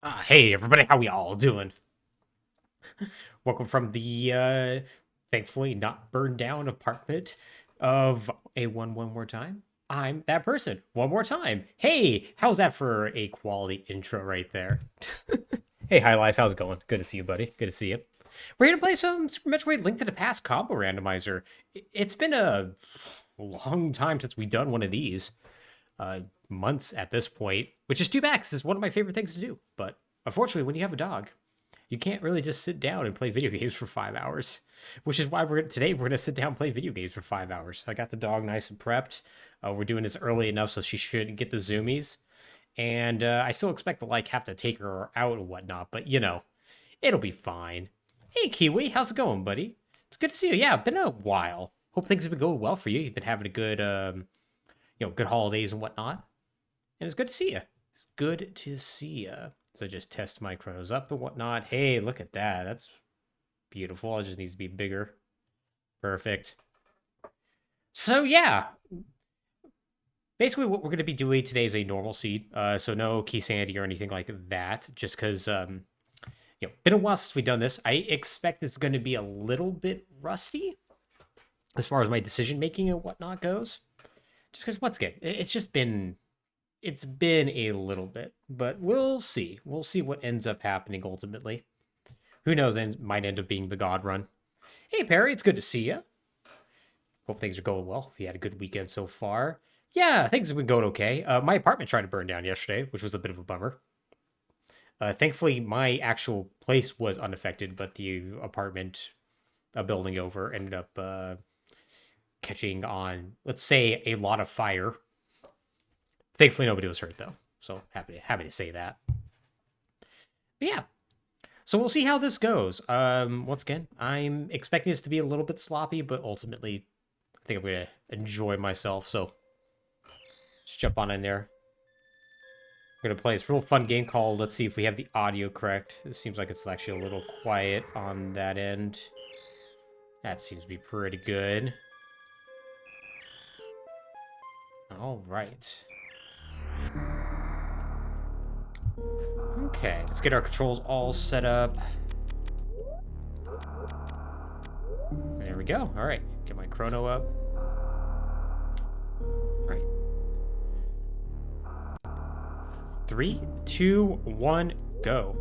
Hey everybody, how we all doing? Welcome from the thankfully not burned down apartment of one more time. I'm that person. One more time. Hey, how's that for a quality intro right there? Hey, High Life, how's it going? Good to see you, buddy. Good to see you. We're gonna play some Super Metroid Link to the Past combo randomizer. It's been a long time since we've done one of these. Months at this point, which is too bad because it's one of my favorite things to do. But unfortunately, when you have a dog, you can't really just sit down and play video games for 5 hours. Which is why today we're gonna sit down and play video games for 5 hours. I got the dog nice and prepped. We're doing this early enough so she should get the zoomies, and I still expect to have to take her out and whatnot. But it'll be fine. Hey Kiwi, how's it going, buddy? It's good to see you. Yeah, been a while. Hope things have been going well for you. You've been having a good good holidays and whatnot. And it's good to see you. It's good to see you. So just test my chronos up and whatnot. Hey, look at that. That's beautiful. It just needs to be bigger. Perfect. So yeah. Basically what we're going to be doing today is a normal seed. So no key sanity or anything like that. Just because, been a while since we've done this. I expect it's going to be a little bit rusty as far as my decision making and whatnot goes. Just because once again, it's been a little bit, but we'll see. We'll see what ends up happening ultimately. Who knows? It might end up being the God Run. Hey Perry, it's good to see you. Hope things are going well. If you had a good weekend so far. Yeah, things have been going okay. My apartment tried to burn down yesterday, which was a bit of a bummer. Thankfully, my actual place was unaffected, but the apartment building over ended up catching on, let's say, a lot of fire. Thankfully, nobody was hurt, though. So, happy to say that. But yeah. So, we'll see how this goes. Once again, I'm expecting this to be a little bit sloppy, but ultimately, I think I'm going to enjoy myself. So, let's jump on in there. We're going to play this real fun game called, let's see if we have the audio correct. It seems like it's actually a little quiet on that end. That seems to be pretty good. All right. Okay, let's get our controls all set up. There we go. All right, get my chrono up. All right. 3, 2, 1, go.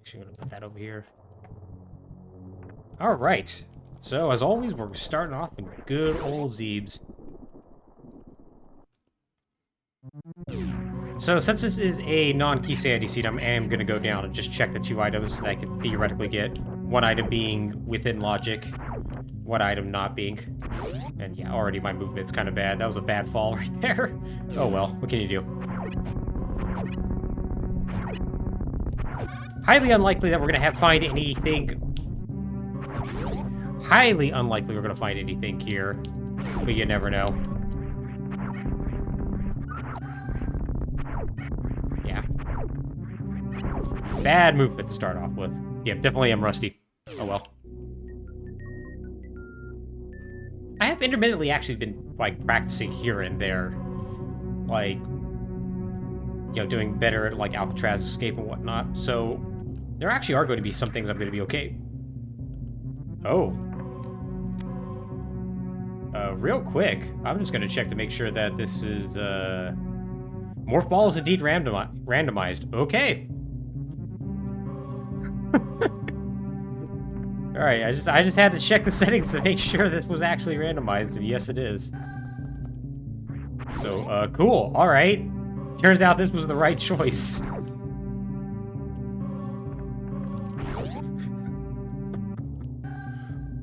Actually, I'm gonna put that over here. All right. So, as always, we're starting off in good old Zeebs. So, since this is a non-key sanity seed, I am going to go down and just check the 2 items that I could theoretically get. One item being within logic, one item not being. And yeah, already my movement's kind of bad. That was a bad fall right there. Oh well, what can you do? Highly unlikely that we're going to find anything. Highly unlikely we're going to find anything here, but you never know. Yeah. Bad movement to start off with. Yeah, definitely am rusty. Oh well. I have intermittently actually been, practicing here and there. Doing better at, Alcatraz escape and whatnot. So, there actually are going to be some things I'm going to be okay. Oh. Real quick, I'm just going to check to make sure that this is, Morph Ball is indeed randomized. Okay. Alright, I just had to check the settings to make sure this was actually randomized, and yes it is. So, cool. Alright. Turns out this was the right choice.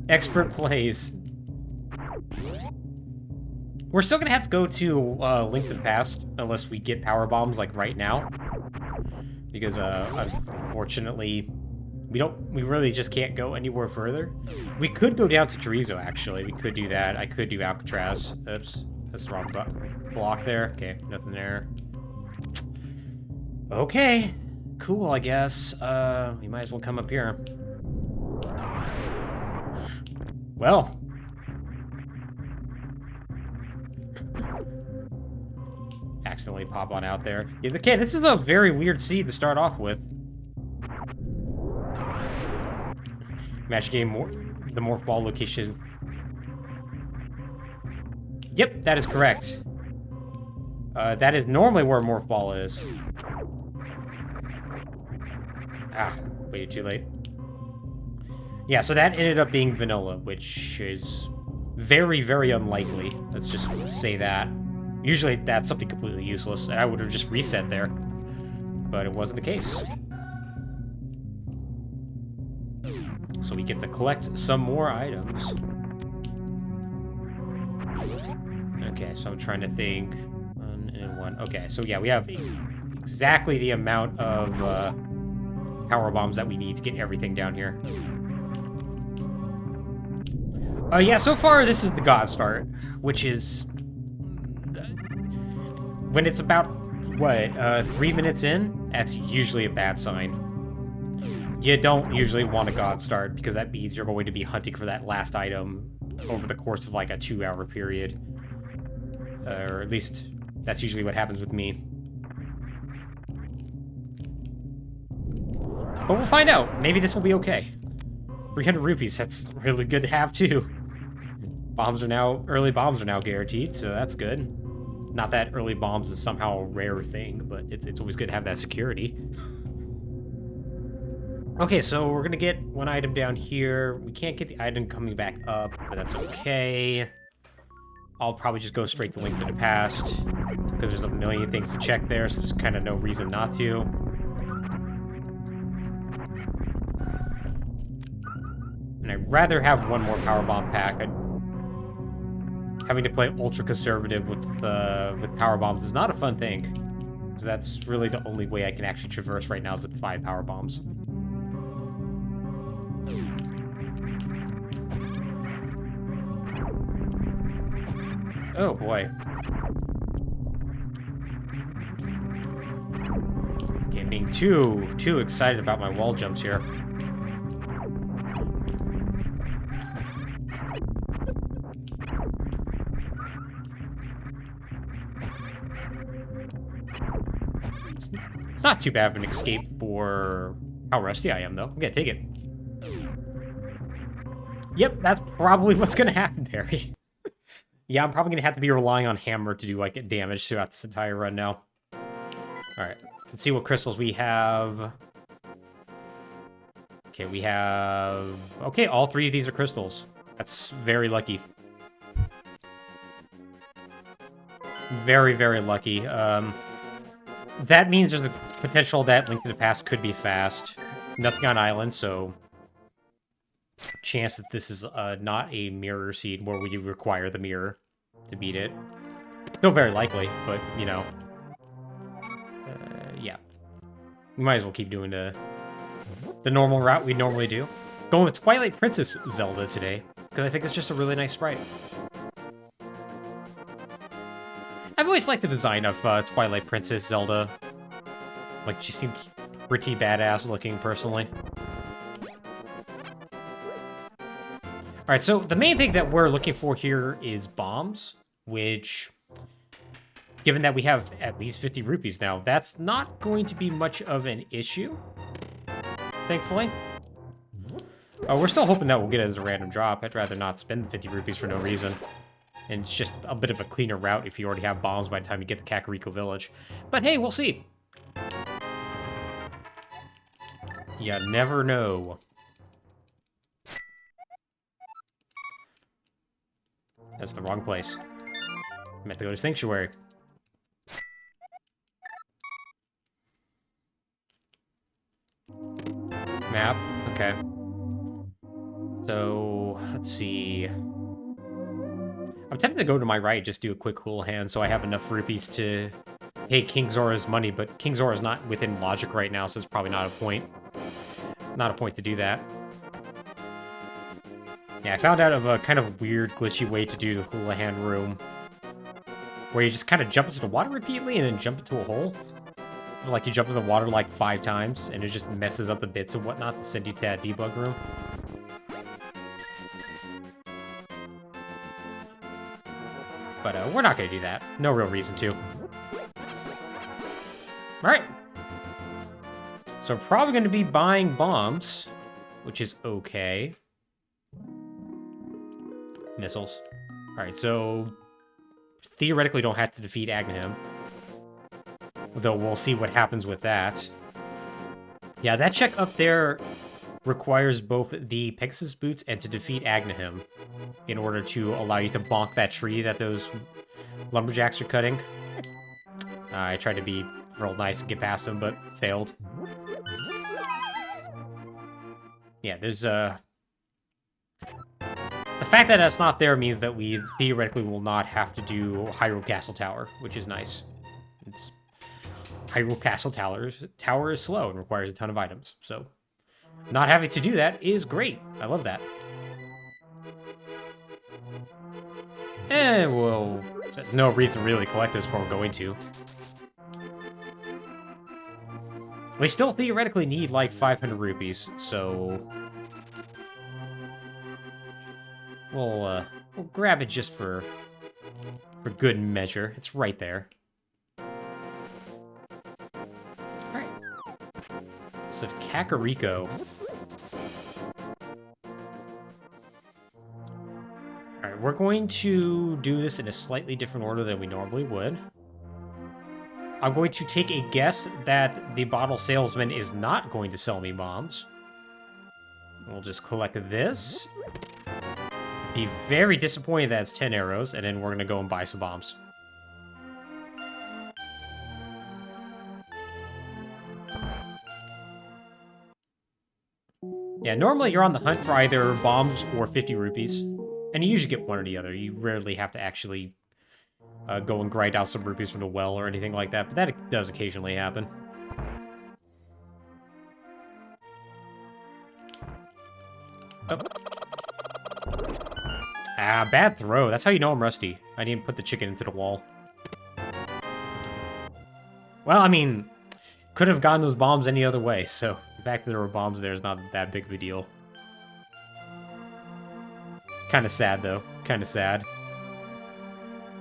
Expert plays. We're still gonna have to go to Link to the Past unless we get power bombs right now, because unfortunately we really just can't go anywhere further. We could go down to Chorizo actually. We could do that. I could do Alcatraz. Oops, that's the wrong block there. Okay, nothing there. Okay, cool. I guess we might as well come up here. Well, Accidentally pop on out there. Yeah, okay, this is a very weird seed to start off with. Match game the morph ball location. Yep, that is correct. That is normally where morph ball is. Ah, waited too late. Yeah, so that ended up being vanilla, which is very, very unlikely. Let's just say that. Usually that's something completely useless, and I would have just reset there. But it wasn't the case. So we get to collect some more items. Okay, so I'm trying to think. 1 and 1. Okay, so yeah, we have exactly the amount of power bombs that we need to get everything down here. Yeah, so far this is the God start, which is when it's about, what, 3 minutes in, that's usually a bad sign. You don't usually want a God start, because that means you're going to be hunting for that last item over the course of, like, a 2-hour period. Or at least, that's usually what happens with me. But we'll find out. Maybe this will be okay. 300 rupees, that's really good to have, too. Early bombs are now guaranteed, so that's good. Not that early bombs is somehow a rare thing, but it's always good to have that security. Okay, so we're gonna get one item down here. We can't get the item coming back up, but that's okay. I'll probably just go straight to Link to the Past, because there's a million things to check there, so there's kind of no reason not to. And I'd rather have one more power bomb pack. Having to play ultra conservative with power bombs is not a fun thing. So that's really the only way I can actually traverse right now is with 5 power bombs. Oh boy. Okay, I'm being too excited about my wall jumps here. It's not too bad of an escape for how rusty I am, though. I'm gonna take it. Yep, that's probably what's gonna happen, Barry. Yeah, I'm probably gonna have to be relying on hammer to do, like, damage throughout this entire run now. Alright, let's see what crystals we have. Okay, we have... Okay, all 3 of these are crystals. That's very lucky. Very, very lucky. That means there's a potential that Link to the Past could be fast. Nothing on island, so... Chance that this is not a mirror seed where we require the mirror to beat it. Still very likely, but, you know. Yeah. We might as well keep doing the normal route we normally do. Going with Twilight Princess Zelda today, because I think it's just a really nice sprite. I've always liked the design of Twilight Princess Zelda. Like, she seems pretty badass looking, personally. Alright, so the main thing that we're looking for here is bombs, which, given that we have at least 50 rupees now, that's not going to be much of an issue, thankfully. We're still hoping that we'll get it as a random drop. I'd rather not spend 50 rupees for no reason. And it's just a bit of a cleaner route if you already have bombs by the time you get to Kakariko Village. But hey, we'll see. You never know. That's the wrong place. I meant to go to Sanctuary. Map? Okay. So, let's see. I'm tempted to go to my right, just do a quick cool hand so I have enough rupees to pay King Zora's money, but King Zora's not within logic right now, so it's probably not a point. Not a point to do that. Yeah, I found out of a kind of weird, glitchy way to do the hula hand room. Where you just kind of jump into the water repeatedly and then jump into a hole. Like you jump in the water like 5 times and it just messes up the bits and whatnot to send you to that debug room. But we're not going to do that. No real reason to. Alright. So we're probably going to be buying bombs, which is okay. Missiles. Alright, so theoretically don't have to defeat Agnihim. Though we'll see what happens with that. Yeah, that check up there requires both the Pegasus boots and to defeat Agnihim in order to allow you to bonk that tree that those lumberjacks are cutting. I tried to be real nice and get past them, but failed. Yeah, there's the fact that that's not there means that we theoretically will not have to do Hyrule Castle Tower, which is nice. It's Hyrule Castle Tower is slow and requires a ton of items, so not having to do that is great. I love that. And well, there's no reason to really collect this before we're going to. We still theoretically need like 500 rupees, so we'll grab it just for good measure. It's right there. Alright. So Kakariko. Alright, we're going to do this in a slightly different order than we normally would. I'm going to take a guess that the bottle salesman is not going to sell me bombs. We'll just collect this. Be very disappointed that it's 10 arrows, and then we're going to go and buy some bombs. Yeah, normally you're on the hunt for either bombs or 50 rupees. And you usually get one or the other. You rarely have to actually go and grind out some rupees from the well or anything like that, but that does occasionally happen. Oh. Ah, bad throw. That's how you know I'm rusty. I didn't put the chicken into the wall. Well, I mean, could have gotten those bombs any other way, so the fact that there were bombs there is not that big of a deal. Kind of sad, though. Kind of sad.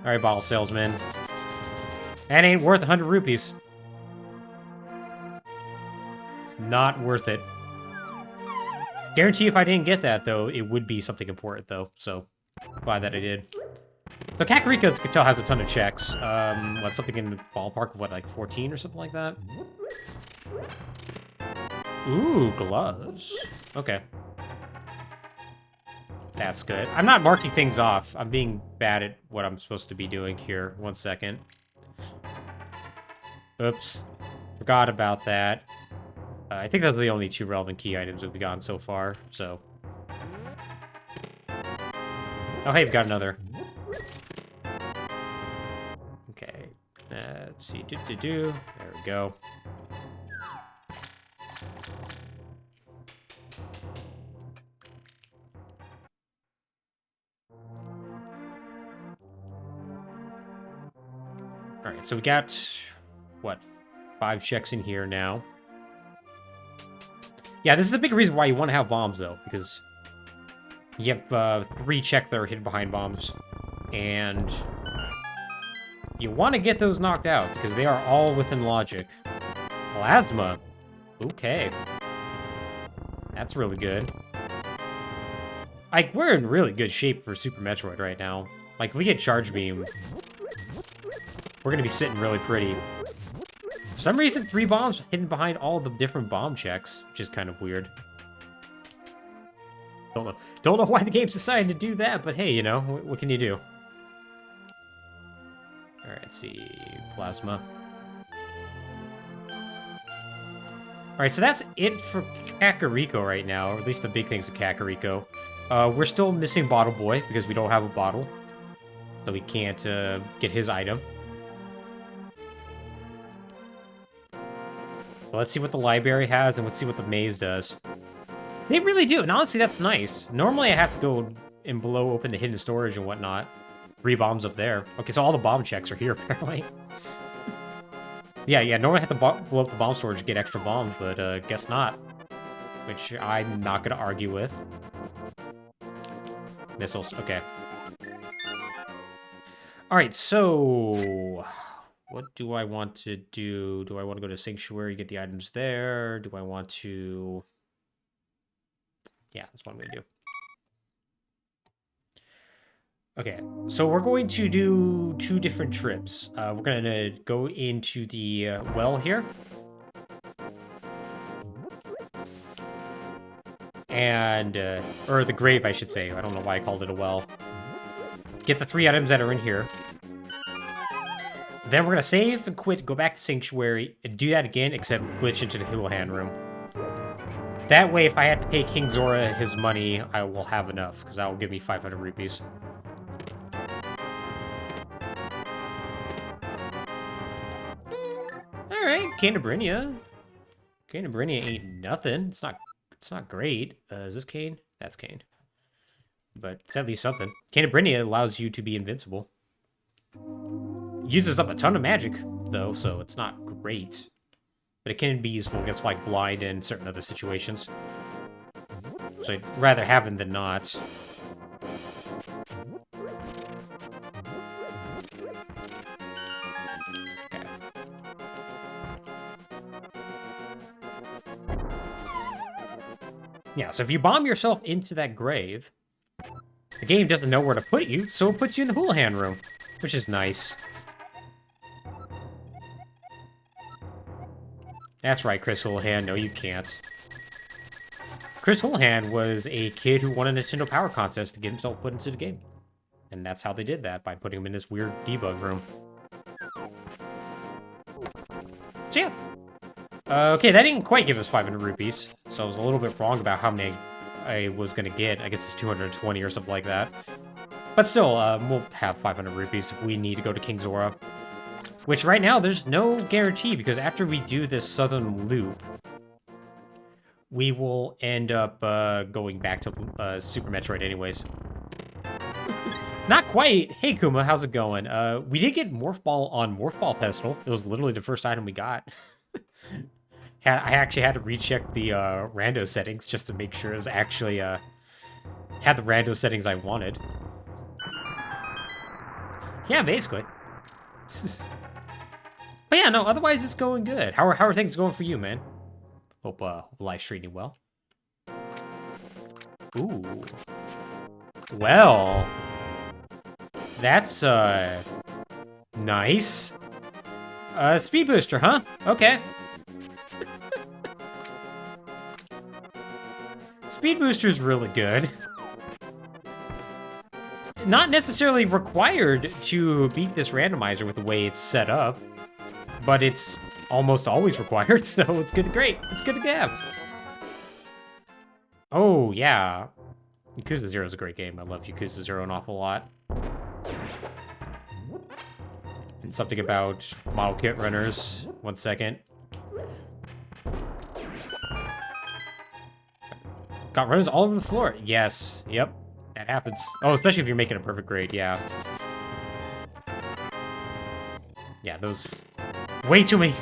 Alright, bottle salesman. That ain't worth 100 rupees. It's not worth it. Guarantee if I didn't get that, though, it would be something important, though. So, glad that I did. So, Kakariko, as you can tell, has a ton of checks. What, something in the ballpark of, what, like 14 or something like that? Ooh, gloves. Okay. That's good. I'm not marking things off. I'm being bad at what I'm supposed to be doing here. 1 second. Oops. Forgot about that. I think those are the only 2 relevant key items we've gotten so far, so... Oh, hey, we've got another. Okay. Let's see. There we go. Alright, so we got, what, 5 checks in here now. Yeah, this is the big reason why you want to have bombs, though, because you have 3 checks that are hidden behind bombs, and you want to get those knocked out, because they are all within logic. Plasma. Okay. That's really good. Like, we're in really good shape for Super Metroid right now. Like, if we get Charge Beam, we're gonna be sitting really pretty. For some reason, 3 bombs hidden behind all the different bomb checks, which is kind of weird. Don't know why the game's decided to do that, but hey, you know, what can you do? Alright, let's see. Plasma. Alright, so that's it for Kakariko right now, or at least the big things of Kakariko. We're still missing Bottle Boy, because we don't have a bottle. So we can't get his item. But let's see what the library has, and let's see what the maze does. They really do, and honestly, that's nice. Normally, I have to go and open the hidden storage and whatnot. 3 bombs up there. Okay, so all the bomb checks are here, apparently. Yeah, normally I have to blow up the bomb storage to get extra bombs, but guess not. Which I'm not gonna argue with. Missiles, okay. All right, so what do I want to do? Do I want to go to Sanctuary, get the items there? Do I want to... Yeah, that's what I'm going to do. Okay, so we're going to do 2 different trips. We're going to go into the well here. And, or the grave, I should say. I don't know why I called it a well. Get the 3 items that are in here. Then we're going to save and quit, go back to Sanctuary, and do that again, except glitch into the Houlihan room. That way, if I have to pay King Zora his money, I will have enough, because that will give me 500 rupees. Alright, Candabrinia. Candabrinia ain't nothing. It's not great. Is this Kane? That's Kane. But it's at least something. Candabrinia allows you to be invincible. Uses up a ton of magic, though, so it's not great. But it can be useful against, like, blind and certain other situations. So I'd rather have him than not. Okay. Yeah, so if you bomb yourself into that grave, the game doesn't know where to put you, so it puts you in the Houlihan room, which is nice. That's right, Chris Houlihan. No, you can't. Chris Houlihan was a kid who won a Nintendo Power Contest to get himself put into the game. And that's how they did that, by putting him in this weird debug room. So yeah. Okay, that didn't quite give us 500 rupees, so I was a little bit wrong about how many I was going to get. I guess it's 220 or something like that. But still, we'll have 500 rupees if we need to go to King Zora. Which right now, there's no guarantee, because after we do this southern loop, we will end up going back to Super Metroid anyways. Not quite. Hey, Kuma, how's it going? We did get Morph Ball on Morph Ball Pestle. It was literally the first item we got. I actually had to recheck the rando settings just to make sure it was actually had the rando settings I wanted. Yeah, basically. But yeah, no, otherwise it's going good. How are things going for you, man? Hope life's treating you well. Ooh. Well. That's, nice. Speed booster, huh? Okay. Speed booster's really good. Not necessarily required to beat this randomizer with the way it's set up, but it's almost always required, so it's good to great. It's good to have. Oh, yeah. Yakuza 0 is a great game. I love Yakuza 0 an awful lot. And something about model kit runners. 1 second. Got runners all over the floor. Yes. Yep. That happens. Oh, especially if you're making a perfect grade. Yeah. Yeah, those... Way too many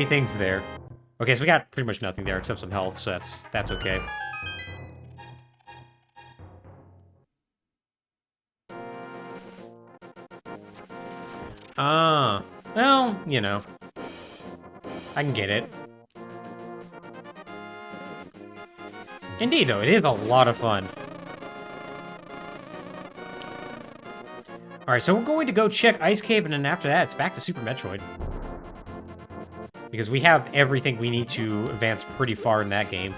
things there. Okay, so we got pretty much nothing there except some health, so that's okay. Well, you know. I can get it. Indeed, though, it is a lot of fun. Alright, so we're going to go check Ice Cave, and then after that, it's back to Super Metroid. Because we have everything we need to advance pretty far in that game.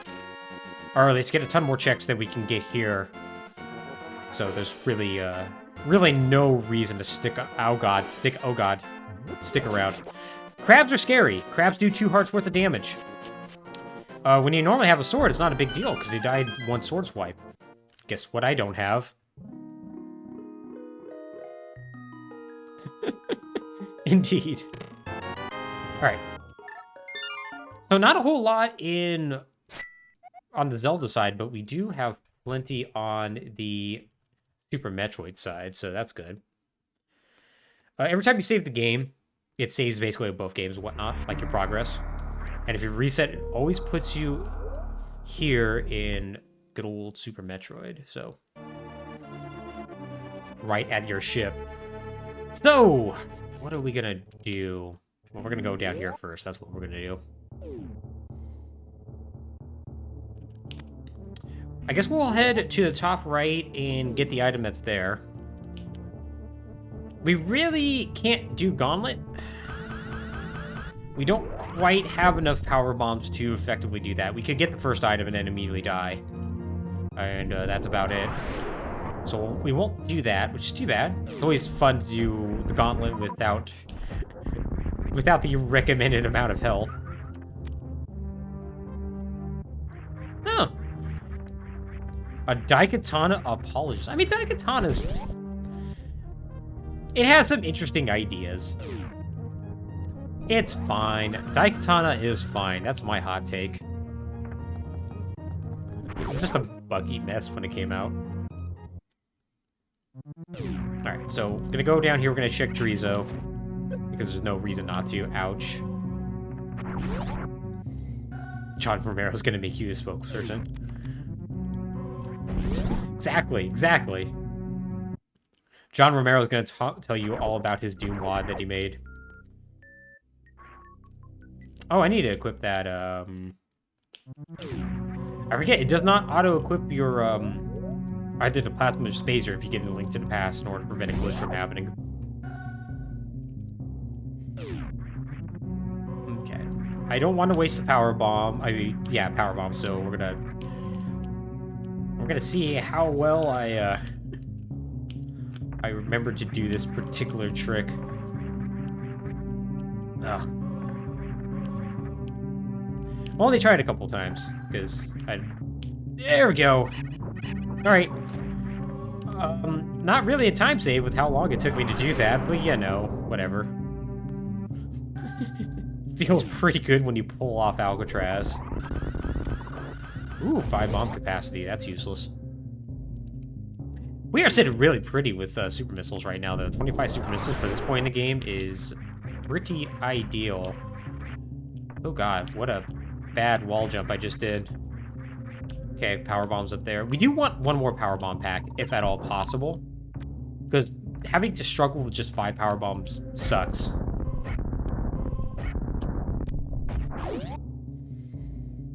Or at least get a ton more checks that we can get here. So there's really, really no reason to stick around. Crabs are scary. Crabs do 2 hearts worth of damage. When you normally have a sword, it's not a big deal, because they died 1 sword swipe. Guess what I don't have? Indeed. Alright. So not a whole lot on the Zelda side, but we do have plenty on the Super Metroid side, so that's good. Every time you save the game, it saves basically both games and whatnot, like your progress. And if you reset, it always puts you here in good old Super Metroid, so... right at your ship. So, what are we gonna do? Well, we're gonna go down here first. That's what we're gonna do. I guess we'll head to the top right and get the item that's there. We really can't do Gauntlet. We don't quite have enough power bombs to effectively do that. We could get the first item and then immediately die. And that's about it. So we won't do that, which is too bad. It's always fun to do the Gauntlet without the recommended amount of health. Huh. A Daikatana apologist. I mean, Daikatana's... It has some interesting ideas. It's fine. Daikatana is fine. That's my hot take. It was just a buggy mess when it came out. Alright, so we're gonna go down here. We're gonna check Chorizo. Because there's no reason not to. Ouch. John Romero's gonna make you the spokesperson. Exactly. John Romero's gonna tell you all about his Doom WAD that he made. Oh, I need to equip that, I forget, it does not auto-equip your, either the Plasma Spacer if you get the Link to the Past in order to prevent a glitch from happening. Okay. I don't want to waste the Power Bomb. I mean, yeah, Power Bomb, so we're gonna see how well I remember to do this particular trick. Ugh. I've only tried a couple times, because there we go! Alright. Not really a time save with how long it took me to do that, but you know, whatever. Feels pretty good when you pull off Alcatraz. Ooh, 5 bomb capacity, that's useless. We are sitting really pretty with super missiles right now, though. 25 super missiles for this point in the game is pretty ideal. Oh god, what a bad wall jump I just did. Okay, power bombs up there. We do want one more power bomb pack, if at all possible. Because having to struggle with just 5 power bombs sucks.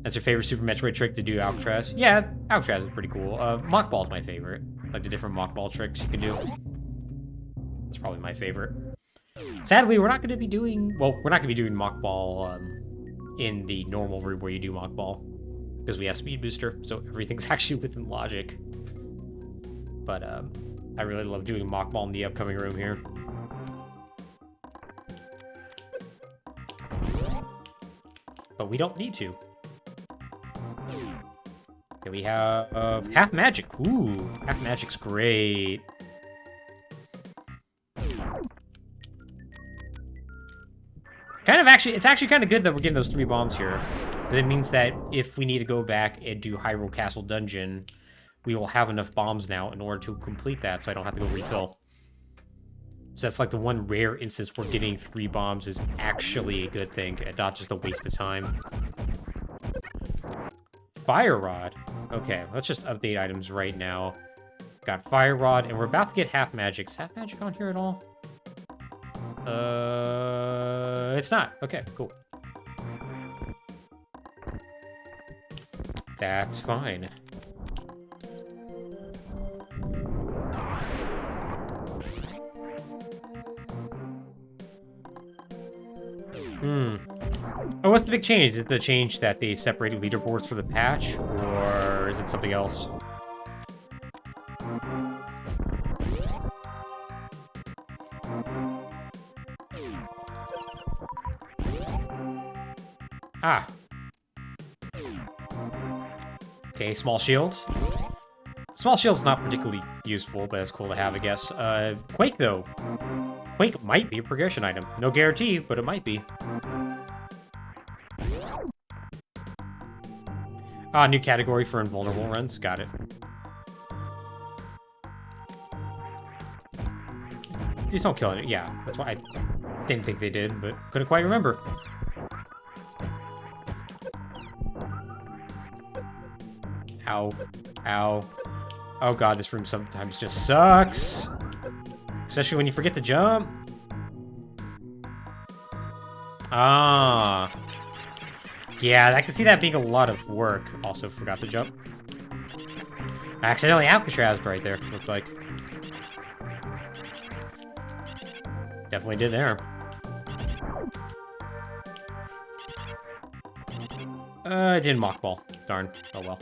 That's your favorite Super Metroid trick to do Alcatraz? Yeah, Alcatraz is pretty cool. Mock Ball's my favorite. Like the different Mock Ball tricks you can do. That's probably my favorite. Sadly, we're not going to be doing... Well, we're not going to be doing Mock Ball in the normal room where you do Mock Ball. Because we have Speed Booster, so everything's actually within logic. But I really love doing Mock Ball in the upcoming room here. But we don't need to. Okay, we have Half Magic. Ooh, Half Magic's great. It's actually kind of good that we're getting those 3 bombs here. Because it means that if we need to go back and do Hyrule Castle Dungeon, we will have enough bombs now in order to complete that, so I don't have to go refill. So that's like the one rare instance where getting 3 bombs is actually a good thing, and not just a waste of time. Fire Rod. Okay, let's just update items right now. Got Fire Rod, and we're about to get Half Magic. Is Half Magic on here at all? It's not. Okay, cool. That's fine. Oh, what's the big change? Is it the change that they separated leaderboards for the patch, or is it something else? Ah. Okay, small shield. Small shield's not particularly useful, but it's cool to have, I guess. Quake, though. Quake might be a progression item. No guarantee, but it might be. Ah, new category for invulnerable runs. Got it. These don't kill it. Yeah, that's why I didn't think they did, but couldn't quite remember. Ow. Ow. Oh god, this room sometimes just sucks. especially when you forget to jump. Ah. Yeah, I can see that being a lot of work. Also forgot to jump. I accidentally Alcatrazed right there, looked like. Definitely did there. I didn't mock ball. Darn. Oh well.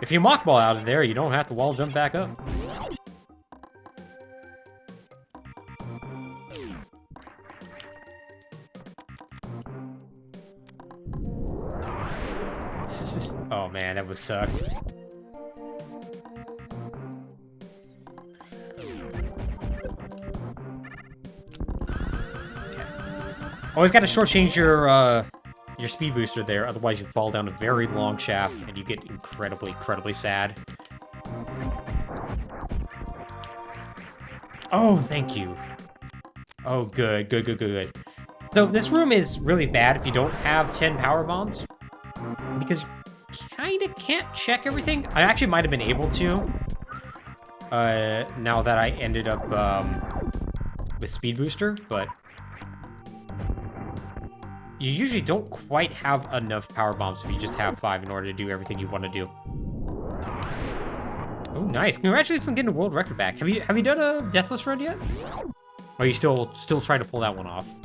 If you mock ball out of there, you don't have to wall jump back up. Oh man, that would suck. Always gotta shortchange your speed booster there, otherwise you fall down a very long shaft and you get incredibly, incredibly sad. Oh, thank you. Oh, good, good, good, good, good. So this room is really bad if you don't have 10 power bombs, because you kind of can't check everything. I actually might have been able to, now that I ended up with speed booster, but you usually don't quite have enough power bombs if you just have 5 in order to do everything you want to do. Oh, nice! Congratulations on getting a world record back. Have you done a deathless run yet? Or are you still trying to pull that one off?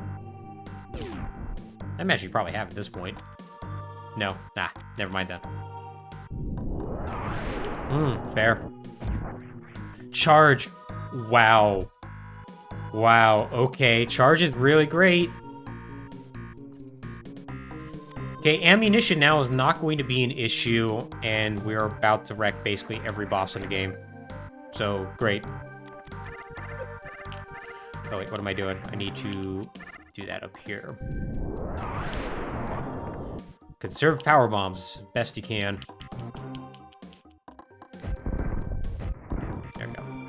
I imagine you probably have at this point. No, nah, never mind then. Fair. Charge. Wow. Wow. Okay, charge is really great. Okay, ammunition now is not going to be an issue, and we're about to wreck basically every boss in the game. So, great. Oh wait, what am I doing? I need to do that up here. Conserve power bombs, best you can. There we go.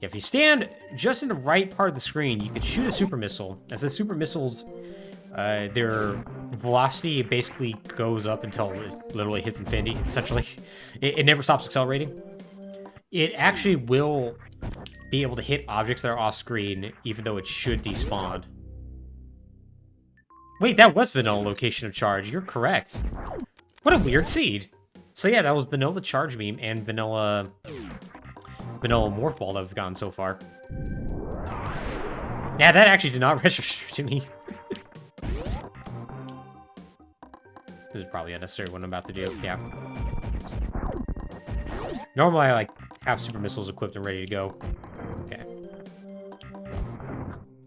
If you stand just in the right part of the screen, you can shoot a super missile. As the super missiles, their velocity basically goes up until it literally hits infinity, essentially. It never stops accelerating. It actually will be able to hit objects that are off screen, even though it should despawn. Wait, that was vanilla location of charge. You're correct. What a weird seed. So yeah, that was vanilla charge beam and vanilla morph ball that we've gotten so far. Yeah, that actually did not register to me. This is probably unnecessary what I'm about to do. Yeah. Normally I like have super missiles equipped and ready to go. Okay.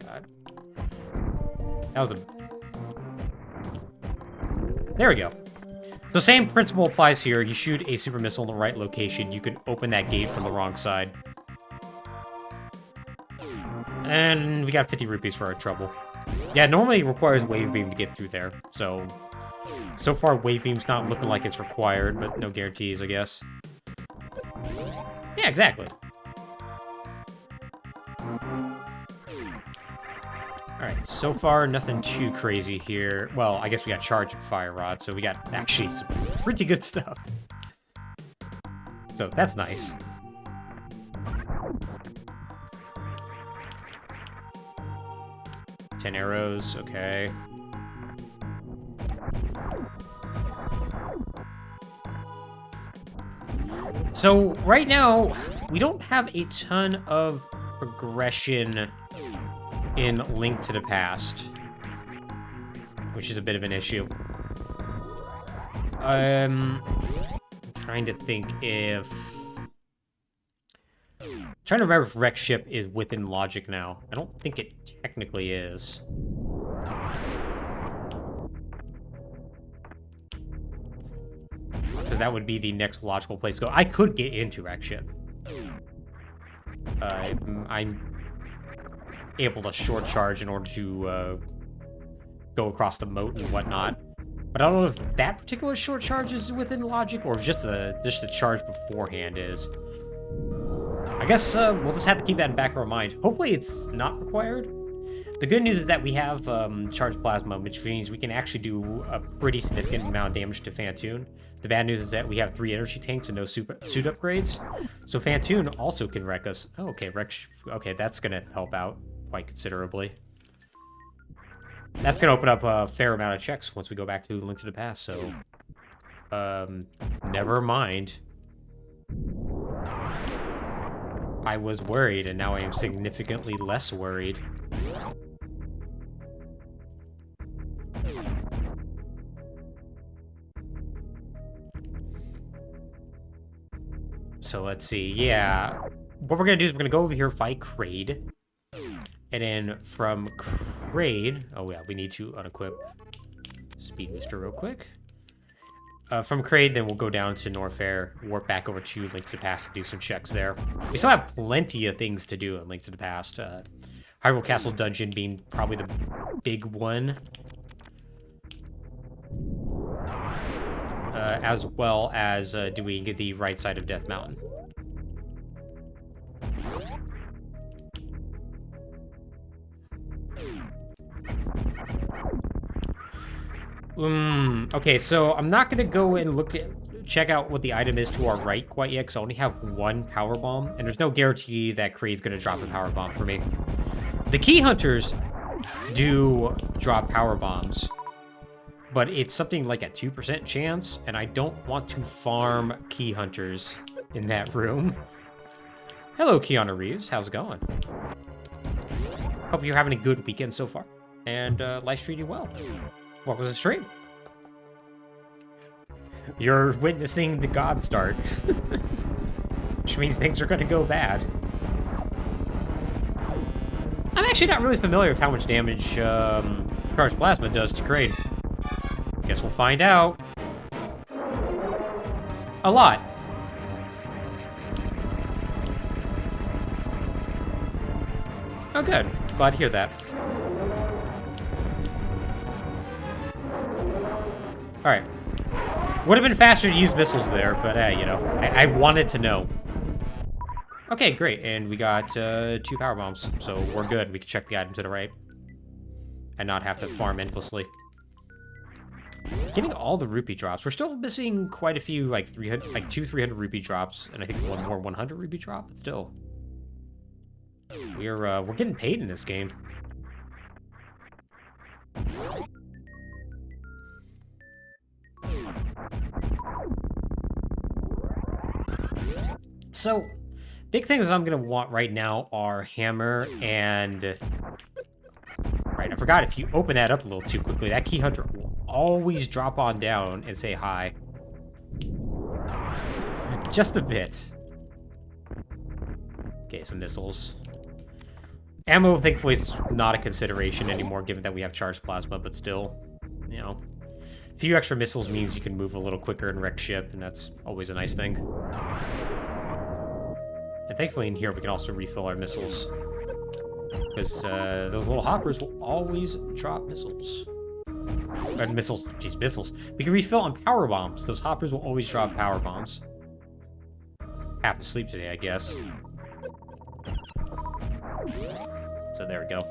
God. That was the... There we go. So same principle applies here. You shoot a super missile in the right location, you can open that gate from the wrong side. And we got 50 rupees for our trouble. Yeah, normally it requires wave beam to get through there. So far wave beam's not looking like it's required, but no guarantees, I guess. Yeah, exactly. Alright, so far nothing too crazy here. Well, I guess we got charge and fire rod, so we got actually some pretty good stuff. So that's nice. Ten arrows, okay. So right now, we don't have a ton of progression in Link to the Past, which is a bit of an issue. I'm trying to think if... trying to remember if Wreck Ship is within logic now. I don't think it technically is. Because that would be the next logical place to go. I could get into Wreck Ship. I'm able to short charge in order to go across the moat and whatnot. But I don't know if that particular short charge is within logic or just the charge beforehand is. I guess we'll just have to keep that in the back of our mind. Hopefully it's not required. The good news is that we have charged plasma, which means we can actually do a pretty significant amount of damage to Phantoon. The bad news is that we have 3 energy tanks and no suit upgrades. So Phantoon also can wreck us. Oh, okay, okay, that's going to help out quite considerably. That's going to open up a fair amount of checks once we go back to Link to the Past, so... never mind. I was worried, and now I am significantly less worried. So let's see, yeah. What we're gonna do is we're gonna go over here, fight Kraid. And then from Kraid... Oh yeah, we need to unequip Speed Booster real quick. From Kraid, then we'll go down to Norfair, warp back over to Link to the Past to do some checks there. We still have plenty of things to do in Link to the Past. Hyrule Castle Dungeon being probably the big one. As well as doing the right side of Death Mountain. Okay, so I'm not gonna go and check out what the item is to our right quite yet, because I only have 1 power bomb, and there's no guarantee that Kraid's gonna drop a power bomb for me. The Key Hunters do drop power bombs, but it's something like a 2% chance, and I don't want to farm Key Hunters in that room. Hello, Keanu Reeves. How's it going? Hope you're having a good weekend so far, and life's treating you well. Welcome to the stream. You're witnessing the God start. Which means things are going to go bad. I'm actually not really familiar with how much damage Charged Plasma does to Kraid. Guess we'll find out. A lot. Oh good. Glad to hear that. Alright. Would have been faster to use missiles there, but you know, I wanted to know. Okay, great, and we got 2 power bombs, so we're good. We can check the item to the right. And not have to farm endlessly. Getting all the rupee drops. We're still missing quite a few, like 2 300 rupee drops, and I think 1 more 100 rupee drop, but still. We're getting paid in this game. So, big things that I'm going to want right now are hammer and... Right, I forgot, if you open that up a little too quickly, that Key Hunter will always drop on down and say hi. Just a bit. Okay, some missiles. Ammo, thankfully, is not a consideration anymore, given that we have charged plasma, but still, you know. A few extra missiles means you can move a little quicker and wreck ship, and that's always a nice thing. And thankfully in here we can also refill our missiles. Because those little hoppers will always drop missiles. Missiles, jeez, missiles. We can refill on power bombs. Those hoppers will always drop power bombs. Half asleep today, I guess. So there we go.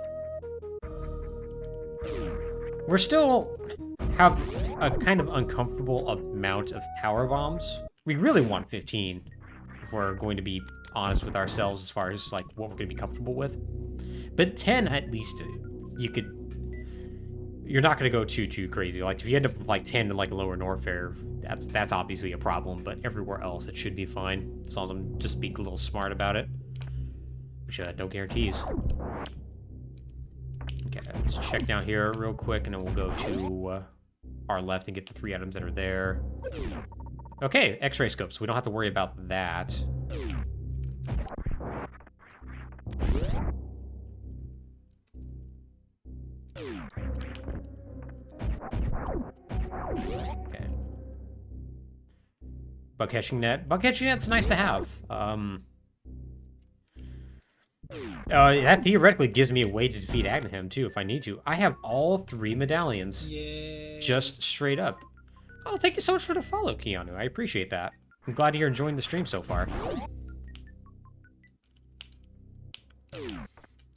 We're still have a kind of uncomfortable amount of power bombs. We really want 15 if we're going to be honest with ourselves as far as like what we're going to be comfortable with. But 10 at least you're not going to go too crazy. Like if you end up with like 10 in like lower Norfair, that's obviously a problem, but everywhere else it should be fine as long as I'm just being a little smart about it. Which no guarantees. Okay, let's check down here real quick and then we'll go to our left and get the 3 items that are there. Okay, X-ray scope, so we don't have to worry about that. Okay. Bug catching net. Bug catching net's nice to have. That theoretically gives me a way to defeat Agnehem, too, if I need to. I have all 3 medallions. Yay. Just straight up. Oh, thank you so much for the follow, Keanu. I appreciate that. I'm glad you're enjoying the stream so far.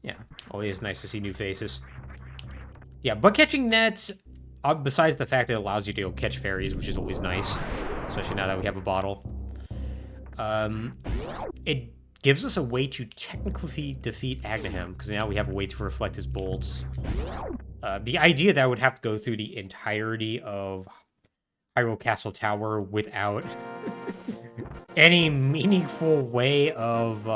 Yeah, always nice to see new faces. Yeah, but catching nets, besides the fact that it allows you to catch fairies, which is always nice, especially now that we have a bottle, it gives us a way to technically defeat Agnahem, because now we have a way to reflect his bolts. The idea that I would have to go through the entirety of Hyrule Castle Tower without any meaningful way of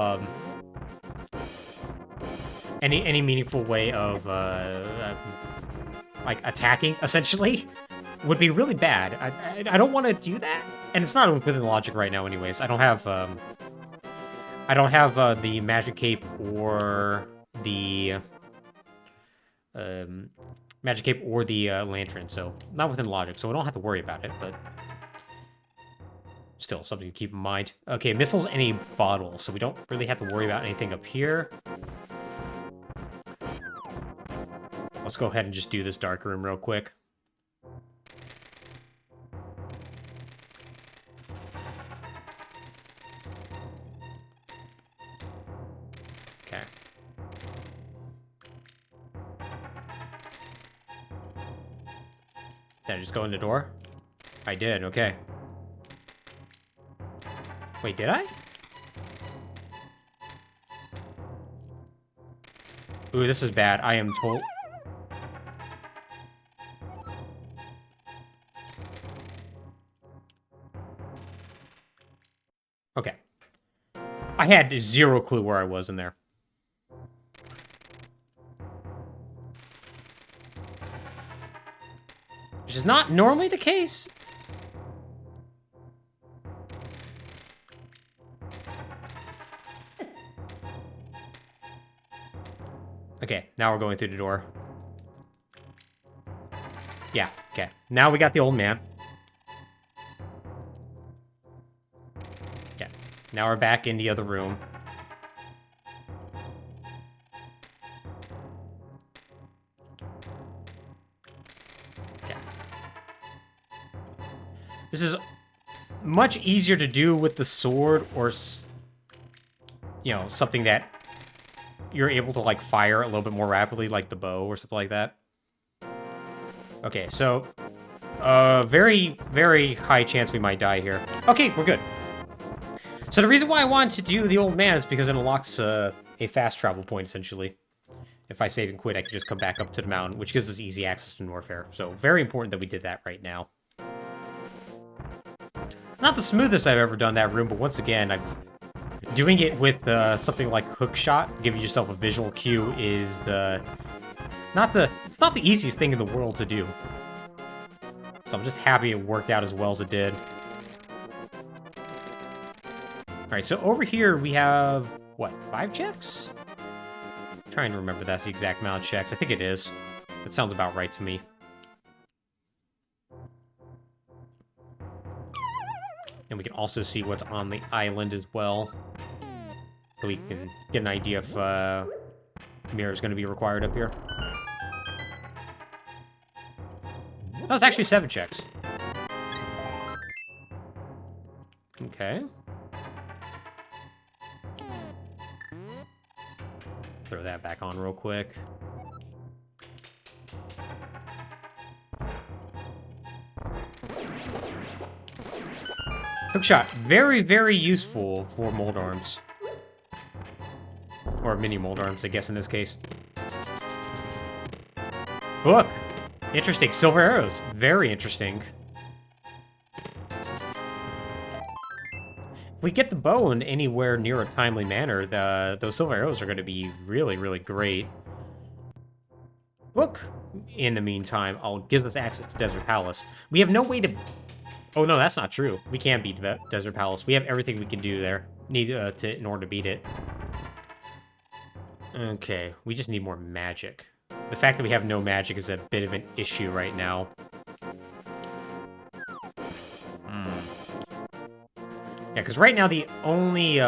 any meaningful way of like attacking essentially would be really bad. I don't want to do that, and it's not within logic right now. Anyways, I don't have the magic cape or the lantern, so not within logic. So I don't have to worry about it, but still something to keep in mind. Okay, missiles and a bottle, so we don't really have to worry about anything up here. Let's go ahead and just do this dark room real quick. Okay. Did I just go in the door? I did, okay. Wait, did I? Ooh, this is bad. I am told... Okay. I had zero clue where I was in there. Which is not normally the case. Okay, now we're going through the door. Yeah, okay. Now we got the old man. Yeah. Now we're back in the other room. Yeah. This is much easier to do with the sword or, you know, something that you're able to, like, fire a little bit more rapidly, like the bow or something like that. Okay, so, very, very high chance we might die here. Okay, we're good. So the reason why I wanted to do the old man is because it unlocks a fast travel point, essentially. If I save and quit, I can just come back up to the mountain, which gives us easy access to Norfair. So very important that we did that right now. Not the smoothest I've ever done that room, but once again, doing it with something like hookshot, giving yourself a visual cue, is it's not the easiest thing in the world to do. So I'm just happy it worked out as well as it did. Alright, so over here we have, what, 5 checks? I'm trying to remember that's the exact amount of checks. I think it is. That sounds about right to me. And we can also see what's on the island as well. So we can get an idea if mirror is going to be required up here. That was actually 7 checks. Okay. Throw that back on real quick. Hookshot, very, very useful for mold arms. Or mini mold arms, I guess, in this case. Look! Interesting. Silver arrows. Very interesting. If we get the bow in anywhere near a timely manner, those silver arrows are going to be really, really great. Look! In the meantime, gives us access to Desert Palace. We have no way to... Oh, no, that's not true. We can't beat Desert Palace. We have everything we can do there in order to beat it. Okay, we just need more magic. The fact that we have no magic is a bit of an issue right now. Yeah, because right now the only,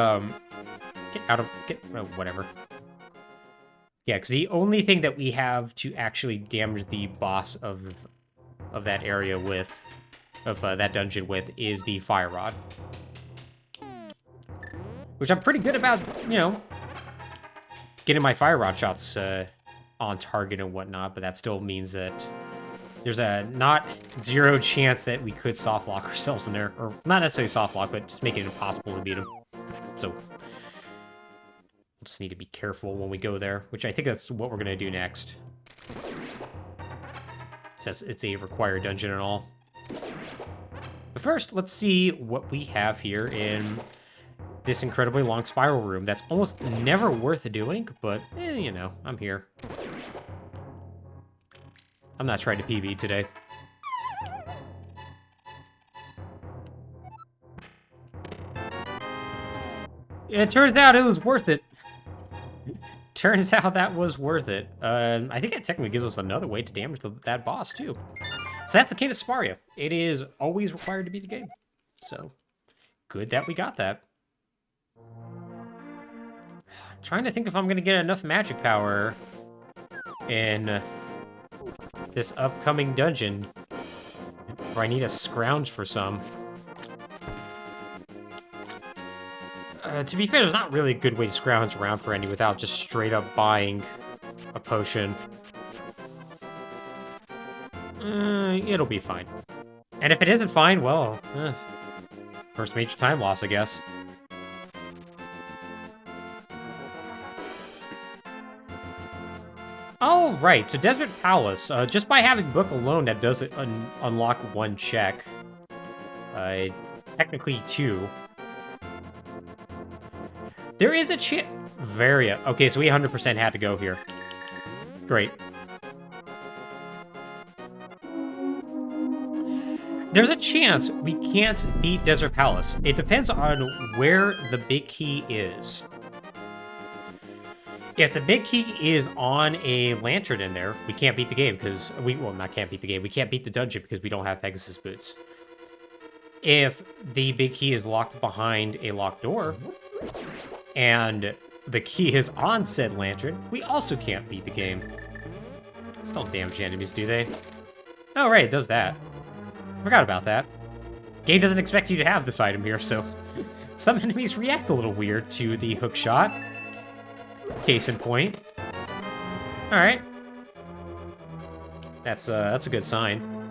whatever. Yeah, because the only thing that we have to actually damage the boss of that area with, that dungeon with, is the fire rod. Which I'm pretty good about, you know, getting my fire rod shots on target and whatnot, but that still means that there's a not zero chance that we could soft lock ourselves in there. Or not necessarily soft lock, but just make it impossible to beat him. So we'll just need to be careful when we go there, which I think that's what we're going to do next. Since it's a required dungeon and all. But first, let's see what we have here in this incredibly long spiral room that's almost never worth doing, but, you know, I'm here. I'm not trying to PB today. It turns out it was worth it. Turns out that was worth it. I think it technically gives us another way to damage that boss, too. So that's the King of Sparia. It is always required to beat the game. So, good that we got that. I'm trying to think if I'm going to get enough magic power in this upcoming dungeon. Or I need to scrounge for some. To be fair, there's not really a good way to scrounge around for any without just straight up buying a potion. It'll be fine. And if it isn't fine, well, first major time loss, I guess. Oh, right, so Desert Palace. Just by having book alone, that does unlock one check. Technically two. There is a chance... Varia. Okay, so we 100% had to go here. Great. There's a chance we can't beat Desert Palace. It depends on where the big key is. If the big key is on a lantern in there, we can't beat the game because well, not can't beat the game. We can't beat the dungeon because we don't have Pegasus boots. If the big key is locked behind a locked door, and the key is on said lantern, we also can't beat the game. Still damage enemies, do they? Oh, right, it does that. Forgot about that. Game doesn't expect you to have this item here, so some enemies react a little weird to the hook shot. Case in point. Alright. That's a good sign.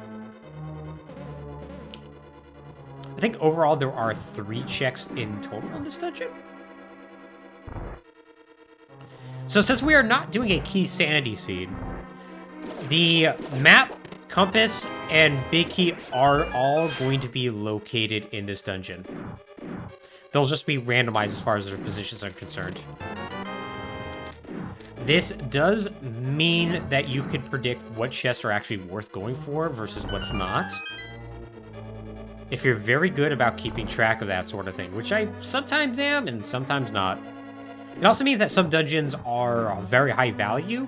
I think overall there are 3 checks in total on this dungeon. So since we are not doing a key sanity seed, the map, compass, and big key are all going to be located in this dungeon. They'll just be randomized as far as their positions are concerned. This does mean that you could predict what chests are actually worth going for versus what's not. If you're very good about keeping track of that sort of thing, which I sometimes am and sometimes not. It also means that some dungeons are very high value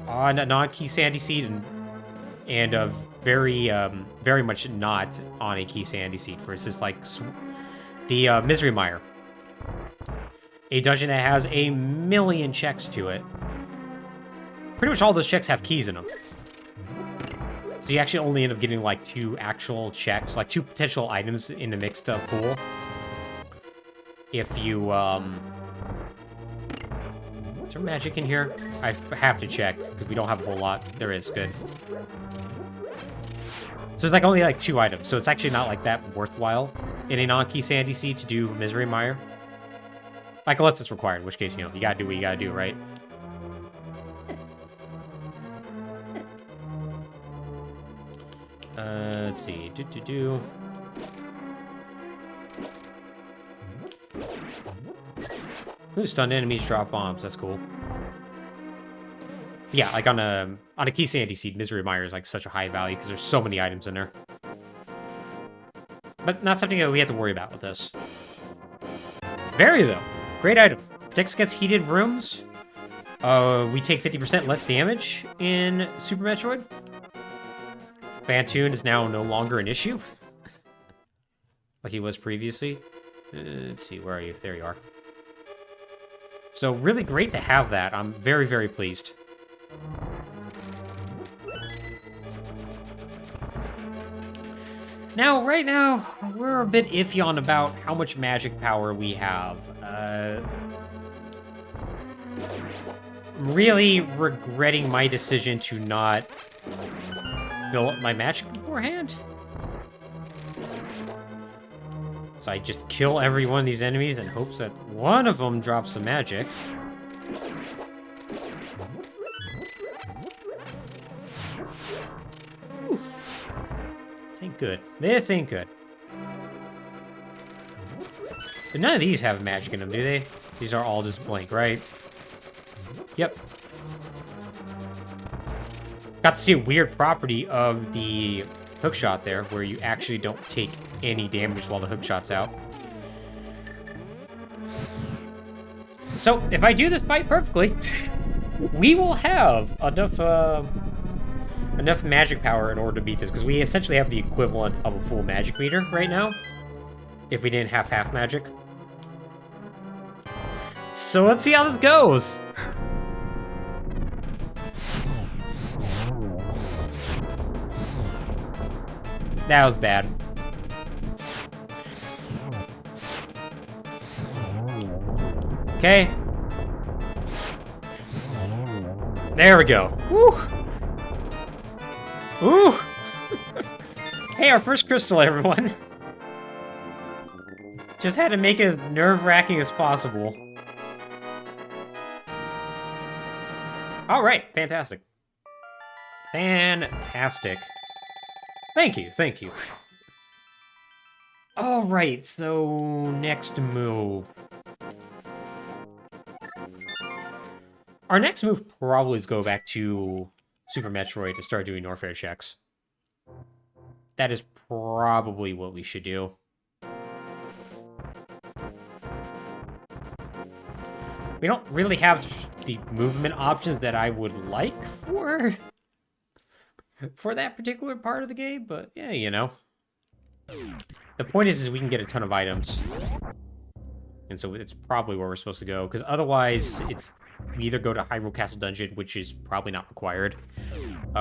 on a non-key sandy seed and very much not on a key sandy seed. For instance, like the Misery Mire. A dungeon that has a million checks to it. Pretty much all those checks have keys in them. So you actually only end up getting like 2 actual checks, like 2 potential items in the mixed up pool. If you, is there magic in here? I have to check, because we don't have a whole lot. There is, good. So it's like only like 2 items, so it's actually not like that worthwhile in a non-key sandy seed to do Misery Mire. Like, unless it's required, in which case, you know, you gotta do what you gotta do, right? Let's see. Ooh, stunned enemies drop bombs. That's cool. Yeah, like on a key sandy seed, Misery Mire is like such a high value because there's so many items in there. But not something that we have to worry about with this. Very though. Great item. Protects against heated rooms. We take 50% less damage in Super Metroid. Bantoon is now no longer an issue. Like he was previously. Let's see, where are you? There you are. So really great to have that. I'm very, very pleased. Now, right now, we're a bit iffy on about how much magic power we have. really regretting my decision to not fill up my magic beforehand. So I just kill every one of these enemies in hopes that one of them drops some magic. Oof. This ain't good. This ain't good. But none of these have magic in them, do they? These are all just blank, right? Yep. Got to see a weird property of the hookshot there, where you actually don't take any damage while the hookshot's out. So, if I do this fight perfectly, we will have enough magic power in order to beat this, because we essentially have the equivalent of a full magic meter right now, if we didn't have half magic. So let's see how this goes. That was bad. Okay. There we go. Woo! Ooh! Hey, our first crystal, everyone. Just had to make it as nerve-wracking as possible. Alright, fantastic. Fantastic. Thank you, thank you. Alright, so next move. Our next move probably is go back to Super Metroid to start doing Norfair checks. That is probably what we should do. We don't really have the movement options that I would like for that particular part of the game, but yeah, you know. The point is we can get a ton of items. And so it's probably where we're supposed to go, because otherwise we either go to Hyrule Castle Dungeon, which is probably not required.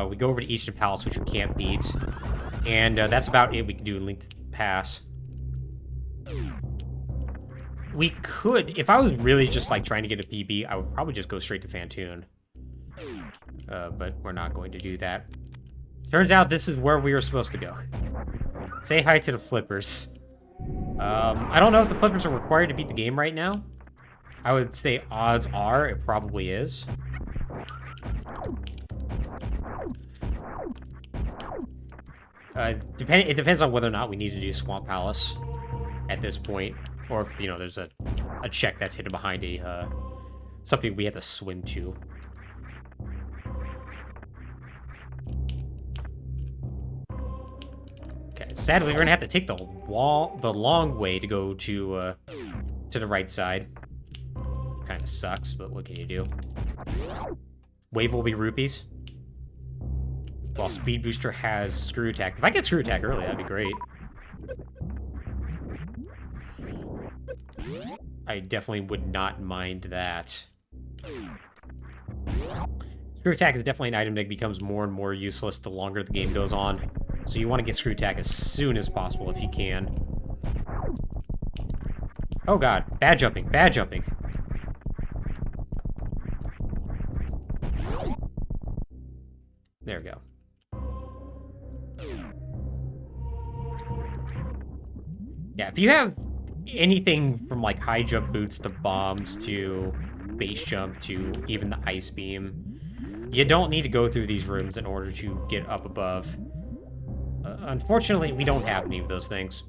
We go over to Eastern Palace, which we can't beat. And that's about it we can do in Link to the Past. We could, if I was really just like trying to get a PB, I would probably just go straight to Phantoon. But we're not going to do that. Turns out this is where we were supposed to go. Say hi to the flippers. I don't know if the flippers are required to beat the game right now. I would say odds are it probably is. It depends on whether or not we need to do Swamp Palace at this point, or if, you know, there's a check that's hidden behind a something we have to swim to. Okay, sadly we're gonna have to take the long way to go to the right side. Kind of sucks, but what can you do? Wave will be rupees. While Speed Booster has Screw Attack. If I get Screw Attack early, that'd be great. I definitely would not mind that. Screw Attack is definitely an item that becomes more and more useless the longer the game goes on. So you want to get Screw Attack as soon as possible if you can. Oh god, bad jumping, bad jumping. There we go. Yeah, if you have anything from like high jump boots to bombs to base jump to even the ice beam, you don't need to go through these rooms in order to get up above. Unfortunately, we don't have any of those things.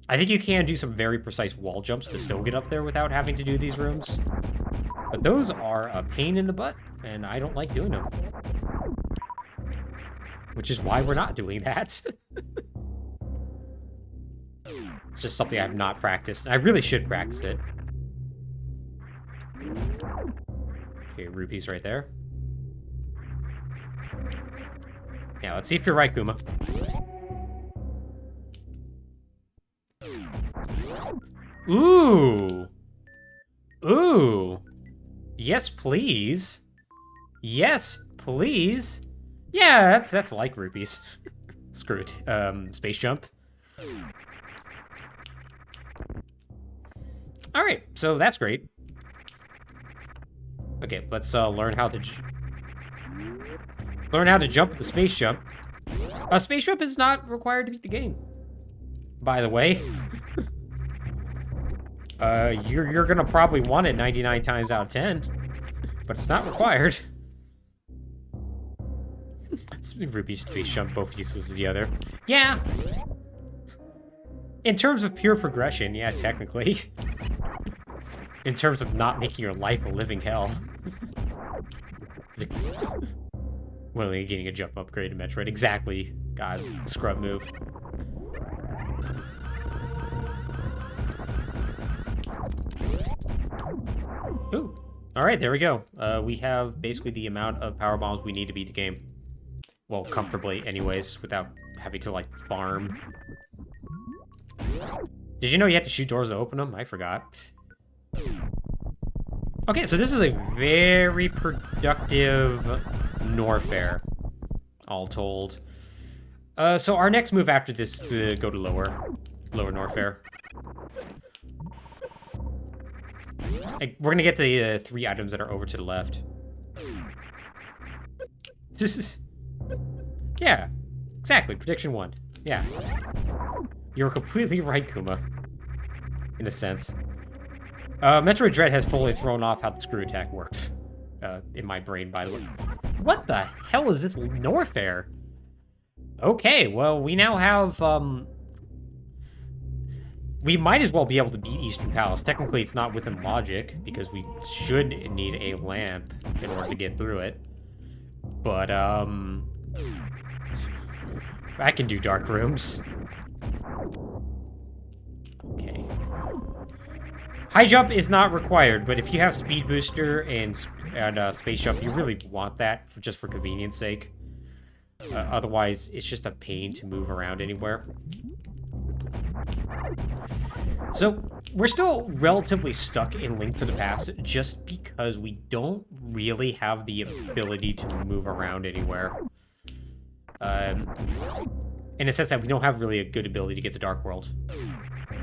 I think you can do some very precise wall jumps to still get up there without having to do these rooms. But those are a pain in the butt, and I don't like doing them. Which is why we're not doing that. It's just something I've not practiced. I really should practice it. Okay, rupees right there. Yeah, let's see if you're right, Kuma. Ooh! Ooh! Yes, please! Yes, please! Yeah, that's like rupees. Screw it. Space jump. Alright, so that's great. Okay, let's learn how to jump with the space jump. A space jump is not required to beat the game, by the way. You're gonna probably want it 99 times out of 10, but it's not required. Ruby's space jump both useless as the other. Yeah. In terms of pure progression, yeah, technically. In terms of not making your life a living hell. Well, getting a jump upgrade in Metroid. Exactly. God, scrub move. Ooh. Alright, there we go. We have basically the amount of power bombs we need to beat the game. Well, comfortably, anyways, without having to, like, farm. Did you know you have to shoot doors to open them? I forgot. Okay, so this is a very productive Norfair, all told. So our next move after this is to go to lower Norfair. We're gonna get the 3 items that are over to the left. Yeah, exactly, prediction 1. Yeah. You're completely right, Kuma. In a sense. Metroid Dread has totally thrown off how the screw attack works. In my brain, by the way. What the hell is this Norfair? Okay, well, we now have, we might as well be able to beat Eastern Palace. Technically, it's not within logic, because we should need a lamp in order to get through it. But, I can do dark rooms. Okay. High jump is not required, but if you have speed booster and space jump, you really want that just for convenience sake. Otherwise, it's just a pain to move around anywhere. So, we're still relatively stuck in Link to the Past just because we don't really have the ability to move around anywhere. In a sense that we don't have really a good ability to get to Dark World.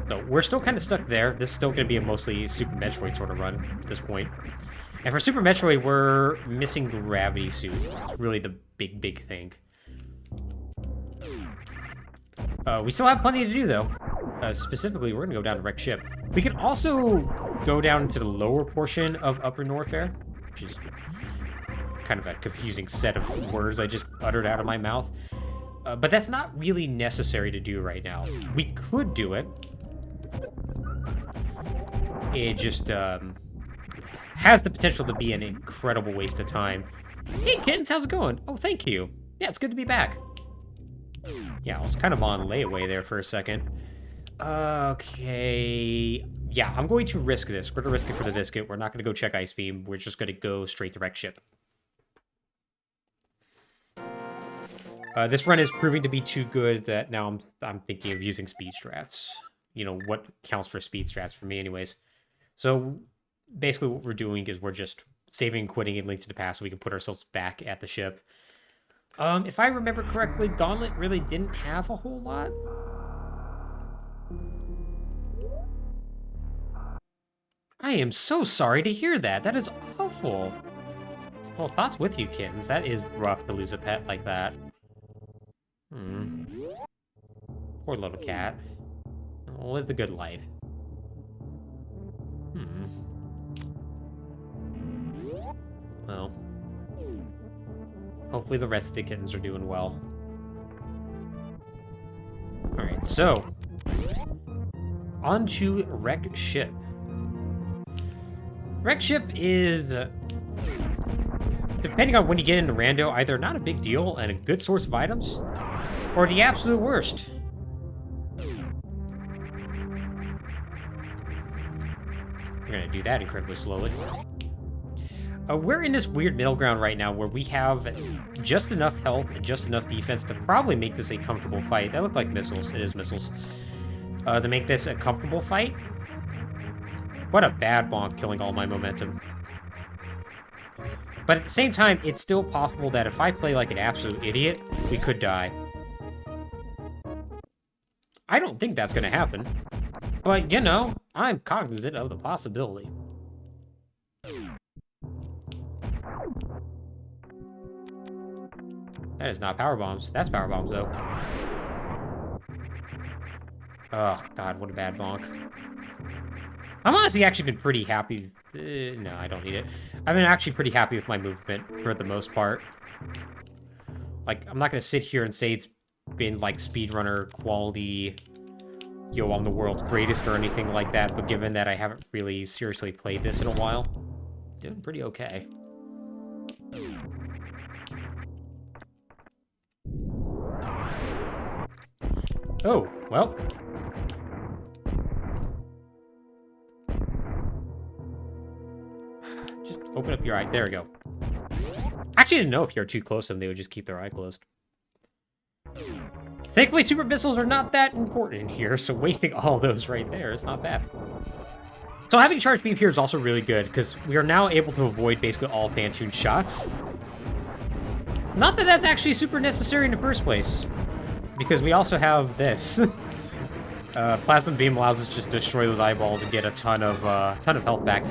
So we're still kind of stuck there. This is still going to be a mostly Super Metroid sort of run at this point. And for Super Metroid, we're missing Gravity Suit. It's really the big thing. We still have plenty to do, though. Specifically, we're going to go down to Wreck Ship. We can also go down into the lower portion of Upper Norfair, which is kind of a confusing set of words I just uttered out of my mouth. But that's not really necessary to do right now. We could do it. It just has the potential to be an incredible waste of time. Hey, kittens, how's it going? Oh, thank you. Yeah, it's good to be back. Yeah, I was kind of on layaway there for a second. Okay. Yeah, I'm going to risk this. We're going to risk it for the biscuit. We're not going to go check Ice Beam. We're just going to go straight to Wreck Ship. This run is proving to be too good that now I'm thinking of using speed strats. You know, what counts for speed strats for me anyways. So basically what we're doing is we're just saving and quitting in Link to the Past so we can put ourselves back at the ship. If I remember correctly, Gauntlet really didn't have a whole lot. I am so sorry to hear that. That is awful. Well, thoughts with you, kittens. That is rough to lose a pet like that. Poor little cat. Live the good life. Well. Hopefully the rest of the kittens are doing well. Alright, so. On to Wreck Ship. Wreck Ship is, depending on when you get into Rando, either not a big deal and a good source of items, or the absolute worst. We're gonna do that incredibly slowly. We're in this weird middle ground right now where we have just enough health and just enough defense to probably make this a comfortable fight. That look like missiles. It is missiles. To make this a comfortable fight. What a bad bonk, killing all my momentum. But at the same time, it's still possible that if I play like an absolute idiot, we could die. I don't think that's gonna happen. But, you know, I'm cognizant of the possibility. That is not power bombs. That's power bombs, though. Oh, God, what a bad bonk. I'm honestly actually been pretty happy. No, I don't need it. I've been actually pretty happy with my movement for the most part. Like, I'm not going to sit here and say it's been, like, speedrunner quality, yo, I'm the world's greatest or anything like that, but given that I haven't really seriously played this in a while, doing pretty okay. Oh, well. Just open up your eye. There we go. Actually, I didn't know if you're too close to them, they would just keep their eye closed. Thankfully, super missiles are not that important here, so wasting all those right there is not bad. So having charge beam here is also really good, because we are now able to avoid basically all Phantoon shots. Not that that's actually super necessary in the first place, because we also have this. Plasma beam allows us to just destroy those eyeballs and get a ton of health back.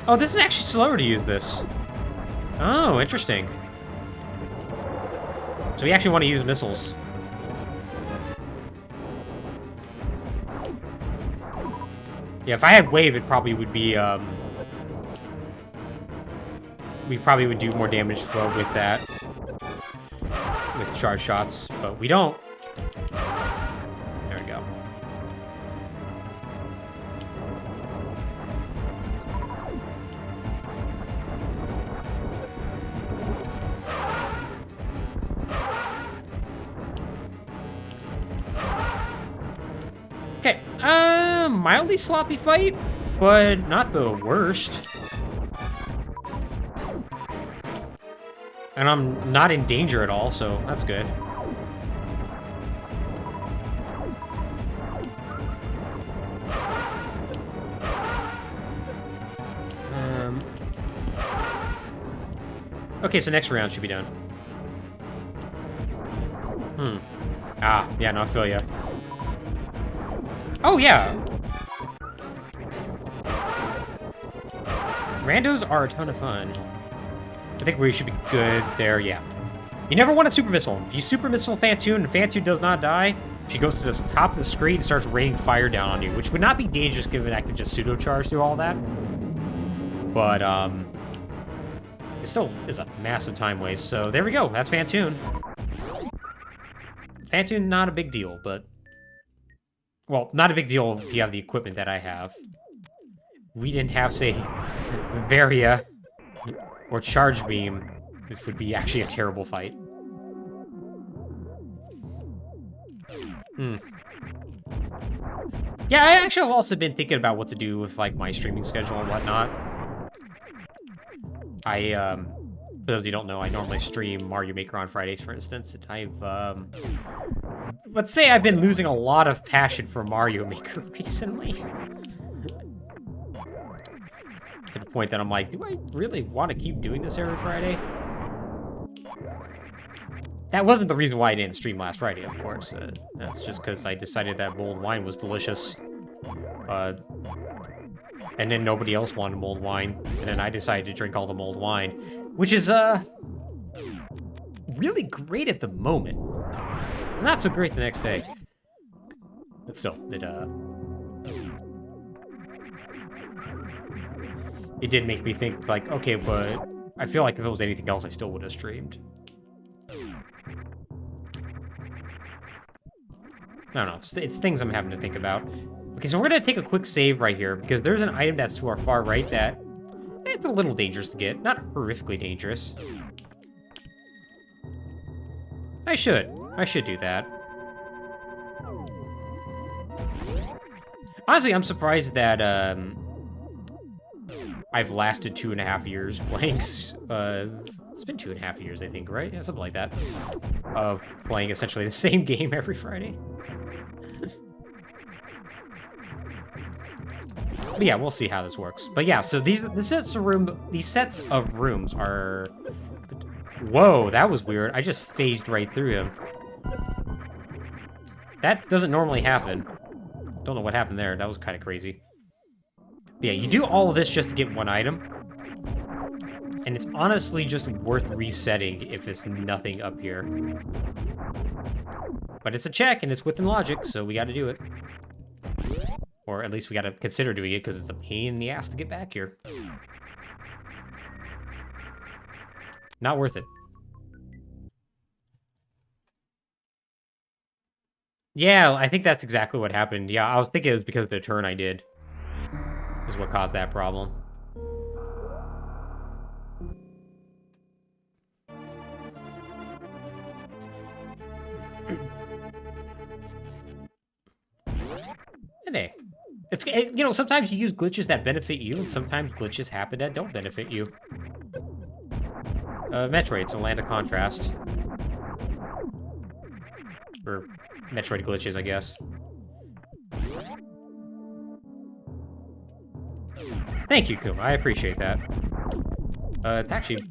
Oh, this is actually slower to use this. Oh, interesting. So we actually want to use missiles. Yeah, if I had wave, it probably would be, we probably would do more damage with that. With charge shots, but we don't. There we go. Okay, mildly sloppy fight, but not the worst. And I'm not in danger at all, so that's good. Okay, so next round should be done. Ah, yeah, no, I feel ya. Oh, yeah. Randos are a ton of fun. I think we should be good there, yeah. You never want a super missile. If you super missile Phantoon and Phantoon does not die, she goes to the top of the screen and starts raining fire down on you, which would not be dangerous given I could just pseudo-charge through all that. But, it still is a massive time waste, so there we go. That's Phantoon. Phantoon, not a big deal, but... Well, not a big deal if you have the equipment that I have. We didn't have, say, Varia or Charge Beam. This would be actually a terrible fight. Yeah, I actually have also been thinking about what to do with, like, my streaming schedule and whatnot. For those of you who don't know, I normally stream Mario Maker on Fridays, for instance. And I've, let's say I've been losing a lot of passion for Mario Maker recently. To the point that I'm like, do I really want to keep doing this every Friday? That wasn't the reason why I didn't stream last Friday, of course. That's just because I decided that mulled wine was delicious. And then nobody else wanted mulled wine. And then I decided to drink all the mulled wine. Which is, really great at the moment. Not so great the next day. But still, it did make me think, like, okay, but I feel like if it was anything else, I still would have streamed. I don't know. It's things I'm having to think about. Okay, so we're going to take a quick save right here, because there's an item that's to our far right that it's a little dangerous to get. Not horrifically dangerous. I should do that. Honestly, I'm surprised that, I've lasted 2.5 years playing, it's been 2.5 years, I think, right? Yeah, something like that. Of playing essentially the same game every Friday. But yeah, we'll see how this works. But yeah, so these sets of rooms are... Whoa, that was weird. I just phased right through him. That doesn't normally happen. Don't know what happened there. That was kind of crazy. But yeah, you do all of this just to get one item. And it's honestly just worth resetting if it's nothing up here. But it's a check, and it's within logic, so we gotta do it. Or at least we gotta consider doing it, because it's a pain in the ass to get back here. Not worth it. Yeah, I think that's exactly what happened. Yeah, I was thinking it was because of the turn I did. Is what caused that problem. And hey, you know, sometimes you use glitches that benefit you, and sometimes glitches happen that don't benefit you. Metroid's a land of contrast. Or Metroid glitches, I guess. Thank you, Kuma. I appreciate that. It's actually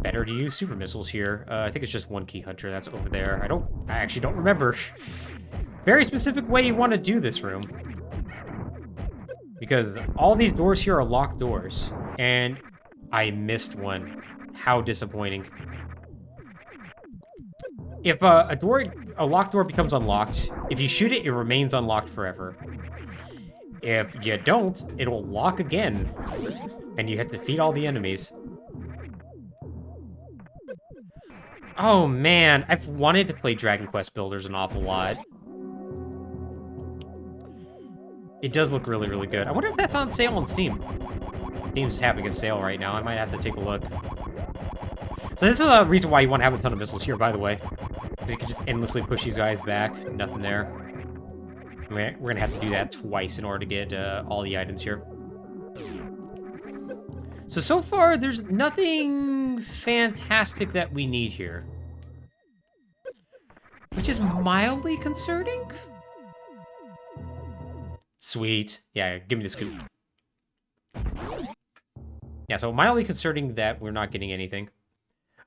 better to use super missiles here. I think it's just one key hunter that's over there. I actually don't remember. Very specific way you want to do this room. Because all these doors here are locked doors. And I missed one. How disappointing. If a locked door becomes unlocked, if you shoot it, it remains unlocked forever. If you don't, it'll lock again. And you have to defeat all the enemies. Oh man, I've wanted to play Dragon Quest Builders an awful lot. It does look really, really good. I wonder if that's on sale on Steam. Steam's having a sale right now. I might have to take a look. So this is a reason why you want to have a ton of missiles here, by the way. Because you can just endlessly push these guys back. Nothing there. We're going to have to do that twice in order to get all the items here. So far, there's nothing fantastic that we need here. Which is mildly concerning. Sweet. Yeah, give me the scoop. Yeah, so mildly concerning that we're not getting anything.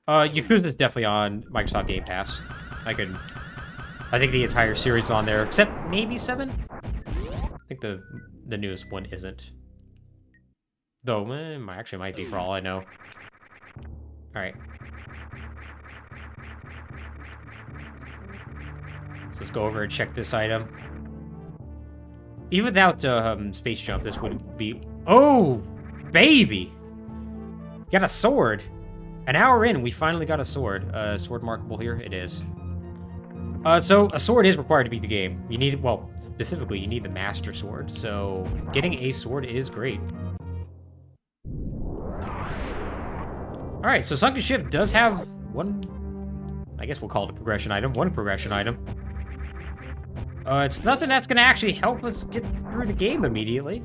Yakuza's definitely on Microsoft Game Pass. I think the entire series is on there, except maybe 7? I think the newest one isn't. Though, actually might be for all I know. Alright. So let's go over and check this item. Even without Space Jump, this would be... Oh, baby! Got a sword! An hour in, we finally got a sword. Sword markable here? It is. So, a sword is required to beat the game. You need... Well, specifically, you need the Master Sword. So, getting a sword is great. Alright, so Sunken Ship does have one... I guess we'll call it a progression item. One progression item. It's nothing that's gonna actually help us get through the game immediately.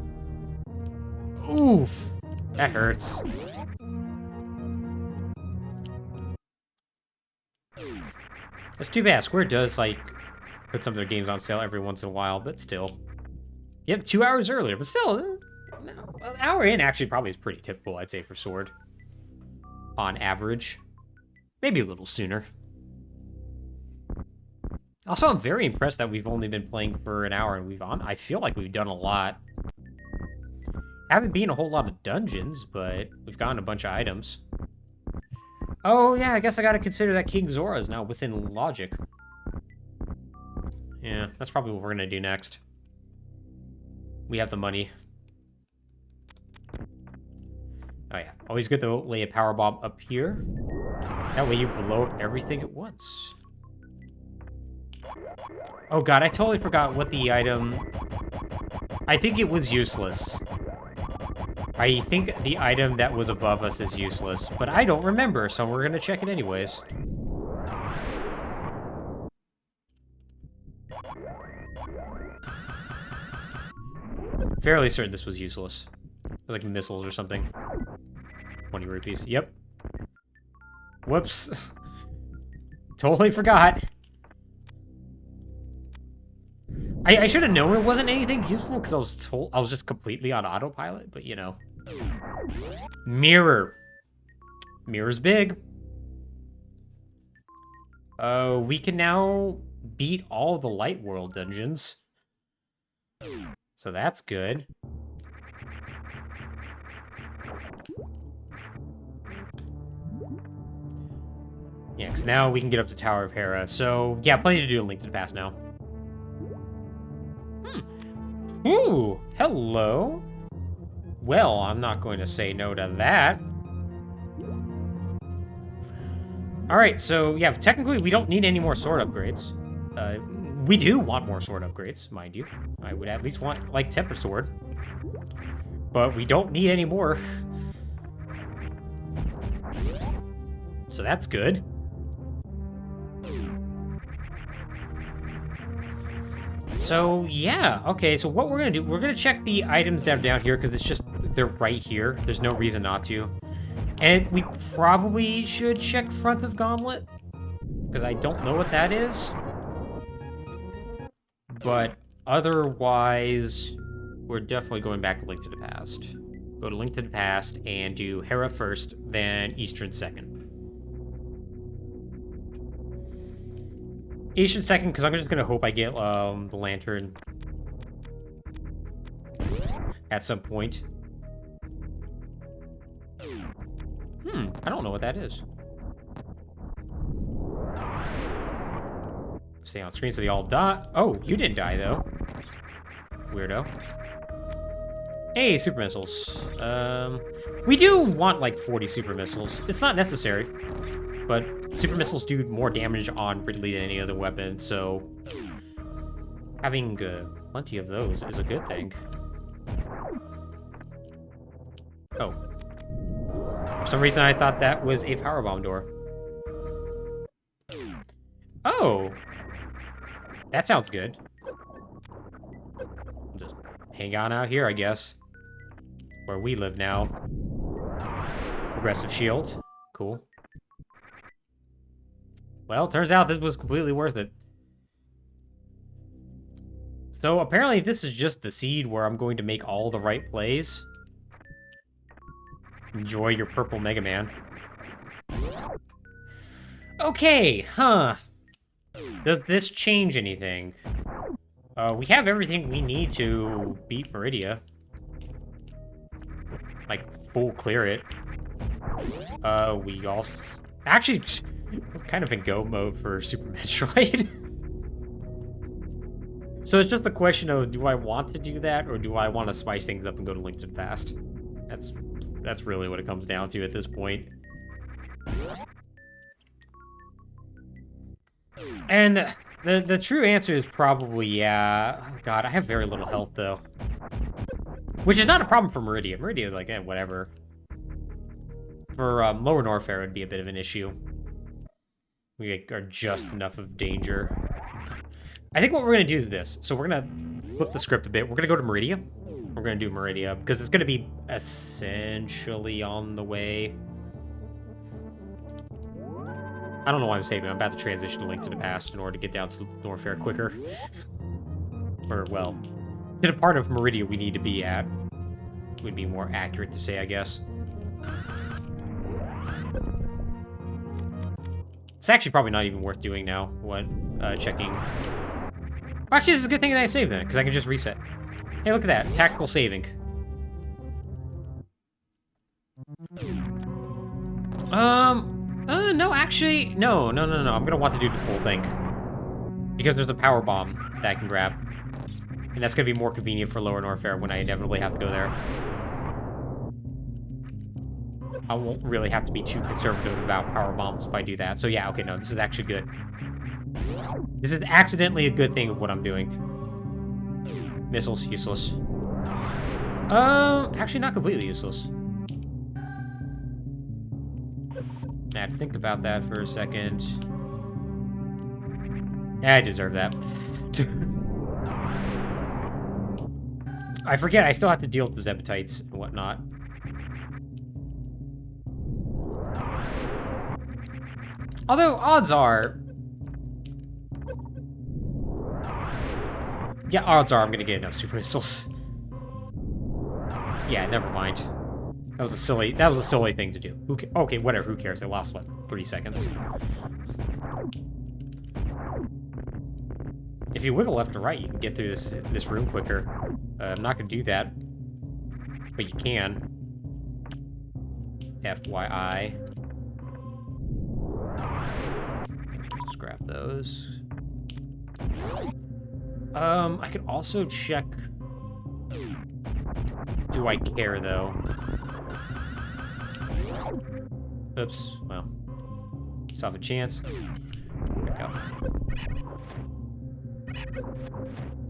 Oof. That hurts. That's too bad. Square does, like, put some of their games on sale every once in a while, but still. Yep, 2 hours earlier, but still, an hour in actually probably is pretty typical, I'd say, for Sword. On average. Maybe a little sooner. Also, I'm very impressed that we've only been playing for an hour and I feel like we've done a lot. Haven't been a whole lot of dungeons, but we've gotten a bunch of items. Oh, yeah, I guess I gotta consider that King Zora is now within logic. Yeah, that's probably what we're gonna do next. We have the money. Oh, yeah. Always good to lay a power bomb up here. That way you blow up everything at once. Oh, God, I totally forgot what the item... I think it was useless. I think the item that was above us is useless, but I don't remember, so we're gonna check it anyways. Fairly certain this was useless. It was like missiles or something. 20 rupees. Yep. Whoops. Totally forgot. I should have known it wasn't anything useful because I was just completely on autopilot, but you know. Mirror. Mirror's big. We can now beat all the Light World dungeons. So that's good. Yeah, because now we can get up to Tower of Hera. So, yeah, plenty to do in Link to the Past now. Ooh, hello. Well, I'm not going to say no to that. Alright, so, yeah, technically we don't need any more sword upgrades. We do want more sword upgrades, mind you. I would at least want, like, Temper Sword. But we don't need any more. So that's good. So, yeah. Okay, so what we're going to do, we're going to check the items that are down here, because it's just, they're right here. There's no reason not to. And we probably should check Front of Gauntlet, because I don't know what that is. But otherwise, we're definitely going back to Link to the Past. Go to Link to the Past and do Hera first, then Eastern second. Eastern second, because I'm just going to hope I get the lantern at some point. I don't know what that is. Stay on screen so they all die. Oh, you didn't die, though. Weirdo. Hey, super missiles. We do want, like, 40 super missiles. It's not necessary, but super missiles do more damage on Ridley than any other weapon, so having plenty of those is a good thing. Oh. For some reason, I thought that was a powerbomb door. Oh! That sounds good. Just hang on out here, I guess. Where we live now. Progressive shield. Cool. Well, turns out this was completely worth it. So, apparently this is just the seed where I'm going to make all the right plays. Enjoy your purple Mega Man. Okay, huh. Does this change anything? We have everything we need to beat Meridia. Like, full clear it. We also... Actually, we're kind of in go mode for Super Metroid. So it's just a question of, do I want to do that, or do I want to spice things up and go to Link to the Past? That's really what it comes down to at this point. And the true answer is probably, yeah. Oh god, I have very little health, though. Which is not a problem for Meridia. Meridia is like, whatever. For Lower Norfair, it would be a bit of an issue. We are just enough of danger. I think what we're going to do is this. So we're going to flip the script a bit. We're going to go to Meridia. We're going to do Meridia, because it's going to be essentially on the way. I don't know why I'm saving. I'm about to transition to Link to the Past in order to get down to Norfair quicker. Or, well, to the part of Meridia we need to be at. Would be more accurate to say, I guess. It's actually probably not even worth doing now when checking. Actually, this is a good thing that I saved then, because I can just reset. Hey, look at that. Tactical saving. No, actually, no. I'm gonna want to do the full thing. Because there's a power bomb that I can grab. And that's gonna be more convenient for Lower Norfair when I inevitably have to go there. I won't really have to be too conservative about power bombs if I do that. So yeah, okay, no, this is actually good. This is accidentally a good thing of what I'm doing. Missiles, useless. Actually not completely useless. I had to think about that for a second. Yeah, I deserve that. I forget, I still have to deal with the Zebatites and whatnot. Although, odds are... Yeah, odds are I'm gonna get enough super missiles. Yeah, never mind. That was a silly thing to do. Okay, whatever, who cares? I lost, what, 30 seconds? If you wiggle left or right, you can get through this room quicker. I'm not gonna do that. But you can. FYI. grab those. I could also check... Do I care, though? Oops, well. Still have a chance. There we go.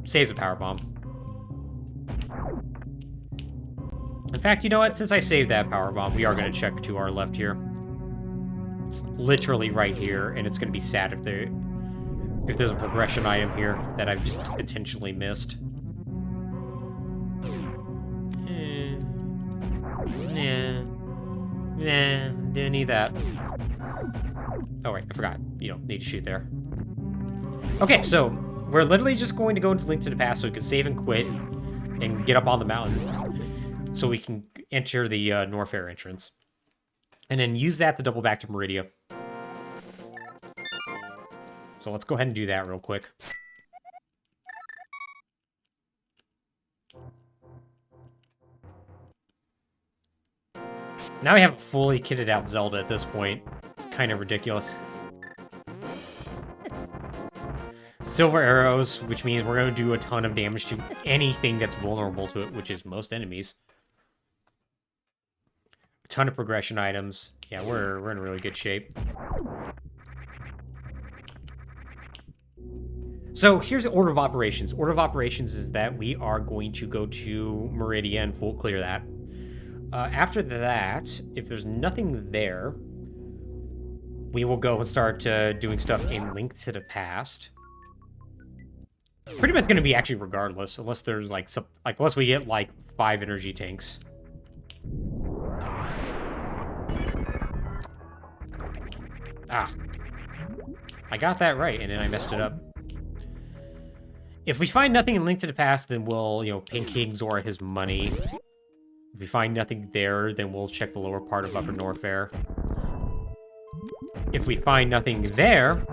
Saves a power bomb. In fact, you know what? Since I saved that power bomb, we are going to check to our left here. It's literally right here, and it's going to be sad if there's a progression item here that I've just intentionally missed. Nah, didn't need that. Oh, right, I forgot. You don't need to shoot there. Okay, so we're literally just going to go into Link to the Past so we can save and quit and get up on the mountain so we can enter the Norfair entrance. And then use that to double back to Meridia. So let's go ahead and do that real quick. Now we have fully kitted out Zelda at this point. It's kind of ridiculous. Silver arrows, which means we're going to do a ton of damage to anything that's vulnerable to it, which is most enemies. A ton of progression items. Yeah, we're in really good shape. So here's the order of operations. Order of operations is that we are going to go to Meridia and full clear that. After that, if there's nothing there, we will go and start doing stuff in Link to the Past. Pretty much going to be actually regardless, unless there's like some, unless we get like 5 energy tanks. Ah, I got that right, and then I messed it up. If we find nothing in Link to the Past, then we'll, you know, pay King Zora his money. If we find nothing there, then we'll check the lower part of Upper Norfair. If we find nothing there,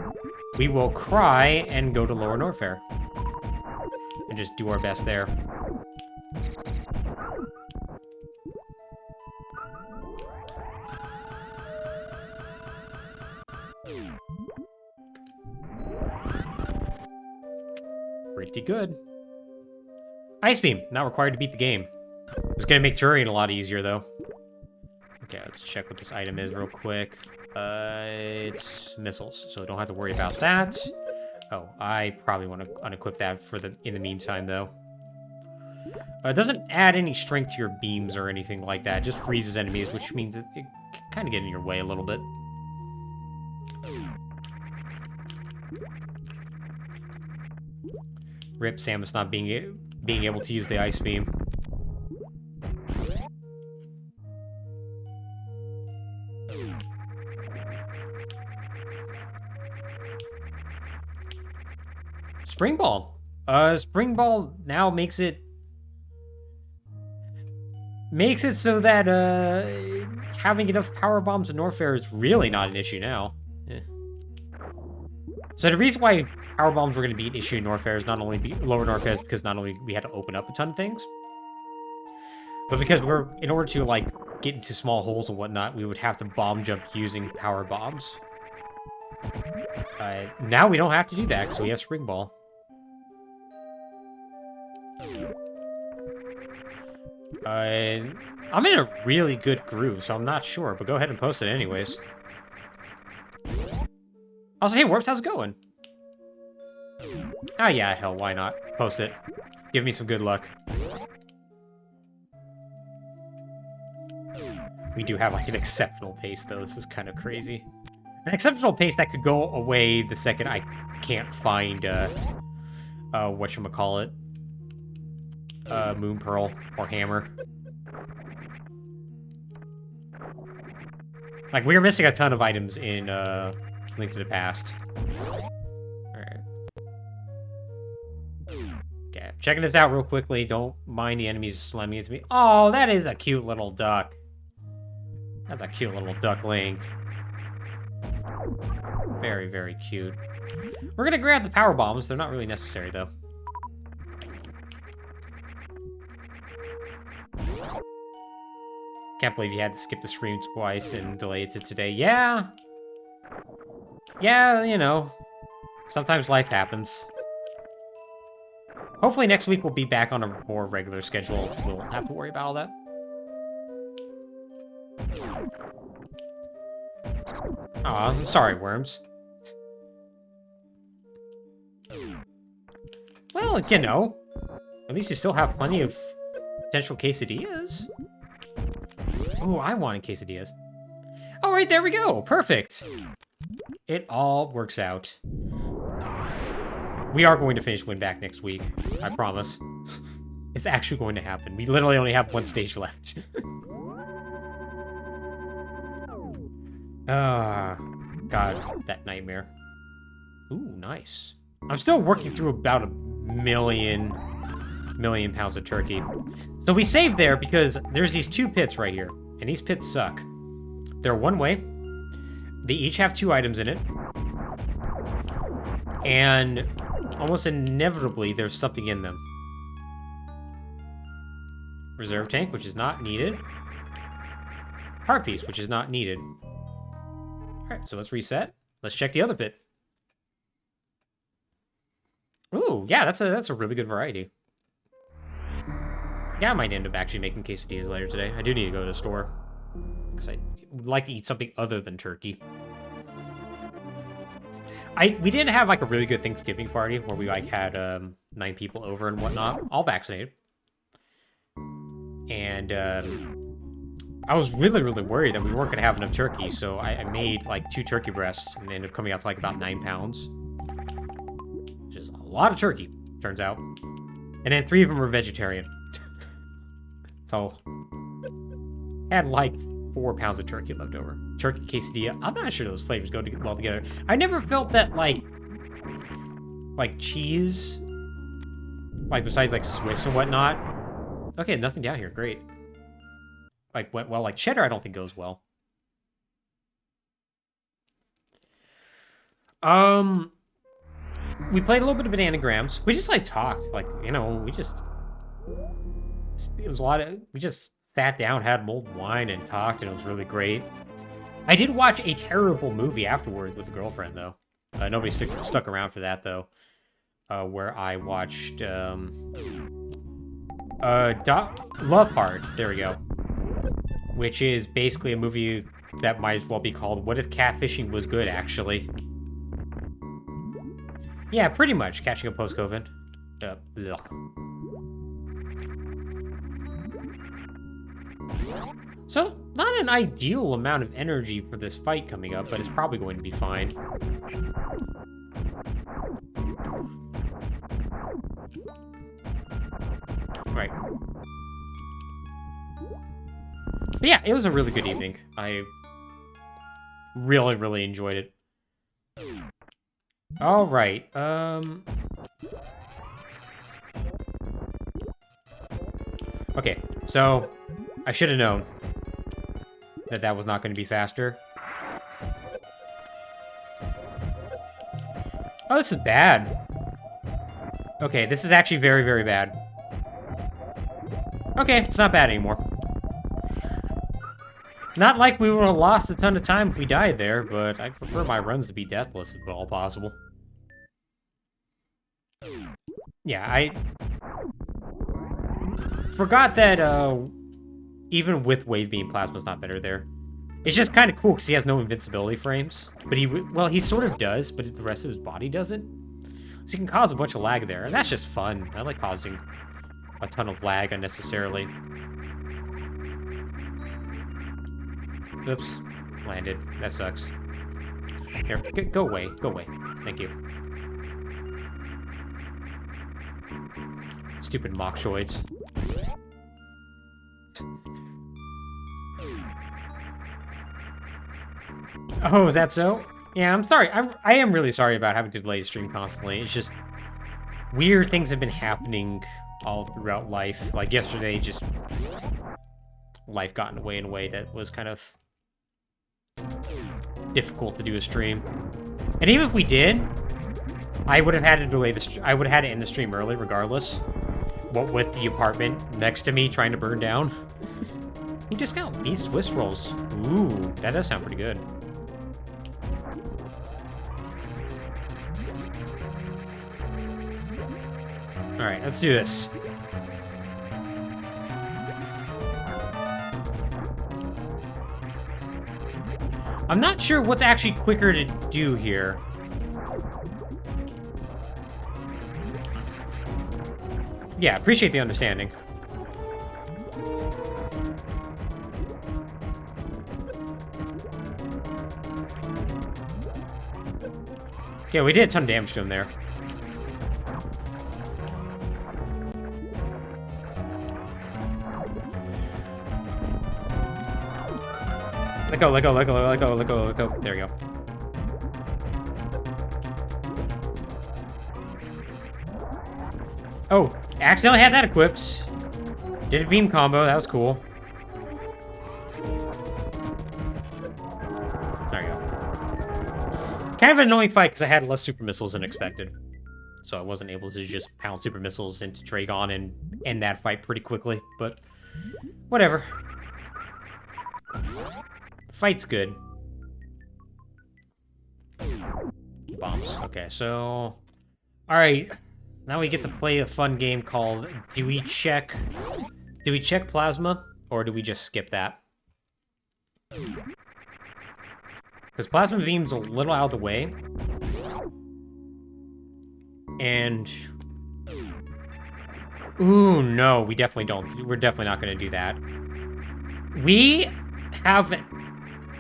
we will cry and go to Lower Norfair. And just do our best there. Pretty good. Ice Beam, not required to beat the game. It's gonna make Turian a lot easier, though. Okay, let's check what this item is real quick. It's missiles, so don't have to worry about that. Oh, I probably want to unequip that in the meantime, though. It doesn't add any strength to your beams or anything like that. It just freezes enemies, which means it can kind of get in your way a little bit. Rip Samus not being able to use the Ice Beam. Spring Ball. Spring Ball now makes it so that having enough power bombs in Norfair is really not an issue now. So the reason why power bombs were going to be an issue in Norfair is not only Lower Norfair is because not only we had to open up a ton of things, but because in order to like get into small holes and whatnot, we would have to bomb jump using power bombs. Now we don't have to do that because we have Spring Ball. I'm in a really good groove, so I'm not sure, but go ahead and post it anyways. Also, hey, Warps, how's it going? Ah, yeah, hell, why not? Post it. Give me some good luck. We do have, like, an exceptional pace, though. This is kind of crazy. An exceptional pace that could go away the second I can't find, whatchamacallit? Moon Pearl or Hammer. Like, we are missing a ton of items in, Link to the Past. Alright. Okay, checking this out real quickly. Don't mind the enemies slamming into me. Oh, that is a cute little duck. That's a cute little duck Link. Very, very cute. We're gonna grab the power bombs. They're not really necessary, though. Can't believe you had to skip the stream twice and delay it to today. Yeah! Yeah, you know. Sometimes life happens. Hopefully next week we'll be back on a more regular schedule. We won't have to worry about all that. Aw, I'm sorry, worms. Well, you know, at least you still have plenty of potential quesadillas. Ooh, I wanted quesadillas. All right, there we go. Perfect. It all works out. We are going to finish Winback next week. I promise. It's actually going to happen. We literally only have one stage left. God, that nightmare. Ooh, nice. I'm still working through about 1 million pounds of turkey. So we saved there because there's these 2 pits right here, and these pits suck. They're one way. They each have 2 items in it. And almost inevitably, there's something in them. Reserve tank, which is not needed. Heart piece, which is not needed. Alright, so let's reset. Let's check the other pit. Ooh, yeah, that's a really good variety. Yeah, I might end up actually making quesadillas later today. I do need to go to the store. Because I would like to eat something other than turkey. We didn't have, like, a really good Thanksgiving party where we, like, had 9 people over and whatnot. All vaccinated. And, I was really, really worried that we weren't going to have enough turkey, so I made, like, 2 turkey breasts, and they ended up coming out to, like, about 9 pounds. Which is a lot of turkey, turns out. And then 3 of them were vegetarian. So, had, like, 4 pounds of turkey left over. Turkey quesadilla. I'm not sure those flavors go well together. I never felt that, like cheese, like, besides, like, Swiss and whatnot. Okay, nothing down here. Great. Like, well, like, cheddar I don't think goes well. We played a little bit of Bananagrams. We just, like, talked. Like, you know, it was a lot of... We just sat down, had mulled wine, and talked, and it was really great. I did watch a terrible movie afterwards with a girlfriend, though. Nobody stuck around for that, though. Where I watched, Love Hard. There we go. Which is basically a movie that might as well be called What If Catfishing Was Good, actually. Yeah, pretty much. Catching up post-COVID. So, not an ideal amount of energy for this fight coming up, but it's probably going to be fine. Right. But yeah, it was a really good evening. I really, really enjoyed it. Alright, okay, so I should have known that was not going to be faster. Oh, this is bad. Okay, this is actually very, very bad. Okay, it's not bad anymore. Not like we would have lost a ton of time if we died there, but I prefer my runs to be deathless if at all possible. Yeah, I forgot that even with Wave Beam, Plasma's not better there. It's just kind of cool because he has no invincibility frames. But he sort of does, but the rest of his body doesn't. So he can cause a bunch of lag there, and that's just fun. I like causing a ton of lag unnecessarily. Oops. Landed. That sucks. Here, go away. Go away. Thank you. Stupid Mockshoids. Oh, is that so? Yeah, I'm sorry. I am really sorry about having to delay the stream constantly. It's just... weird things have been happening all throughout life. Like yesterday, just... life got in a way that was kind of... difficult to do a stream. And even if we did, I would have had to delay I would have had to end the stream early regardless. What with the apartment next to me trying to burn down. You discount these Swiss rolls. Ooh, that does sound pretty good. Alright, let's do this. I'm not sure what's actually quicker to do here. Yeah, appreciate the understanding. Yeah, we did a ton of damage to him there. Let go, let go, let go, let go, let go, let go. There we go. Oh, accidentally had that equipped. Did a beam combo, that was cool. There you go. Kind of an annoying fight because I had less super missiles than expected. So I wasn't able to just pound super missiles into Dragon and end that fight pretty quickly, but whatever. Fight's good. Bombs. Okay, so... Alright. Now we get to play a fun game called Do we check Plasma, or do we just skip that? Because Plasma Beam's a little out of the way. And... Ooh, no, we definitely don't. We're definitely not going to do that. We have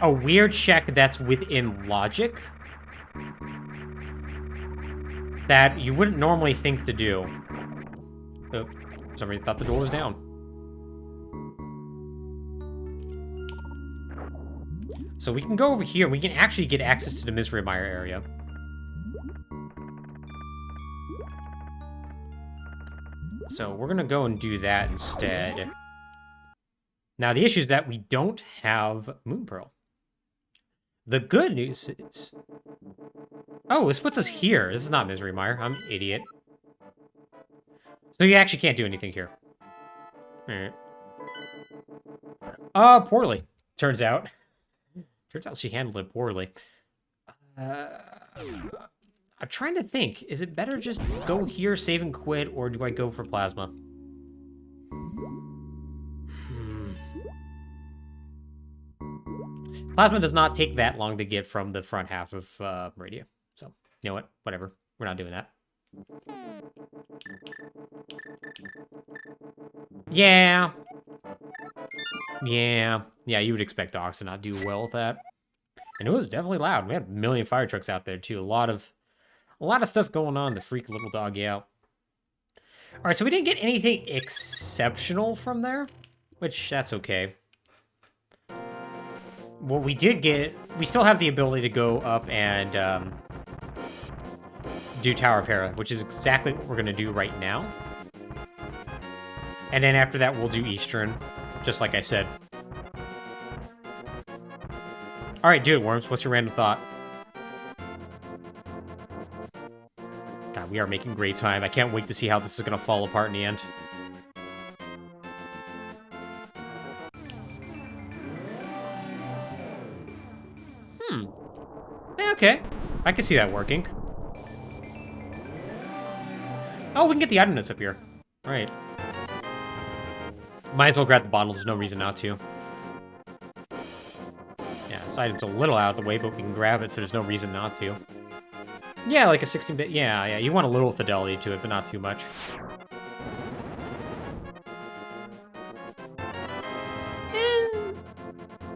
a weird check that's within logic that you wouldn't normally think to do. Oh, somebody thought the door was down. So we can go over here. We can actually get access to the Misery Mire area. So we're going to go and do that instead. Now, the issue is that we don't have Moon Pearl. The good news is... Oh, this puts us here. This is not Misery Mire. I'm an idiot. So you actually can't do anything here. Alright. Poorly. Turns out. Turns out she handled it poorly. I'm trying to think. Is it better just go here, save and quit, or do I go for Plasma? Plasma does not take that long to get from the front half of Meridia. So, you know what? Whatever. We're not doing that. Yeah. Yeah. Yeah, you would expect Ox to not do well with that. And it was definitely loud. We had a million fire trucks out there, too. A lot of stuff going on to freak little doggy out. Alright, so we didn't get anything exceptional from there, which that's okay. What we did get, we still have the ability to go up and do Tower of Hera, which is exactly what we're going to do right now. And then after that, we'll do Eastern, just like I said. Alright, do it, Worms. What's your random thought? God, we are making great time. I can't wait to see how this is going to fall apart in the end. Okay, I can see that working. Oh, we can get the item that's up here. All right. Might as well grab the bottle. There's no reason not to. Yeah, this item's a little out of the way, but we can grab it, so there's no reason not to. Yeah, like a 16-bit. Yeah, you want a little fidelity to it, but not too much.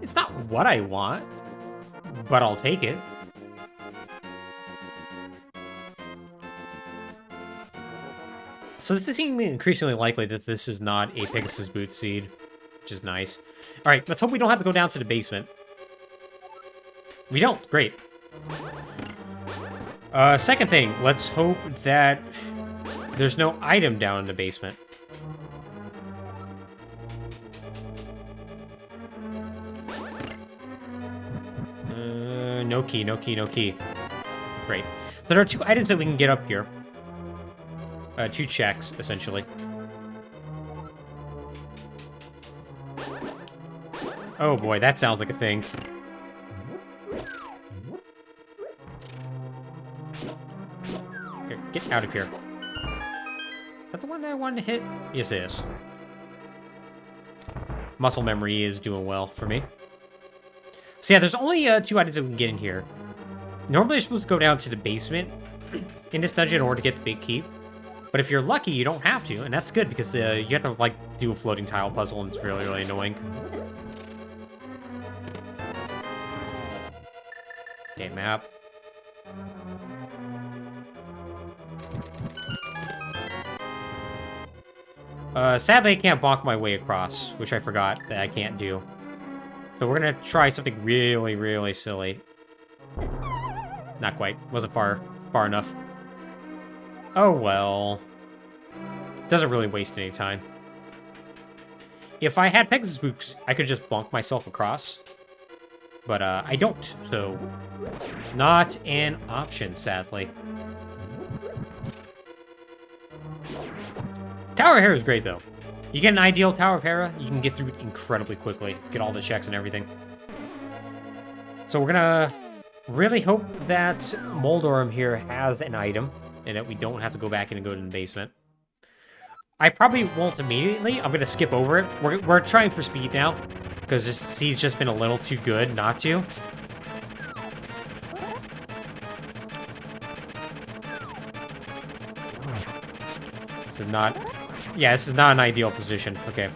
It's not what I want, but I'll take it. So this is seeming increasingly likely that this is not a Pegasus Boot Seed, which is nice. Alright, let's hope we don't have to go down to the basement. We don't. Great. Second thing, let's hope that there's no item down in the basement. No key, no key, no key. Great. So there are 2 items that we can get up here. 2 checks, essentially. Oh boy, that sounds like a thing. Here, get out of here. Is that one that I wanted to hit? Yes, it is. Muscle memory is doing well for me. So yeah, there's only 2 items that we can get in here. Normally you're supposed to go down to the basement in this dungeon in order to get the big key. But if you're lucky, you don't have to, and that's good because you have to like do a floating tile puzzle, and it's really, really annoying. Okay, map. Sadly, I can't bonk my way across, which I forgot that I can't do. So we're gonna try something really, really silly. Not quite. Wasn't far enough. Oh well. Doesn't really waste any time. If I had Pegasus Boots, I could just bonk myself across. But I don't, so not an option, sadly. Tower of Hera is great, though. You get an ideal Tower of Hera, you can get through it incredibly quickly. Get all the checks and everything. So we're gonna really hope that Moldorm here has an item, and that we don't have to go back in and go to the basement. I probably won't immediately. I'm gonna skip over it. We're trying for speed now, because he's just been a little too good not to. This is not... Yeah, this is not an ideal position. Okay.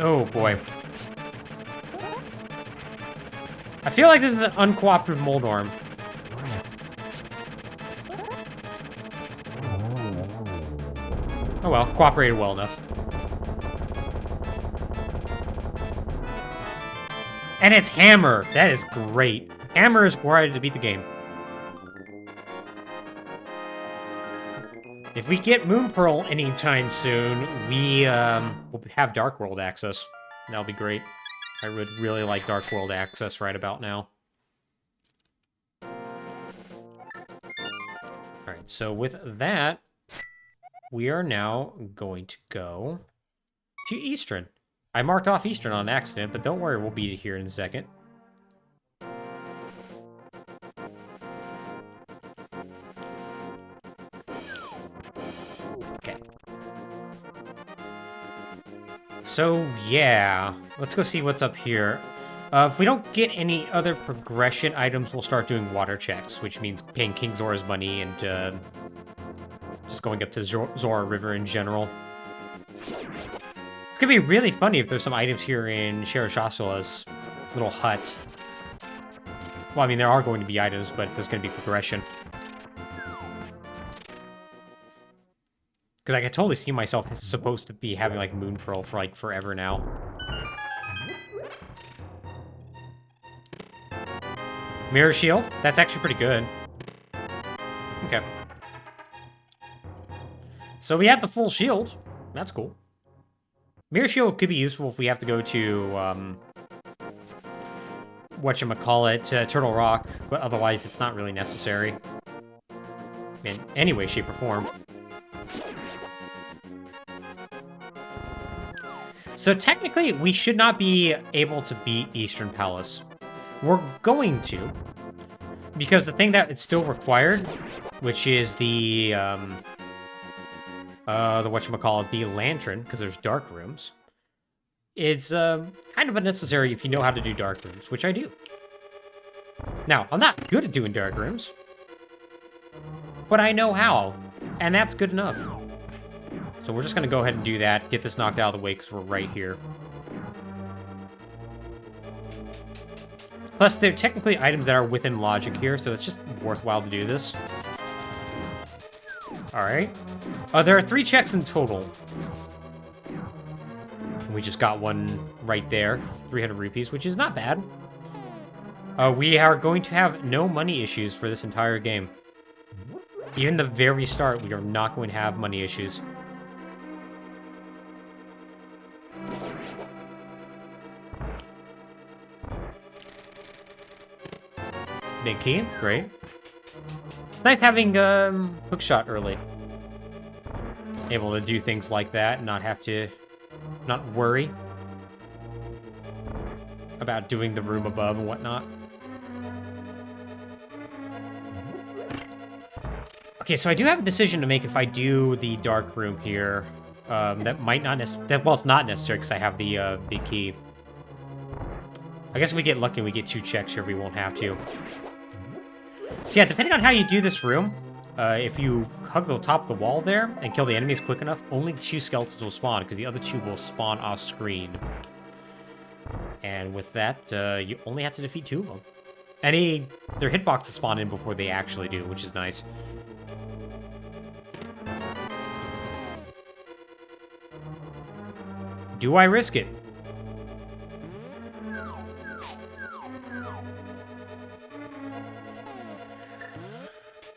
Oh, boy. I feel like this is an uncooperative Moldorm. Oh well, cooperated well enough. And it's Hammer! That is great. Hammer is required to beat the game. If we get Moon Pearl anytime soon, we will have Dark World access. That'll be great. I would really like Dark World access right about now. Alright, so with that, we are now going to go to Eastern. I marked off Eastern on accident, but don't worry, we'll beat it here in a second. Okay. So, yeah. Let's go see what's up here. If we don't get any other progression items, we'll start doing water checks, which means paying King Zora's money and just going up to Zora River in general. It's gonna be really funny if there's some items here in Sherashasula's little hut. Well, I mean, there are going to be items, but there's gonna be progression. Because I could totally see myself as supposed to be having, like, Moon Pearl for, like, forever now. Mirror Shield? That's actually pretty good. Okay. So we have the full shield. That's cool. Mirror Shield could be useful if we have to go to, whatchamacallit, Turtle Rock, but otherwise it's not really necessary. In any way, shape, or form. So technically, we should not be able to beat Eastern Palace. We're going to, because the thing that it's still required, which is the whatchamacallit, the lantern, because there's dark rooms, is kind of unnecessary if you know how to do dark rooms, which I do. Now, I'm not good at doing dark rooms, but I know how, and that's good enough. So we're just going to go ahead and do that, get this knocked out of the way, because we're right here. Plus, they're technically items that are within logic here, so it's just worthwhile to do this. Alright. There are 3 checks in total. We just got one right there, 300 rupees, which is not bad. We are going to have no money issues for this entire game. Even the very start, we are not going to have money issues. Big key, great. Nice having hookshot early. Able to do things like that, not have to, not worry about doing the room above and whatnot. Okay, so I do have a decision to make if I do the dark room here. That might not necessarily... Well, it's not necessary because I have the big key. I guess if we get lucky and we get 2 checks here, we won't have to. So yeah, depending on how you do this room, if you hug the top of the wall there and kill the enemies quick enough, only 2 skeletons will spawn, because the other 2 will spawn off screen. And with that, you only have to defeat 2 of them. And their hitboxes spawn in before they actually do, which is nice. Do I risk it?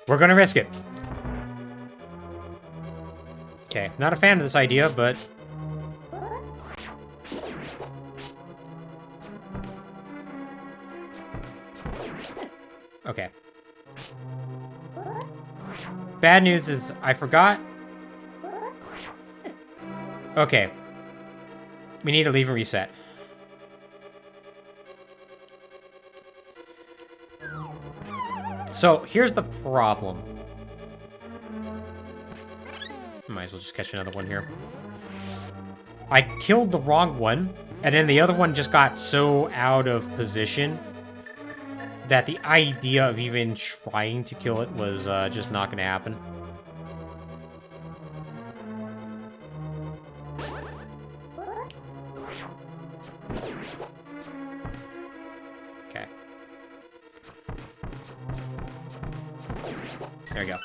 We're gonna risk it. Okay, not a fan of this idea, but... Okay. Bad news is I forgot. Okay. We need to leave and reset. So, here's the problem. Might as well just catch another one here. I killed the wrong one, and then the other one just got so out of position that the idea of even trying to kill it was just not going to happen. Okay. There we go.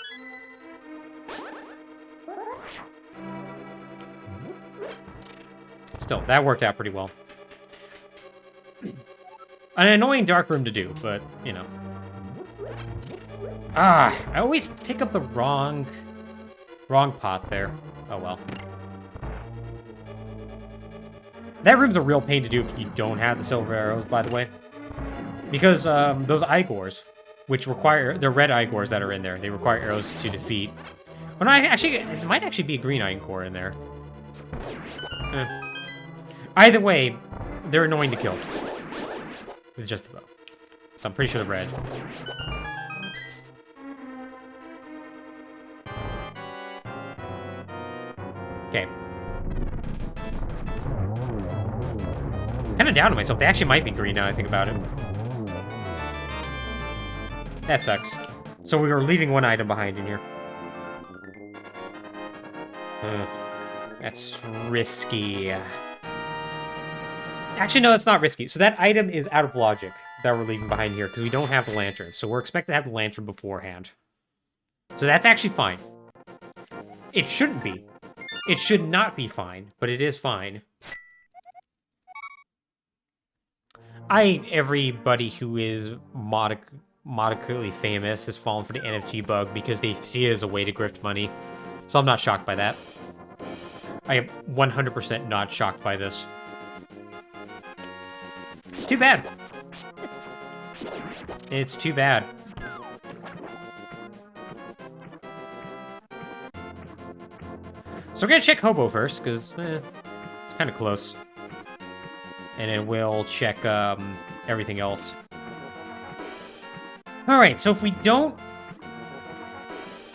Still, that worked out pretty well. An annoying dark room to do, but, you know. I always pick up the wrong pot there. Oh, well. That room's a real pain to do if you don't have the silver arrows, by the way. Because, those Igors, which require... They're red Igors that are in there. They require arrows to defeat. Well, no, actually, it might actually be a green Igor in there. Either way, they're annoying to kill. With just the bow. So I'm pretty sure they're red. Okay. Kind of down to myself. They actually might be green now I think about it. That sucks. So we were leaving one item behind in here. That's risky. Actually, no, that's not risky. So that item is out of logic that we're leaving behind here because we don't have the lantern. So we're expected to have the lantern beforehand. So that's actually fine. It shouldn't be. It should not be fine, but it is fine. Everybody who is modically famous has fallen for the NFT bug because they see it as a way to grift money. So I'm not shocked by that. I am 100% not shocked by this. It's too bad. It's too bad. So we're gonna check Hobo first, because it's kind of close. And then we'll check everything else. Alright, so if we don't...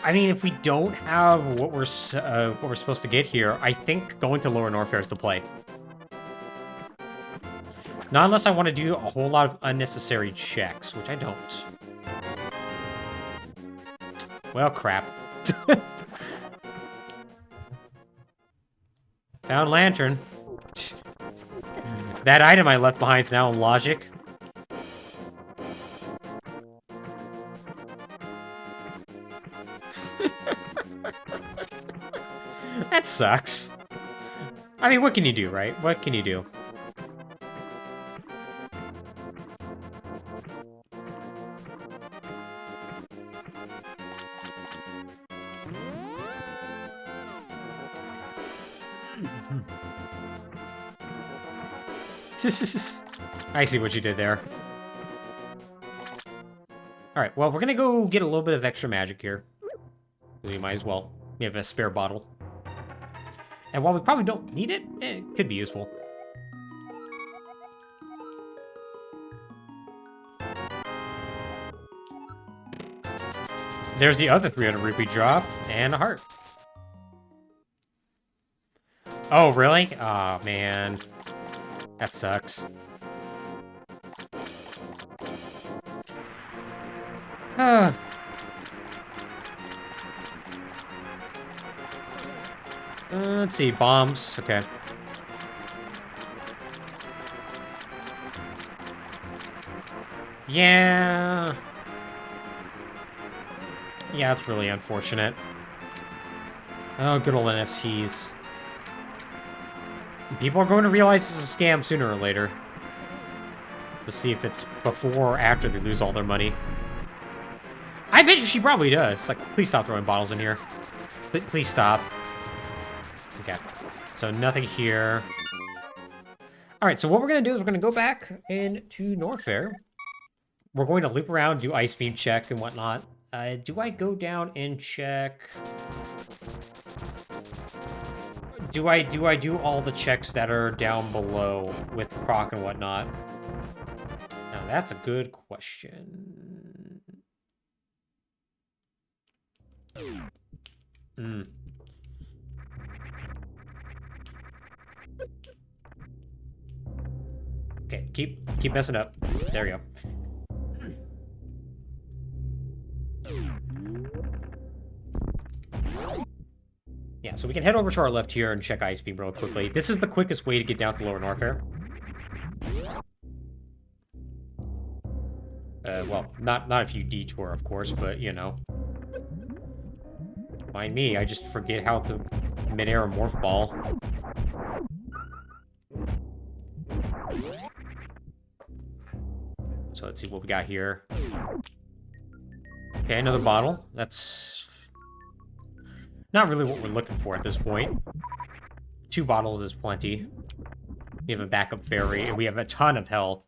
I mean, if we don't have what we're supposed to get here, I think going to Lower Norfair is the play. Not unless I want to do a whole lot of unnecessary checks, which I don't. Well, crap. Found lantern. That item I left behind is now in logic. That sucks. I mean, what can you do, right? What can you do? I see what you did there. Alright, well, we're gonna go get a little bit of extra magic here. We might as well. We have a spare bottle. And while we probably don't need it, it could be useful. There's the other 300 rupee drop and a heart. Oh, really? Oh, man. That sucks. Let's see. Bombs. Okay. Yeah. Yeah, that's really unfortunate. Oh, good old NFTs. People are going to realize it's a scam sooner or later. To see if it's before or after they lose all their money. I bet you she probably does. Like, please stop throwing bottles in here. Please stop. Okay. So nothing here. Alright, so what we're going to do is we're going to go back into Norfair. We're going to loop around, do Ice Beam check and whatnot. Do I go down and check... Do I do all the checks that are down below with Croc and whatnot? Now, that's a good question. Okay, keep messing up. There we go. Yeah, so we can head over to our left here and check Ice Beam real quickly. This is the quickest way to get down to Lower Norfair. Well, not if you detour, of course, but, you know. Mind me, I just forget how to mid-air morph ball. So let's see what we got here. Okay, another bottle. That's not really what we're looking for at this point. 2 bottles is plenty. We have a backup fairy, and we have a ton of health.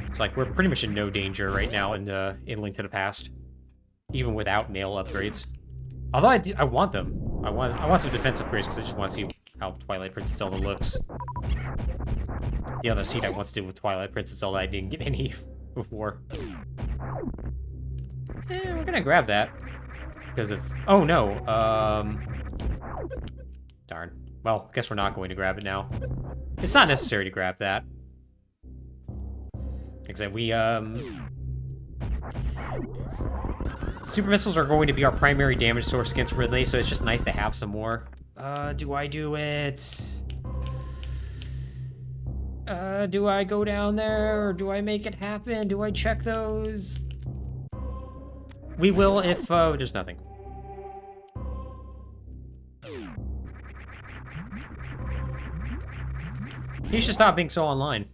It's like we're pretty much in no danger right now in Link to the Past, even without nail upgrades. Although I want them. I want some defense upgrades because I just want to see how Twilight Princess Zelda looks. The other seed I want to do with Twilight Princess Zelda, I didn't get any before. We're gonna grab that because of. Oh no. Darn. Well, guess we're not going to grab it now. It's not necessary to grab that. Except we, Super Missiles are going to be our primary damage source against Ridley, so it's just nice to have some more. Do I do it? Do I go down there, or do I make it happen? Do I check those? We will if, there's nothing. He should stop being so online.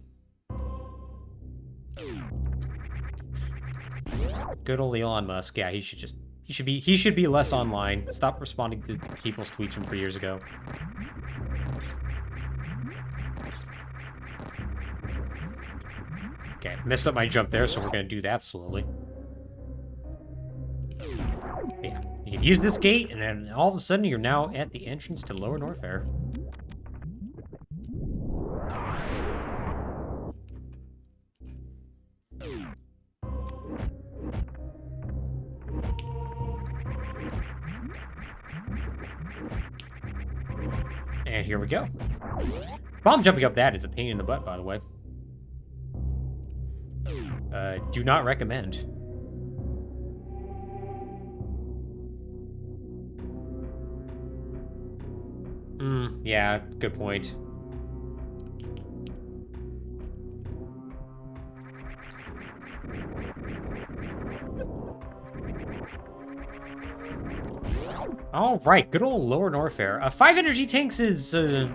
Good old Elon Musk. Yeah, he should be less online. Stop responding to people's tweets from 3 years ago. Okay, messed up my jump there, so we're gonna do that slowly. Yeah, you can use this gate, and then all of a sudden you're now at the entrance to Lower Norfair. And here we go. Bomb jumping up that is a pain in the butt, by the way. Do not recommend. Yeah, good point. All right, good old Lower Norfair. 5 energy tanks is 5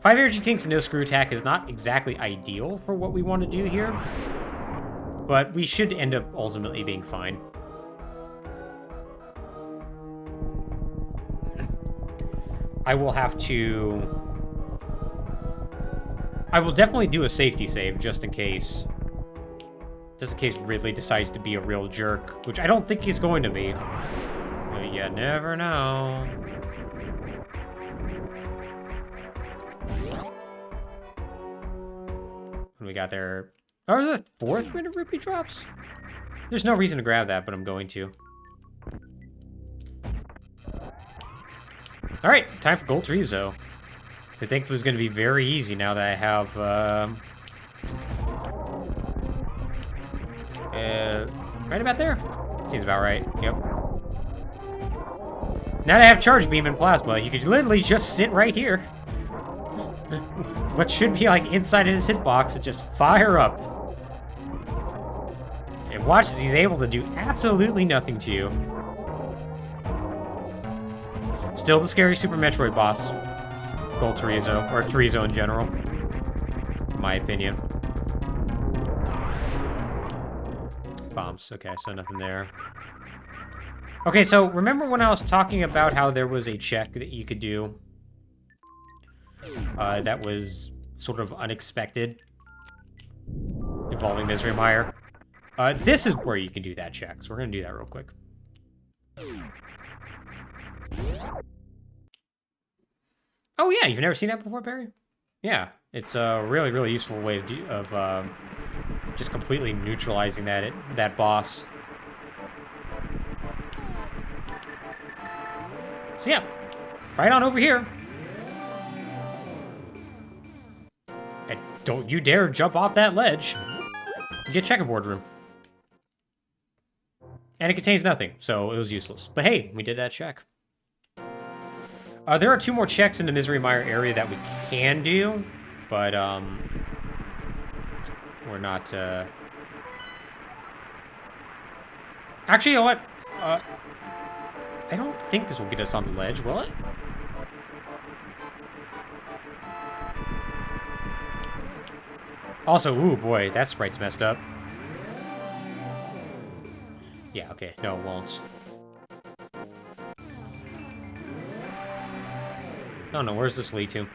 energy tanks and no screw attack is not exactly ideal for what we want to do here, but we should end up ultimately being fine. I will definitely do a safety save just in case. Just in case Ridley decides to be a real jerk, which I don't think he's going to be. But you never know. What do we got there? Are the 4th Wind of Rupee drops? There's no reason to grab that, but I'm going to. Alright, time for Gold Trezo. I think it was going to be very easy now that I have, right about there? Seems about right, yep. Now that I have Charge Beam and Plasma, you could literally just sit right here. What should be, like, inside of his hitbox and just fire up. And watch as he's able to do absolutely nothing to you. Still the scary Super Metroid boss. Gold Trezo, or Trezo in general. In my opinion. Bombs. Okay, so nothing there. Okay, so remember when I was talking about how there was a check that you could do that was sort of unexpected involving Misery Mire? This is where you can do that check, so we're going to do that real quick. Oh yeah, you've never seen that before, Barry? Yeah, it's a really, really useful way of just completely neutralizing that boss. So yeah, right on over here. And don't you dare jump off that ledge. You get checkerboard room. And it contains nothing, so it was useless. But hey, we did that check. There are 2 more checks in the Misery Mire area that we can do, but, we're not, Actually, you know what? I don't think this will get us on the ledge, will it? Also, ooh, boy, that sprite's messed up. Yeah, okay, no, it won't. Oh no, where's this lead to?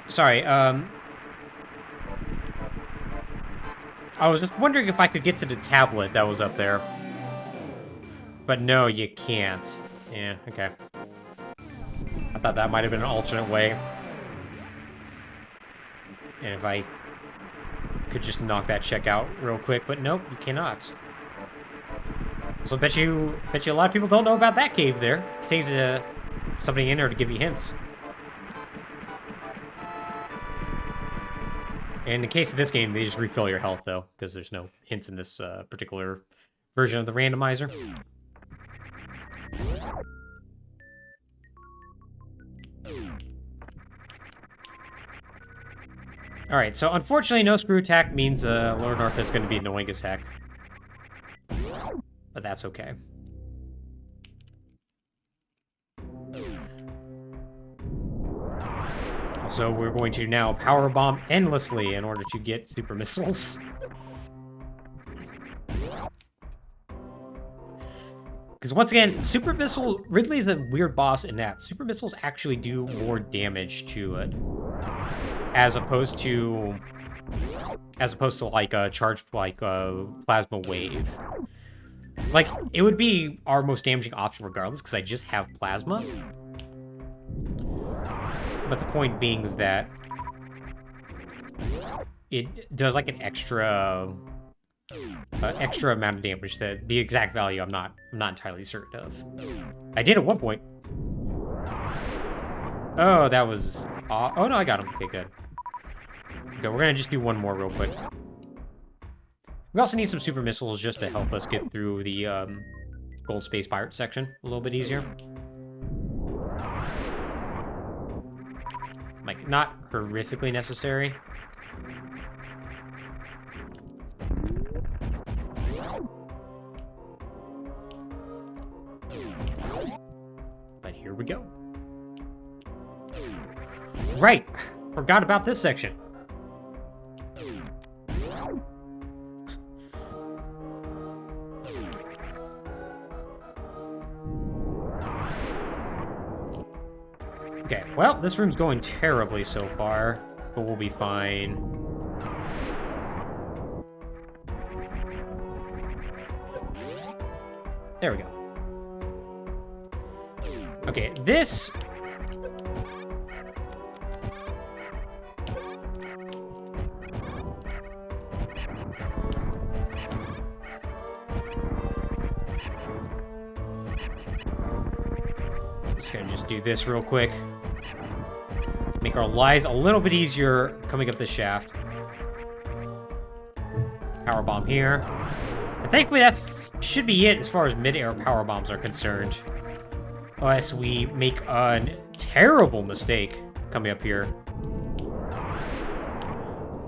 Sorry, I was just wondering if I could get to the tablet that was up there. But no, you can't. Yeah, okay. I thought that might have been an alternate way. And if I could just knock that check out real quick, but nope, you cannot. So I bet you a lot of people don't know about that cave there. It says something in there to give you hints. In the case of this game, they just refill your health, though, because there's no hints in this particular version of the randomizer. Alright, so unfortunately, no screw attack means Lord Northfit's going to be annoying as heck. But that's okay. Also, we're going to now power bomb endlessly in order to get super missiles. Because once again, super missile Ridley's a weird boss in that super missiles actually do more damage to it, as opposed to like a charge like a plasma wave. Like, it would be our most damaging option regardless, because I just have plasma. But the point being is that it does like an extra amount of damage. That the exact value I'm not entirely certain of. I did at one point. Oh, that was. Oh no, I got him. Okay, good. Okay, we're gonna just do one more real quick. We also need some super missiles just to help us get through the Gold Space Pirate section a little bit easier. Like, not horrifically necessary. But here we go. Right! Forgot about this section. Okay, well, this room's going terribly so far, but we'll be fine. There we go. Okay, this... Just gonna do this real quick. Make our lives a little bit easier coming up this shaft. Power bomb here. And thankfully that should be it as far as mid-air power bombs are concerned. Unless we make a terrible mistake coming up here.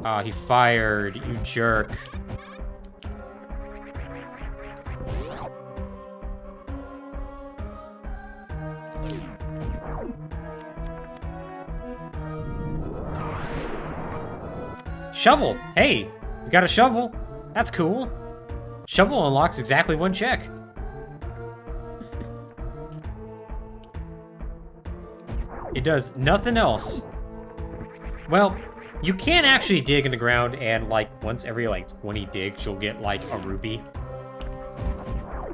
Ah, he fired, you jerk. Shovel! Hey, we got a shovel. That's cool. Shovel unlocks exactly one check. It does nothing else. Well, you can actually dig in the ground, and like once every like 20 digs, you'll get like a rupee.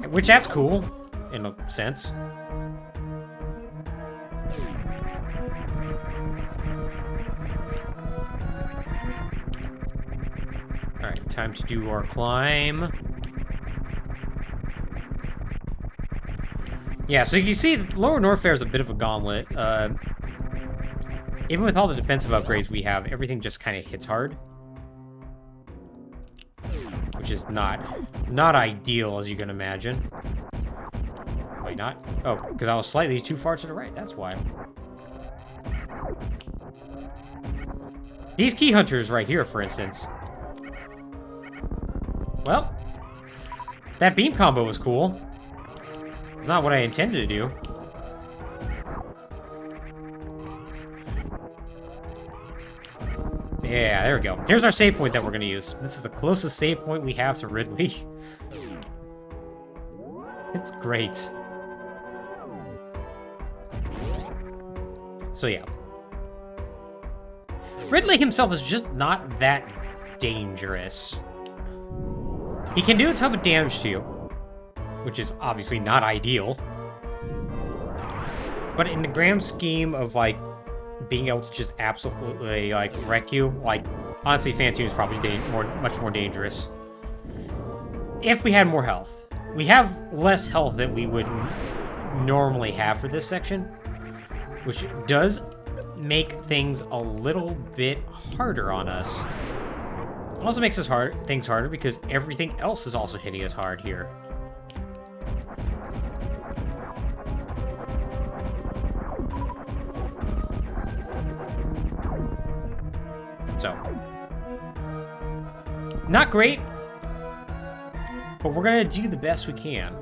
Which that's cool, in a sense. Alright, time to do our climb. Yeah, so you can see Lower Norfair is a bit of a gauntlet. Even with all the defensive upgrades we have, everything just kind of hits hard. Which is not ideal, as you can imagine. Wait, not? Oh, because I was slightly too far to the right, that's why. These key hunters right here, for instance. Well, that beam combo was cool. It's not what I intended to do. Yeah, there we go. Here's our save point that we're going to use. This is the closest save point we have to Ridley. It's great. So yeah. Ridley himself is just not that dangerous. He can do a ton of damage to you, which is obviously not ideal. But in the grand scheme of, like, being able to just absolutely, like, wreck you, like, honestly, Phantoon is probably much more dangerous. If we had more health. We have less health than we would normally have for this section, which does make things a little bit harder on us. It also makes things harder because everything else is also hitting us hard here. So, not great, but we're gonna do the best we can.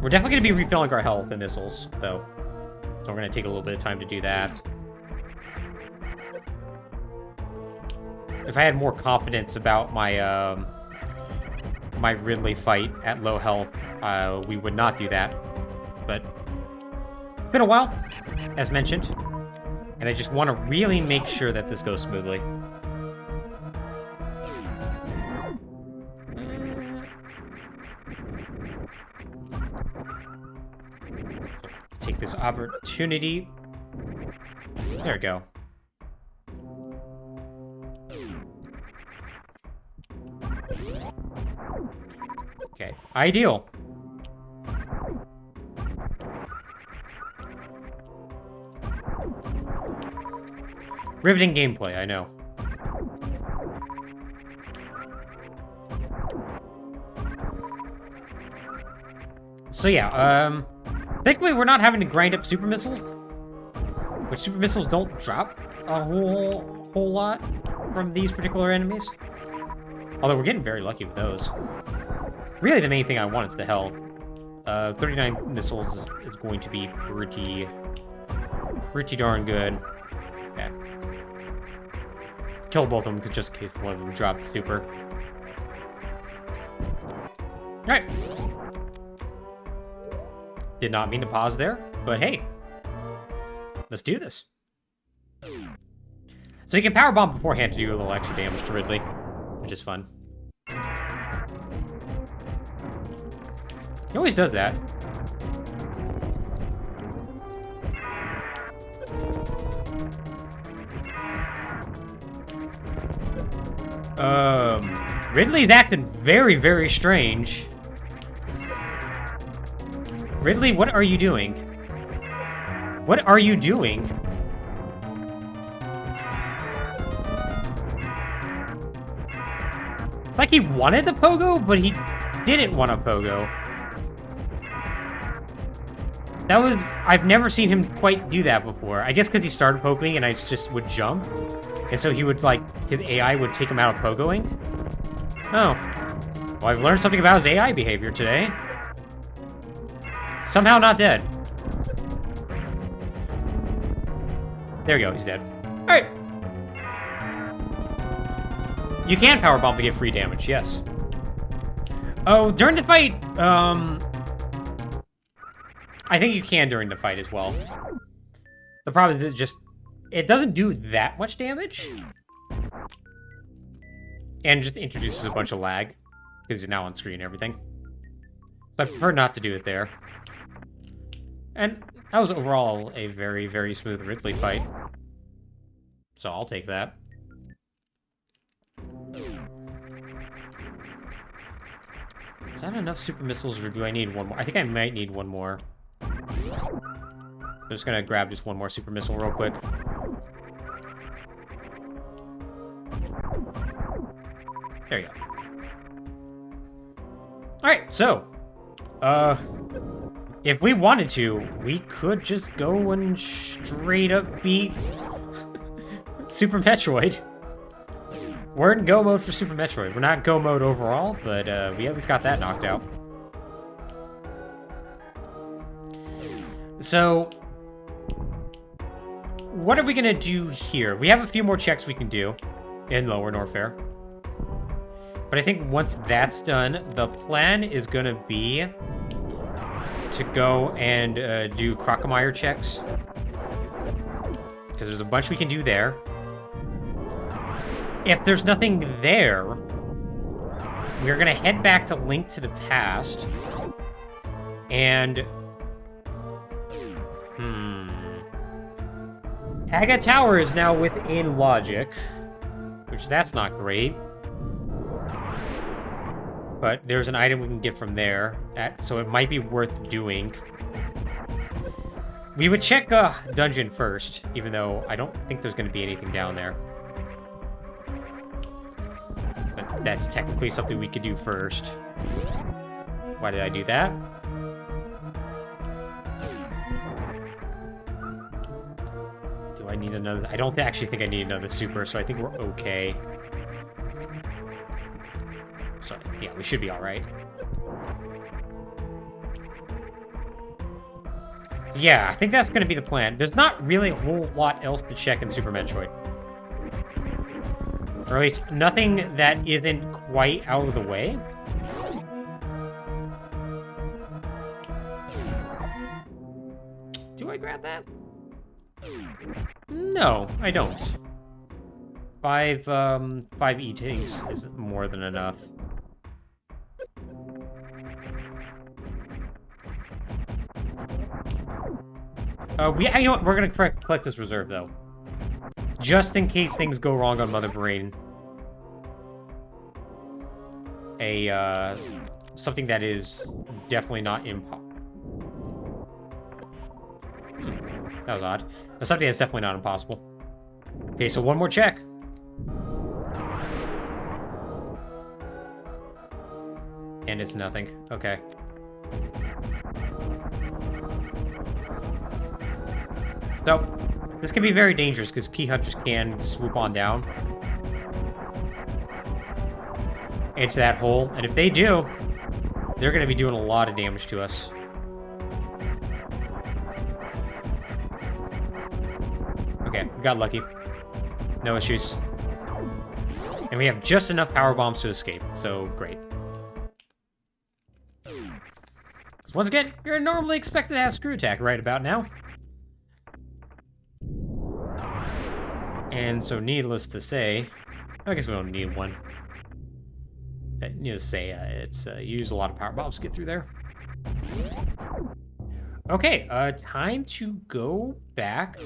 We're definitely gonna be refilling our health and missiles, though. So we're gonna take a little bit of time to do that. If I had more confidence about my my Ridley fight at low health, we would not do that. But it's been a while, as mentioned, and I just want to really make sure that this goes smoothly. Take this opportunity. There we go. Okay, ideal. Riveting gameplay, I know. So yeah, thankfully we're not having to grind up super missiles, which super missiles don't drop a whole lot from these particular enemies. Although we're getting very lucky with those. Really, the main thing I want is the health. 39 missiles is going to be pretty darn good. Okay. Kill both of them, just in case one of them dropped super. Alright. Did not mean to pause there, but hey. Let's do this. So you can power bomb beforehand to do a little extra damage to Ridley, which is fun. He always does that. Ridley's acting very, very strange. Ridley, what are you doing? What are you doing? It's like he wanted the pogo, but he didn't want a pogo. That was... I've never seen him quite do that before. I guess because he started poking and I just would jump. And so he would, like... His AI would take him out of pogoing. Oh. Well, I've learned something about his AI behavior today. Somehow not dead. There we go, he's dead. Alright. You can powerbomb to get free damage, yes. Oh, during the fight, I think you can during the fight as well. The problem is it doesn't do that much damage. And just introduces a bunch of lag. Because he's now on screen and everything. So I prefer not to do it there. And that was overall a very, very smooth Ridley fight. So I'll take that. Is that enough super missiles, or do I need one more? I think I might need one more. I'm just gonna grab just one more super missile real quick. There you go. Alright, so... if we wanted to, we could just go and straight up beat Super Metroid. We're in go mode for Super Metroid. We're not go mode overall, but we at least got that knocked out. So, what are we gonna do here? We have a few more checks we can do in Lower Norfair. But I think once that's done, the plan is gonna be to go and do Crocomire checks. Because there's a bunch we can do there. If there's nothing there, we're gonna head back to Link to the Past. And... Aga Tower is now within logic. Which, that's not great. But there's an item we can get from there. So it might be worth doing. We would check a dungeon first, even though I don't think there's going to be anything down there. But that's technically something we could do first. Why did I do that? Do I need another? I don't actually think I need another super, so I think we're okay. So, yeah, we should be alright. Yeah, I think that's going to be the plan. There's not really a whole lot else to check in Super Metroid. Or at least, nothing that isn't quite out of the way. Do I grab that? No, I don't. Five E-Tanks is more than enough. You know what? We're gonna collect this reserve, though. Just in case things go wrong on Mother Brain. Something that is definitely not impossible. That was odd. Something that's definitely not impossible. Okay, so one more check. And it's nothing. Okay. So, this can be very dangerous because key hunters can swoop on down into that hole. And if they do, they're going to be doing a lot of damage to us. Okay, we got lucky. No issues. And we have just enough power bombs to escape, so great. So once again, you're normally expected to have screw attack right about now. And so, needless to say, I guess we don't need one. Needless to say, you use a lot of power bombs to get through there. Okay, time to go back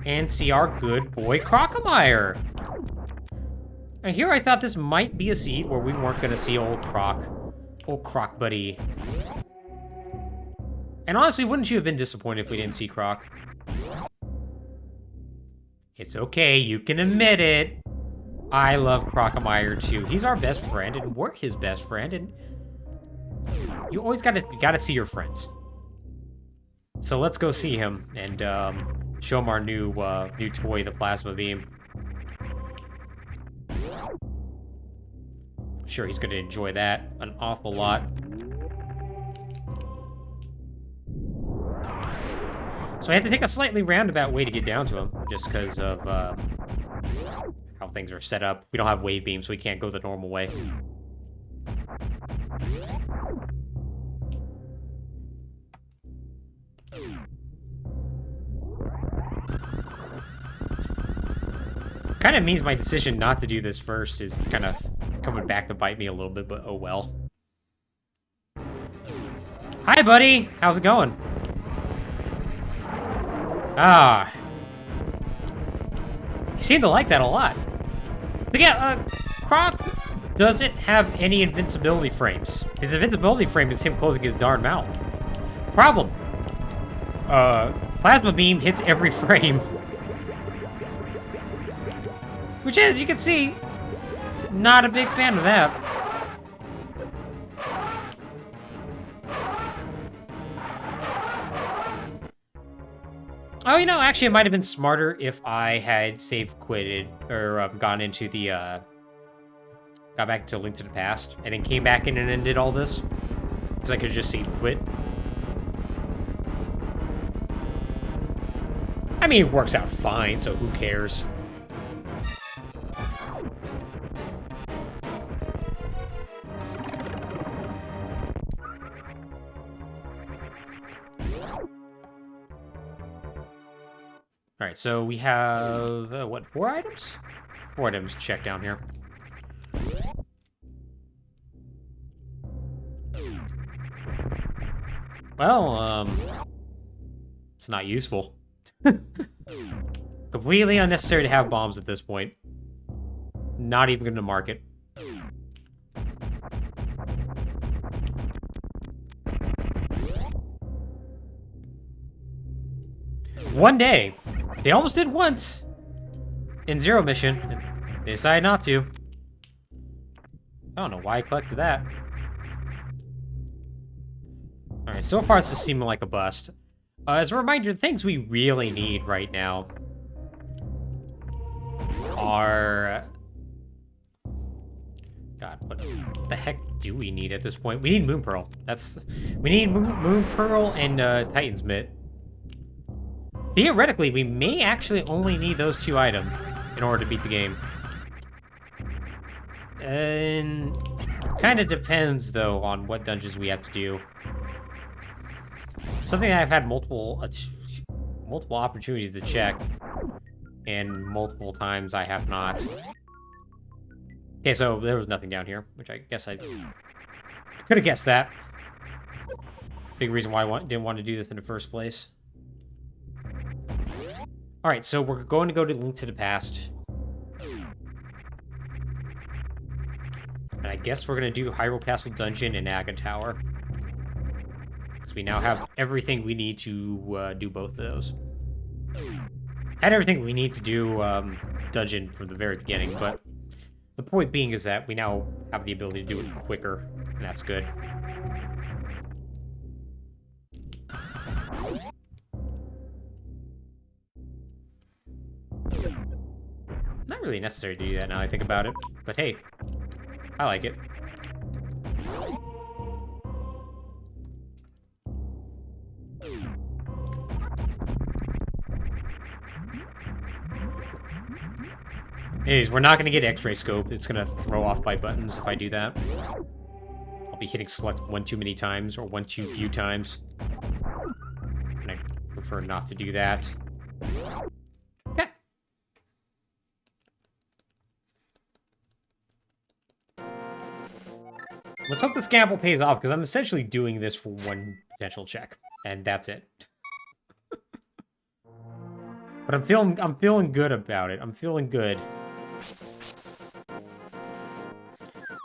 and see our good boy Crocomire. And here I thought this might be a seed where we weren't going to see old Croc buddy And honestly, wouldn't you have been disappointed if we didn't see Croc? It's okay, you can admit it. I love Crocomire too. He's our best friend, and we're his best friend, and you always gotta see your friends. So let's go see him and show him our new toy, the plasma beam. I'm sure he's gonna enjoy that an awful lot. So I had to take a slightly roundabout way to get down to him, just because of how things are set up. We don't have wave beams, so we can't go the normal way. Kind of means my decision not to do this first is kind of coming back to bite me a little bit, but oh well. Hi, buddy! How's it going? Ah. You seem to like that a lot. But yeah, Croc doesn't have any invincibility frames. His invincibility frame is him closing his darn mouth. Problem. Plasma beam hits every frame. Which, as you can see, not a big fan of that. Oh, you know, actually, it might have been smarter if I had save quitted or gone into the, got back to Link to the Past and then came back in and then did all this. Because I could just save quit. I mean, it works out fine, so who cares? Alright, so we have, what, 4 items? 4 items to check down here. Well, it's not useful. Completely unnecessary to have bombs at this point. Not even gonna mark it. One day, they almost did once in Zero Mission. They decided not to. I don't know why I collected that. Alright, so far this is seeming like a bust. As a reminder, the things we really need right now are... God, what the heck do we need at this point? We need Moon Pearl. We need Moon Pearl and Titan's Mitt. Theoretically, we may actually only need those 2 items in order to beat the game. And kind of depends, though, on what dungeons we have to do. Something that I've had multiple opportunities to check, and multiple times I have not. Okay, so there was nothing down here, which I guess I could have guessed that. Big reason why I didn't want to do this in the first place. Alright, so we're going to Link to the Past. And I guess we're going to do Hyrule Castle Dungeon and Aga Tower. Because we now have everything we need to do both of those. Had everything we need to do Dungeon from the very beginning, but the point being is that we now have the ability to do it quicker, and that's good. Not really necessary to do that now I think about it, but hey, I like it. Anyways, we're not going to get X-ray scope. It's going to throw off my buttons if I do that. I'll be hitting select one too many times or one too few times. And I prefer not to do that. Okay. Let's hope this gamble pays off, because I'm essentially doing this for one potential check, and that's it. But I'm feeling good about it. I'm feeling good.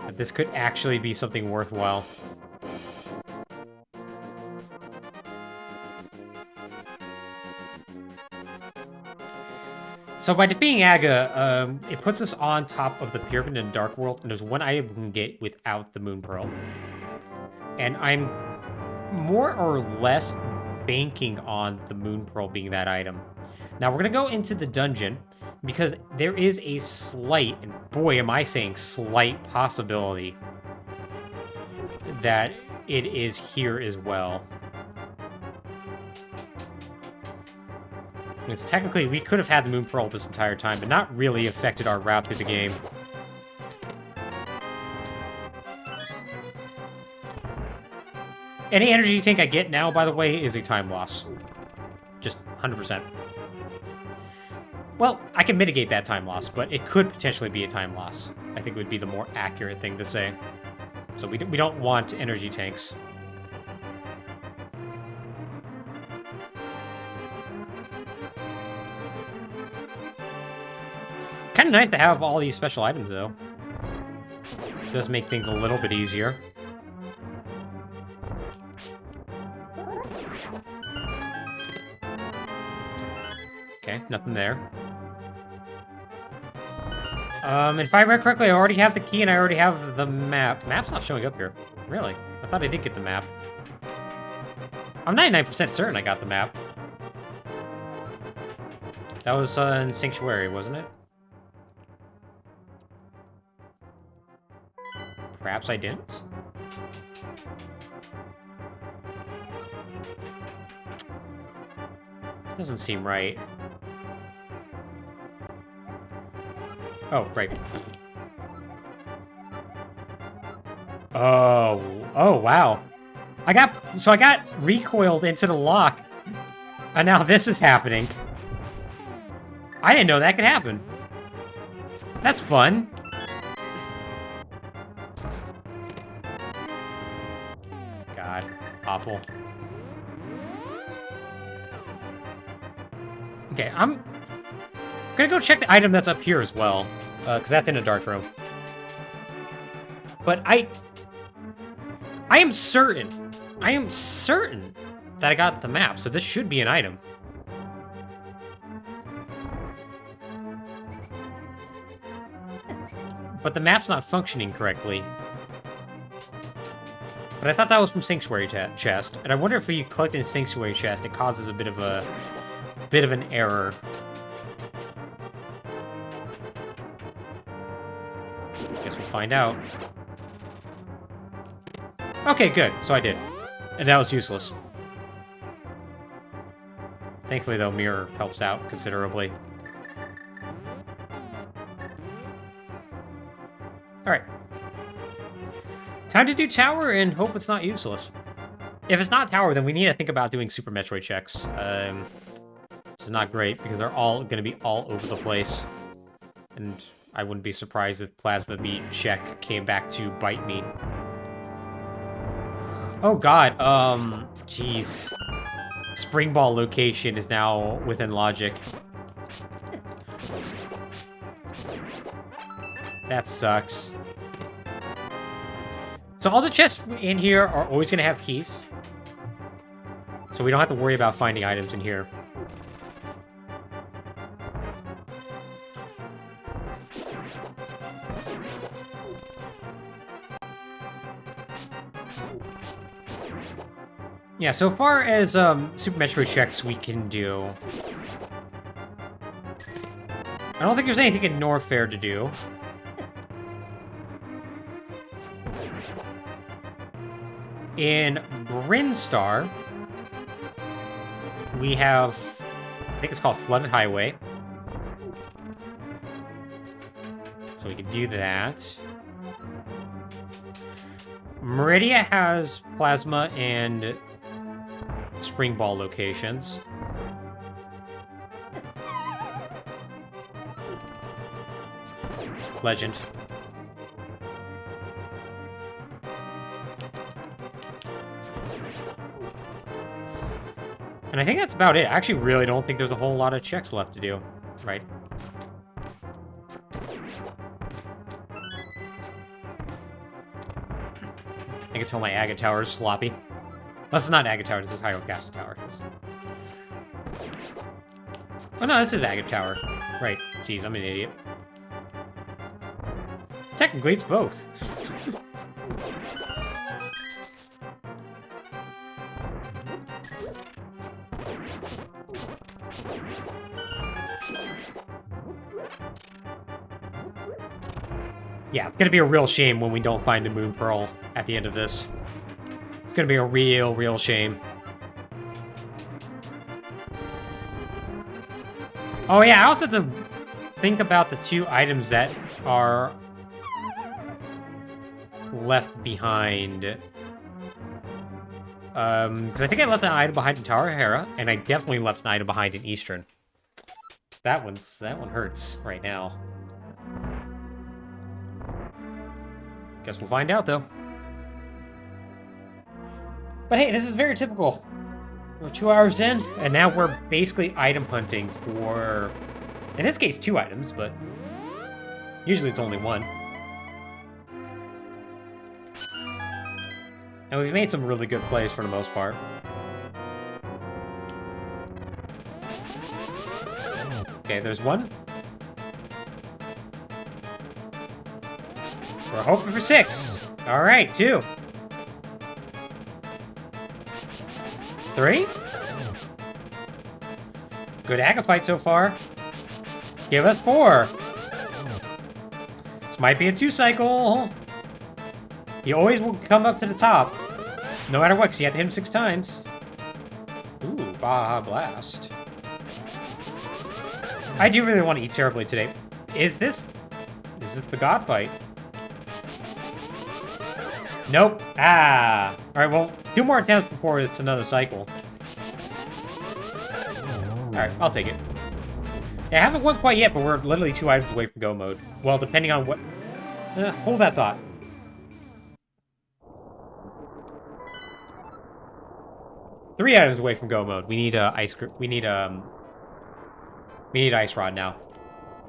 That this could actually be something worthwhile. So by defeating Aga, it puts us on top of the pyramid in Dark World, and there's one item we can get without the Moon Pearl. And I'm more or less banking on the Moon Pearl being that item. Now we're gonna go into the dungeon, because there is a slight, and boy am I saying slight, possibility that it is here as well. Because technically, we could have had the Moon Pearl this entire time, but not really affected our route through the game. Any energy tank I get now, by the way, is a time loss. Just 100%. Well, I can mitigate that time loss, but it could potentially be a time loss. I think would be the more accurate thing to say. So we don't want energy tanks. Kind of nice to have all these special items, though. It does make things a little bit easier. Okay, nothing there. If I remember correctly, I already have the key and I already have the map. Map's not showing up here. Really? I thought I did get the map. I'm 99% certain I got the map. That was in Sanctuary, wasn't it? Perhaps I didn't? Doesn't seem right. Oh, right. Oh, wow. I got recoiled into the lock, and now this is happening. I didn't know that could happen. That's fun. God, awful. Okay, I'm gonna go check the item that's up here as well, because that's in a dark room. But I am certain that I got the map, so this should be an item. But the map's not functioning correctly. But I thought that was from Sanctuary chest, and I wonder if you collect in Sanctuary chest, it causes a bit of an error. Guess we'll find out. Okay, good. So I did. And that was useless. Thankfully, though, mirror helps out considerably. Alright. Time to do tower and hope it's not useless. If it's not tower, then we need to think about doing Super Metroid checks. Which is not great, because they're all going to be all over the place. And I wouldn't be surprised if Plasma Beat check came back to bite me. Oh god, jeez. Spring Ball location is now within logic. That sucks. So all the chests in here are always going to have keys. So we don't have to worry about finding items in here. Yeah, so far as Super Metroid checks we can do, I don't think there's anything in Norfair to do. In Brinstar, we have, I think it's called Flooded Highway. So we can do that. Meridia has Plasma and Spring Ball locations. Legend. And I think that's about it. I actually really don't think there's a whole lot of checks left to do. Right? I can tell my Agate Tower is sloppy. This is not Agate Tower, this is Hyrule Castle Tower. Oh no, this is Agate Tower. Right. Jeez, I'm an idiot. Technically, it's both. Yeah, it's gonna be a real shame when we don't find a Moon Pearl at the end of this. It's gonna be a real shame. Oh yeah, I also have to think about the 2 items that are left behind. Because I think I left an item behind in Tower Hera, and I definitely left an item behind in Eastern. That one hurts right now. Guess we'll find out, though. But hey, this is very typical. We're 2 hours in, and now we're basically item hunting for, in this case, 2 items, but usually it's only 1. And we've made some really good plays for the most part. Okay, there's 1. We're hoping for 6. All right, 2. 3. Good Agaphite so far. Give us 4. This might be a 2 cycle. He always will come up to the top. No matter what, because you have to hit him 6 times. Ooh, Baja Blast. I do really want to eat terribly today. Is this the God fight? Nope. Ah. Alright, well, 2 more attempts before it's another cycle. Alright, I'll take it. Yeah, I haven't won quite yet, but we're literally 2 items away from go mode. Well, depending on what... hold that thought. Three items away from go mode. We need ice rod now.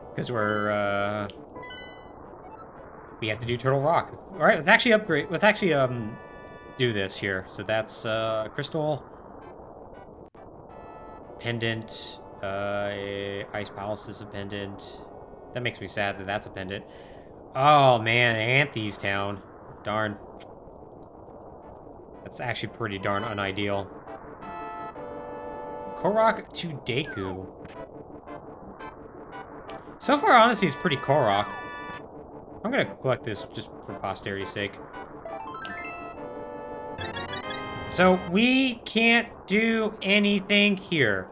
Because we have to do Turtle Rock. Alright, let's actually upgrade. Let's actually, do this here. So that's, Crystal. Pendant. Ice Palace is a pendant. That makes me sad that that's a pendant. Oh, man. Anthes Town. Darn. That's actually pretty darn unideal. Korok to Deku. So far, honestly, it's pretty Korok. I'm gonna collect this just for posterity's sake. So, we can't do anything here.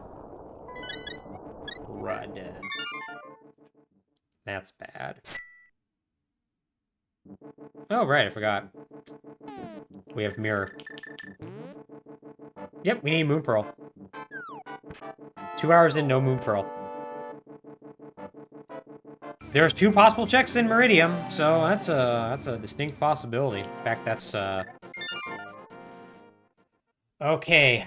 Rud. That's bad. Oh, right, I forgot. We have Mirror. Yep, we need Moon Pearl. 2 hours in, no Moon Pearl. There's 2 possible checks in Meridium, so that's a distinct possibility. In fact, that's okay.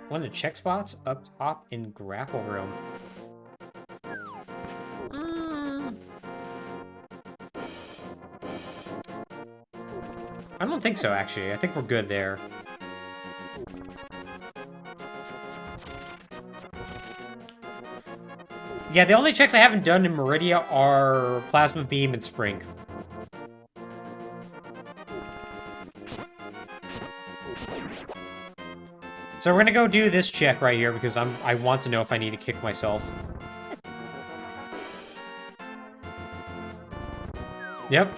One of the check spots up top in Grapple Room. I don't think so, actually. I think we're good there. Yeah, the only checks I haven't done in Meridia are Plasma Beam and Spring. So we're gonna go do this check right here because I want to know if I need to kick myself. Yep.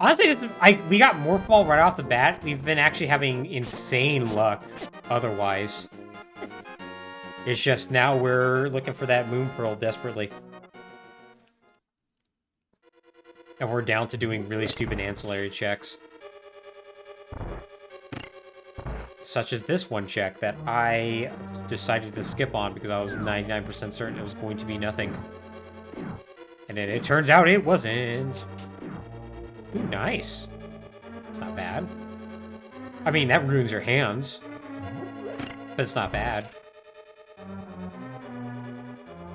Honestly, we got Morph Ball right off the bat. We've been actually having insane luck otherwise. It's just now we're looking for that Moon Pearl desperately. And we're down to doing really stupid ancillary checks. Such as this one check that I decided to skip on because I was 99% certain it was going to be nothing. And then it turns out it wasn't. Ooh, nice. It's not bad. I mean, that ruins your hands. But it's not bad.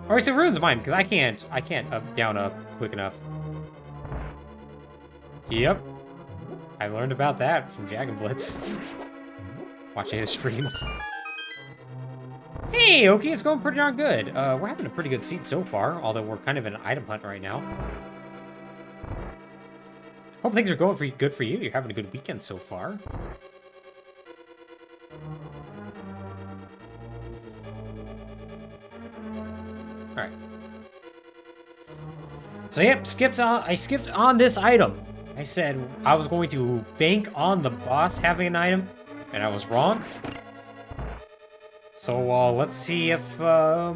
Or it ruins mine, because I can't up, down, up quick enough. Yep. I learned about that from Jag and Blitz. Watching his streams. Hey, okay, it's going pretty darn good. We're having a pretty good seat so far, although we're kind of in an item hunt right now. Hope things are going good for you. You're having a good weekend so far. Alright. So yep, I skipped on this item. I said I was going to bank on the boss having an item, and I was wrong. So let's see if my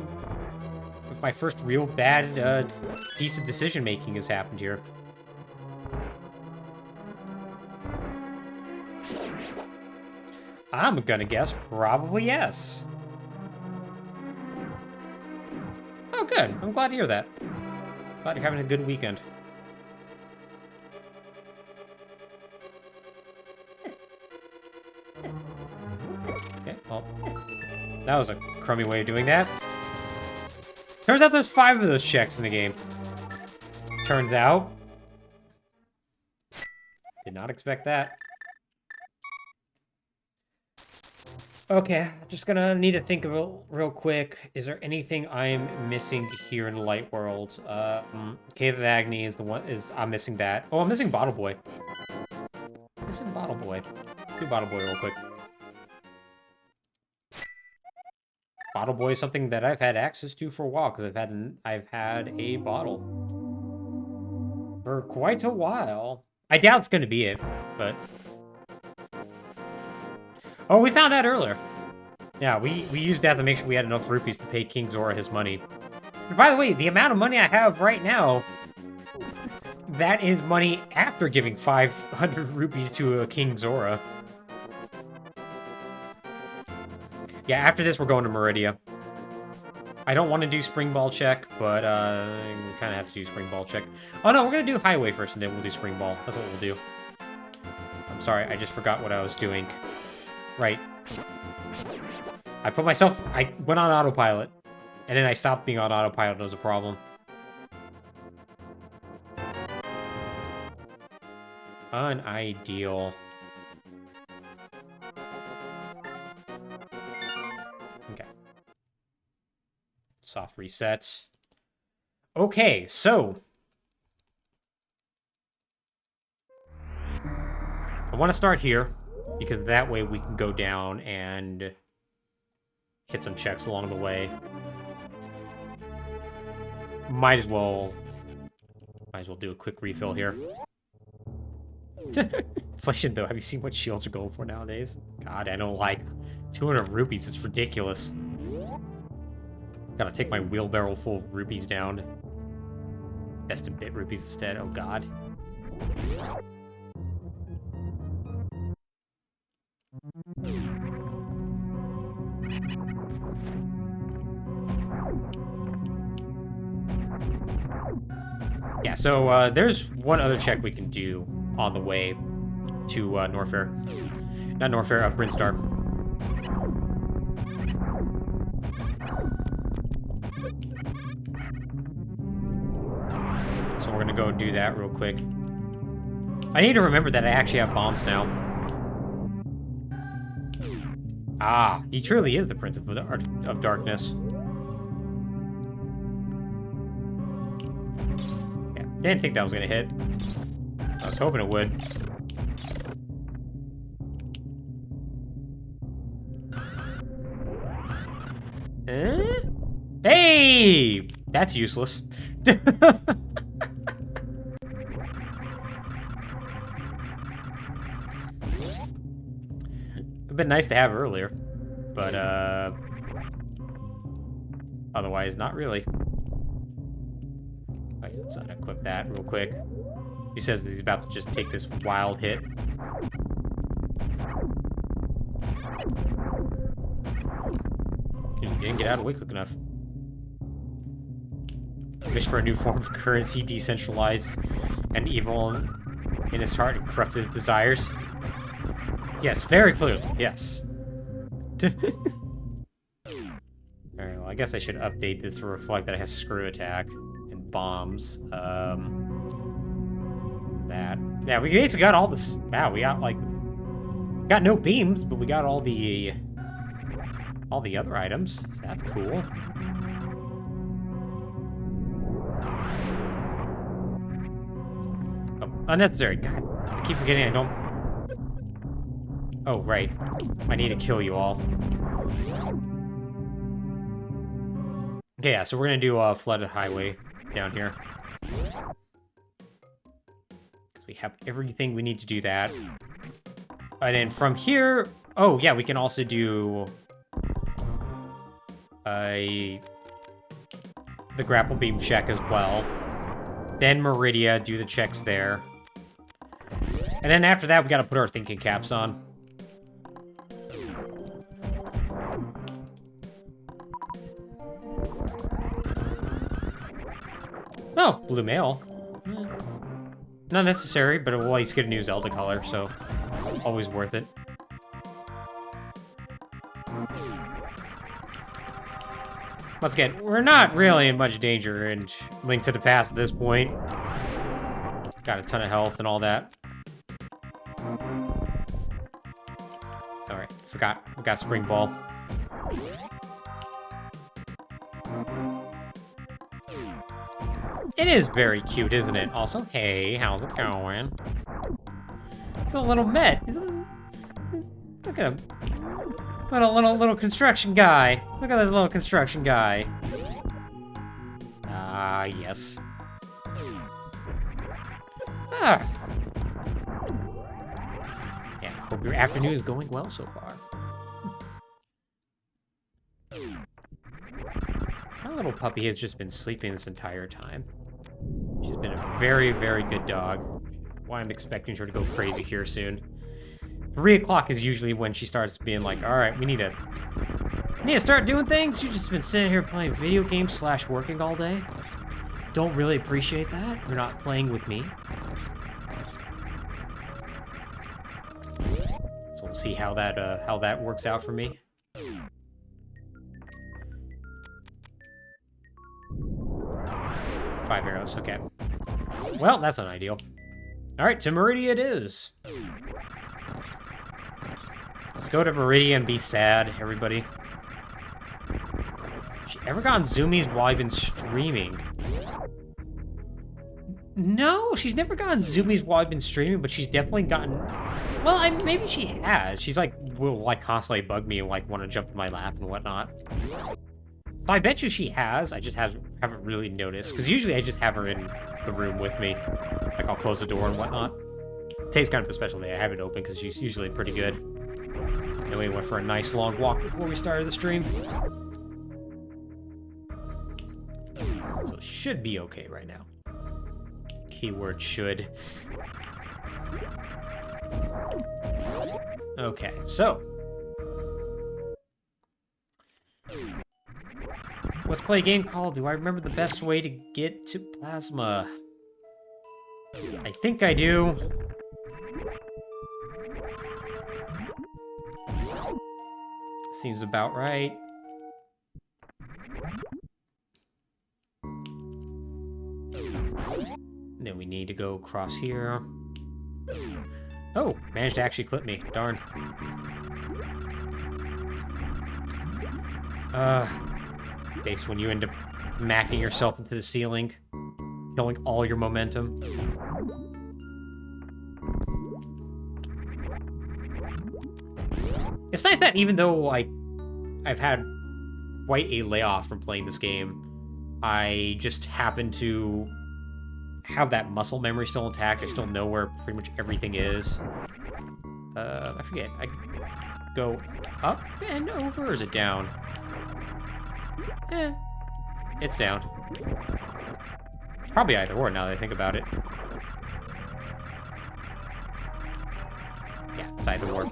first real bad piece of decision making has happened here. I'm gonna guess probably yes. Oh, good. I'm glad to hear that. Glad you're having a good weekend. Okay, well, that was a crummy way of doing that. Turns out there's 5 of those checks in the game. Turns out. Did not expect that. Okay, just gonna need to think of it real quick. Is there anything I'm missing here in the Light World? Cave of Agony is the one. I'm missing that. Oh, I'm missing Bottle Boy. Missing Bottle Boy. Do Bottle Boy real quick. Bottle Boy is something that I've had access to for a while because I've had a bottle for quite a while. I doubt it's gonna be it, but. Oh, we found that earlier. Yeah, we used that to make sure we had enough rupees to pay King Zora his money. But by the way, the amount of money I have right now, that is money after giving 500 rupees to a King Zora. Yeah, after this, we're going to Meridia. I don't want to do Spring Ball check, but we kind of have to do Spring Ball check. Oh no, we're going to do Highway first, and then we'll do Spring Ball. That's what we'll do. I'm sorry, I just forgot what I was doing. Right. I went on autopilot, and then I stopped being on autopilot. It was a problem. Unideal. Okay. Soft reset. Okay, so. I want to start here, because that way we can go down and hit some checks along the way. Might as well do a quick refill here. Inflation, though. Have you seen what shields are going for nowadays? God, I don't like 200 rupees. It's ridiculous. Gotta take my wheelbarrow full of rupees down. Best in bit rupees instead. Oh, God. Yeah, so there's one other check we can do on the way to Norfair. Not Norfair, Brinstar. So we're gonna go and do that real quick. I need to remember that I actually have bombs now. Ah, he truly is the Prince of Darkness. Yeah, didn't think that was gonna hit. I was hoping it would. Hey! That's useless. It'd been nice to have earlier, but otherwise not really. Right, let's unequip that real quick. He says that he's about to just take this wild hit. He didn't get out of the way quick enough. Wish for a new form of currency, decentralized and evil in his heart and corrupt his desires. Yes, very clearly. Yes. Alright, well, I guess I should update this to reflect that I have screw attack and bombs. that. Yeah, we basically got all this. Wow, we got like got no beams, but we got all the other items. So that's cool. Oh, unnecessary. God, I keep forgetting I don't. Oh, right. I need to kill you all. Okay, yeah, so we're gonna do a flooded highway down here. Because we have everything we need to do that. And then from here... Oh, yeah, we can also do... the grapple beam check as well. Then Meridia, do the checks there. And then after that, we gotta put our thinking caps on. Oh, blue mail. Not necessary, but we'll at least get a new Zelda color, so always worth it. Once again, we're not really in much danger in Link to the Past at this point. Got a ton of health and all that. Alright, forgot. We got Spring Ball. It is very cute, isn't it? Also, hey, how's it going? He's a little Met. Look at him. Little construction guy. Look at this little construction guy. Ah, yes. Ah. Yeah, hope your afternoon is going well so far. My little puppy has just been sleeping this entire time. She's been a very, very good dog. Why I'm expecting her to go crazy here soon. 3 o'clock is usually when she starts being like, alright, we need to start doing things. You've just been sitting here playing video games / working all day. Don't really appreciate that. You're not playing with me. So we'll see how that works out for me. Five arrows, okay. Well, that's not ideal. Alright, to Meridia it is. Let's go to Meridia and be sad, everybody. She ever gotten zoomies while I've been streaming? No, she's never gotten zoomies while I've been streaming, but she's definitely gotten... Well, maybe she has. She's like, will like constantly bug me and like want to jump in my lap and whatnot. So I bet you she has. I just haven't really noticed. Because usually I just have her in the room with me. Like, I'll close the door and whatnot. Today's kind of a special day. I have it open because she's usually pretty good. And we went for a nice long walk before we started the stream. So it should be okay right now. Keyword should. Okay, so. Let's play a game called Do I Remember the Best Way to Get to Plasma? I think I do. Seems about right. And then we need to go across here. Oh, managed to actually clip me. Darn. Based when you end up macking yourself into the ceiling, killing all your momentum. It's nice that even though, like, I've had quite a layoff from playing this game, I just happen to have that muscle memory still intact. I still know where pretty much everything is. I forget. I go up and over, or is it down? It's down. It's probably either or now that I think about it. Yeah, it's either or.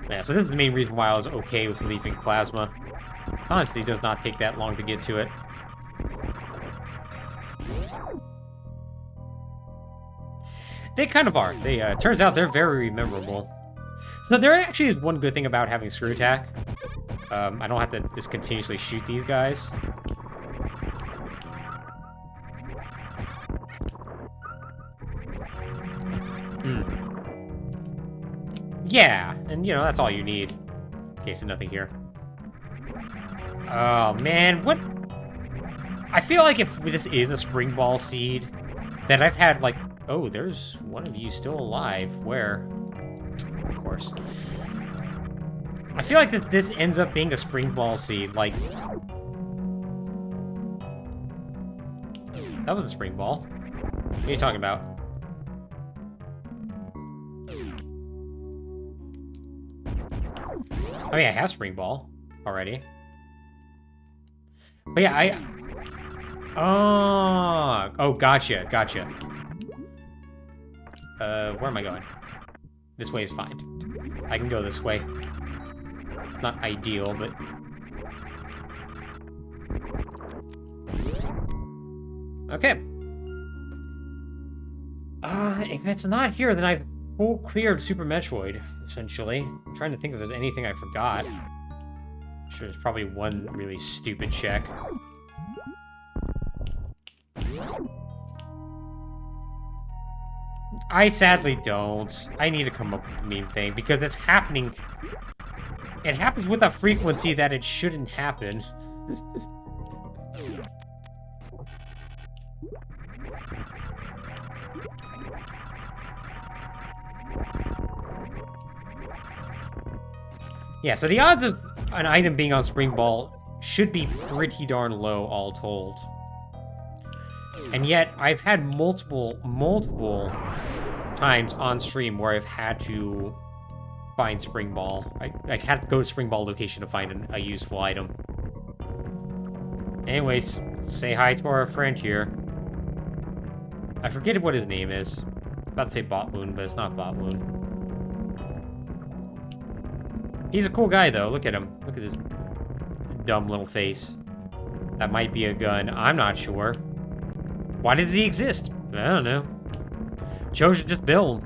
Yeah, so this is the main reason why I was okay with leaving Plasma. Honestly, it does not take that long to get to it. They kind of are. They turns out they're very memorable. So there actually is one good thing about having Screw Attack. I don't have to just continuously shoot these guys. Yeah, and you know, that's all you need. In case of nothing here. Oh, man, what? I feel like if this is a spring ball seed, that I've had, like... Oh, there's one of you still alive. Where? Of course. I feel like that this ends up being a spring ball seed, like... That was a spring ball. What are you talking about? Oh yeah, I have spring ball already. But yeah, Oh, gotcha. Where am I going? This way is fine. I can go this way. It's not ideal, but... Okay. If it's not here, then I've full cleared Super Metroid, essentially. I'm trying to think if there's anything I forgot. I'm sure there's probably one really stupid check. I sadly don't. I need to come up with the main thing, because it's happening... It happens with a frequency that it shouldn't happen. Yeah, so the odds of an item being on Spring Ball should be pretty darn low, all told. And yet, I've had multiple times on stream where I've had to find Spring Ball. I had to go to Spring Ball location to find a useful item. Anyways, say hi to our friend here. I forget what his name is. I'm about to say Botwoon, but it's not Botwoon. He's a cool guy, though. Look at him. Look at his dumb little face. That might be a gun. I'm not sure. Why does he exist? I don't know. Joe should just build.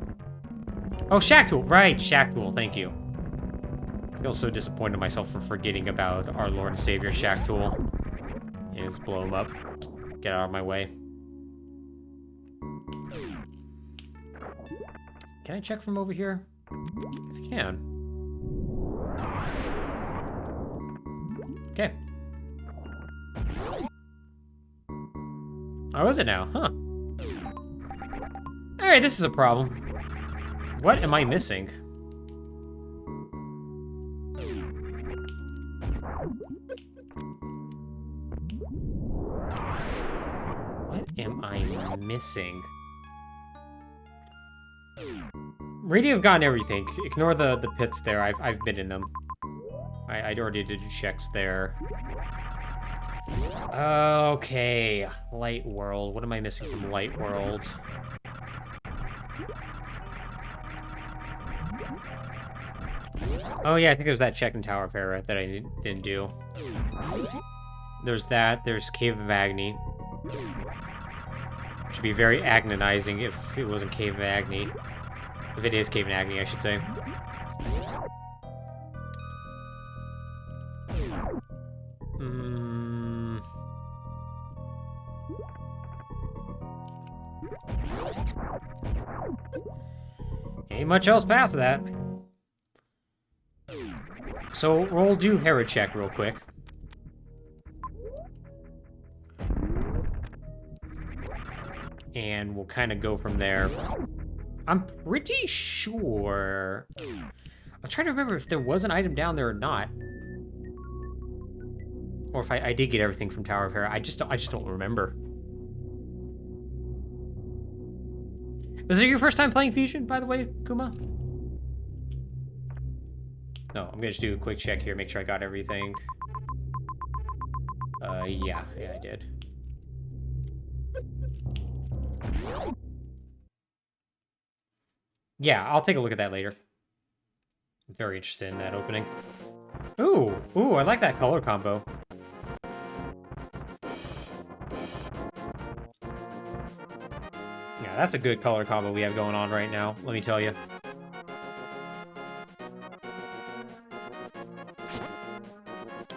Oh, Shack Tool. Right, Shack Tool. Thank you. I feel so disappointed in myself for forgetting about our Lord and Savior Shack Tool. Yeah, just blow him up. Get out of my way. Can I check from over here? I can. Okay. Oh, is it now? Huh. Alright, this is a problem. What am I missing? What am I missing? Radio have gotten everything. Ignore the pits there. I've been in them. I already did checks there. Okay, Light World. What am I missing from Light World? Oh yeah, I think there's that check in Tower of Hera that I didn't do. There's that. There's Cave of Agni. Should be very agonizing if it wasn't Cave of Agni. If it is Cave of Agni, I should say. Ain't much else past that. So we'll do Hera check real quick. And we'll kind of go from there. I'm pretty sure... I'm trying to remember if there was an item down there or not. Or if I did get everything from Tower of Hera. I just don't remember. Was it your first time playing Fusion, by the way, Kuma? No, I'm gonna just do a quick check here, make sure I got everything. Yeah, I did. Yeah, I'll take a look at that later. I'm very interested in that opening. Ooh, I like that color combo. Yeah, that's a good color combo we have going on right now, let me tell you.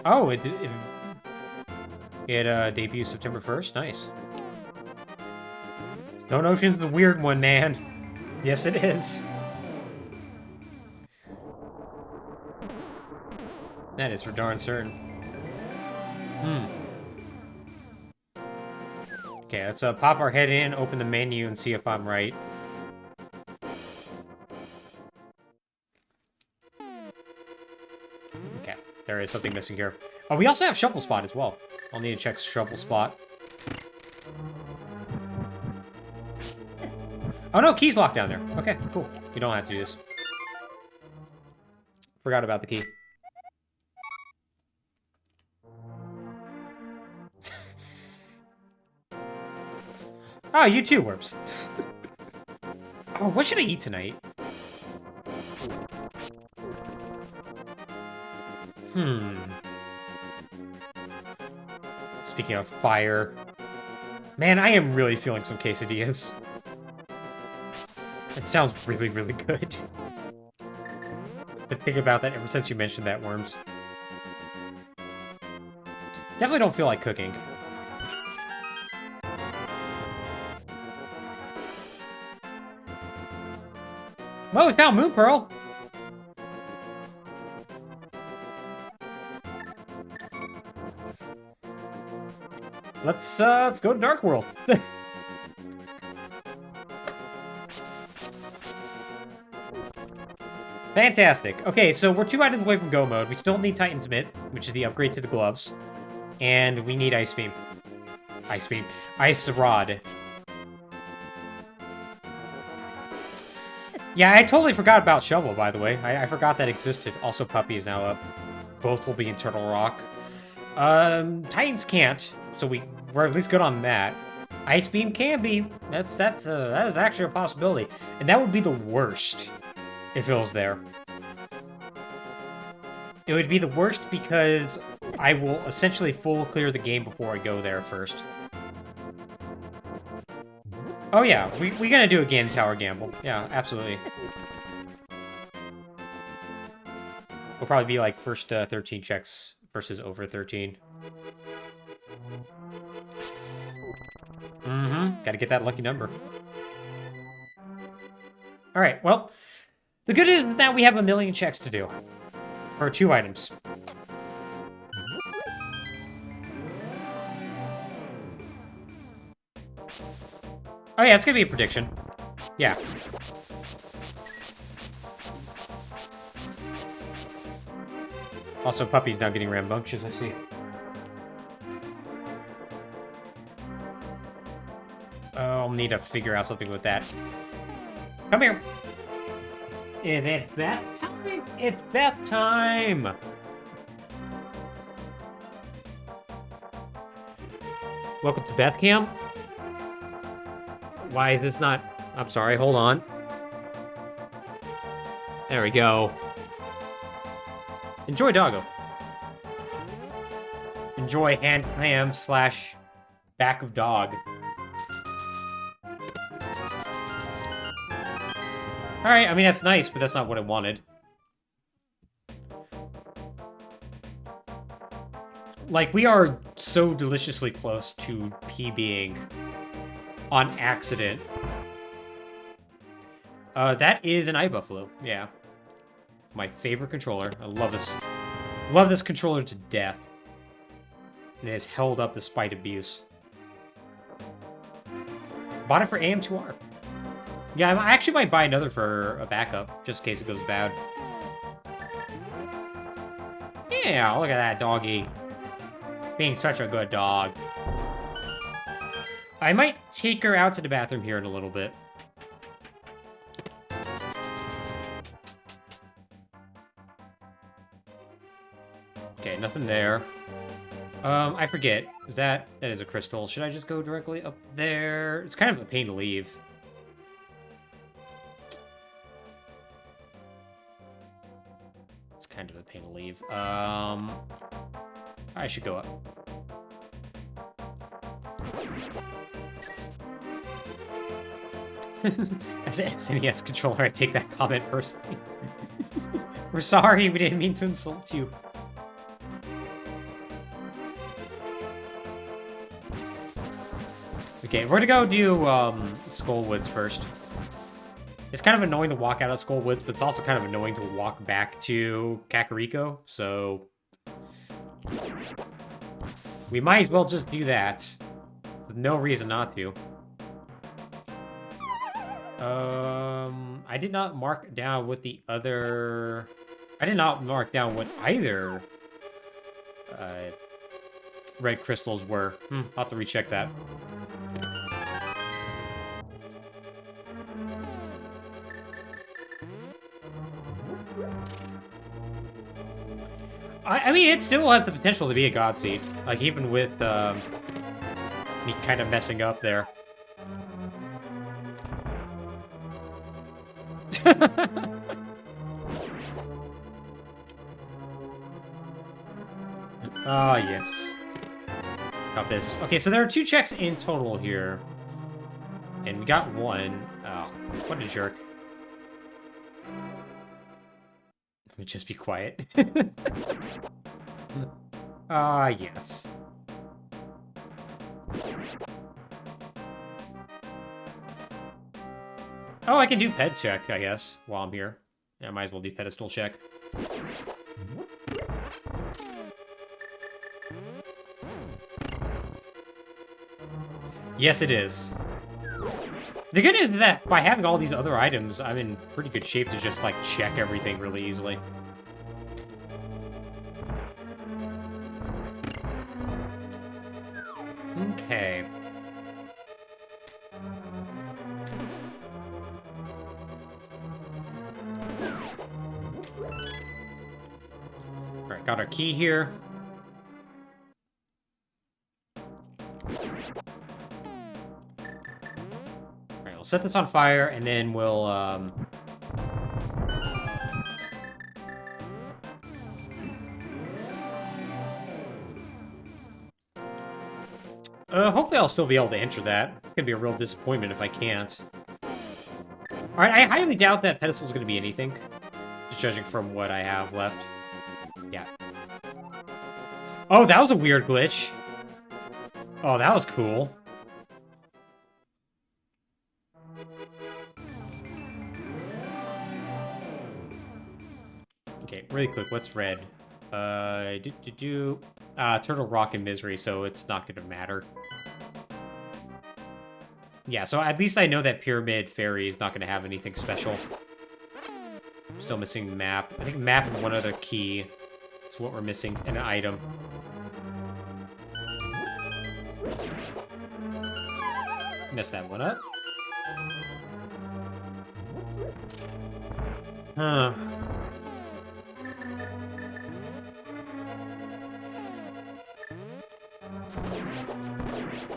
Oh, it debuts September 1st? Nice. Stone Ocean's the weird one, man. Yes, it is. That is for darn certain. Okay, let's pop our head in, open the menu, and see if I'm right. Okay, there is something missing here. Oh, we also have Shovel Spot as well. I'll need to check Shovel Spot. Oh no, key's locked down there. Okay, cool. You don't have to do this. Forgot about the key. Oh, you too, Worps. Oh, what should I eat tonight? Speaking of fire. Man, I am really feeling some quesadillas. It sounds really, really good. Been thinking about that ever since you mentioned that, Worms. Definitely don't feel like cooking. Well, we found Moon Pearl. Let's go to Dark World. Fantastic. Okay, so we're 2 items away from Go Mode. We still need Titan's Mitt, which is the upgrade to the gloves. And we need Ice Beam. Ice Beam. Ice Rod. Yeah, I totally forgot about Shovel, by the way. I forgot that existed. Also, Puppy is now up. Both will be in Turtle Rock. Titans can't, so we're at least good on that. Ice Beam can be. That is actually a possibility. And that would be the worst if it was there. It would be the worst because I will essentially full clear the game before I go there first. Oh yeah, we gonna do a game tower gamble. Yeah, absolutely. We'll probably be like first 13 checks versus over 13. Gotta get that lucky number. Alright, well, the good is that we have 1,000,000 checks to do. For 2 items. Oh yeah, it's gonna be a prediction. Yeah. Also, Puppy's now getting rambunctious, I see. Oh, I'll need to figure out something with that. Come here. Is it bath time? It's bath time! Welcome to Beth Cam. Why is this not... I'm sorry, hold on. There we go. Enjoy doggo. Enjoy hand clam / back of dog. Alright, I mean, that's nice, but that's not what I wanted. Like, we are so deliciously close to PBing on accident. That is an iBuffalo, yeah. My favorite controller. I love this. Love this controller to death. And it has held up despite abuse. Bought it for AM2R. Yeah, I actually might buy another for a backup, just in case it goes bad. Yeah, look at that doggy. Being such a good dog. I might take her out to the bathroom here in a little bit. Okay, nothing there. I forget. That is a crystal. Should I just go directly up there? It's kind of a pain to leave. It's kind of a pain to leave. I should go up. As an SNES controller, I take that comment personally. We're sorry, we didn't mean to insult you. Okay, we're gonna go do Skullwoods first. It's kind of annoying to walk out of Skullwoods, but it's also kind of annoying to walk back to Kakariko, so We might as well just do that. There's no reason not to. I did not mark down what the other... I did not mark down what either red crystals were. I'll have to recheck that. I mean, it still has the potential to be a god seed. Like, even with me kind of messing up there. Ah, yes. Got this. Okay, so there are 2 checks in total here. And we got 1. Oh, what a jerk. Let me just be quiet. Ah, yes. Oh, I can do ped check, I guess, while I'm here. Yeah, I might as well do pedestal check. Yes, it is. The good news is that by having all these other items, I'm in pretty good shape to just, like, check everything really easily. Okay. Alright, got our key here. Alright, we'll set this on fire, and then we'll, hopefully I'll still be able to enter that. It's gonna be a real disappointment if I can't. Alright, I highly doubt that pedestal's gonna be anything. Just judging from what I have left. Yeah. Oh, that was a weird glitch. Oh, that was cool. Okay, really quick, what's red? Turtle Rock and Misery, so it's not gonna matter. Yeah, so at least I know that Pyramid Fairy is not gonna have anything special. Still missing map. I think map and one other key is what we're missing, and an item. Messed that one up. Huh.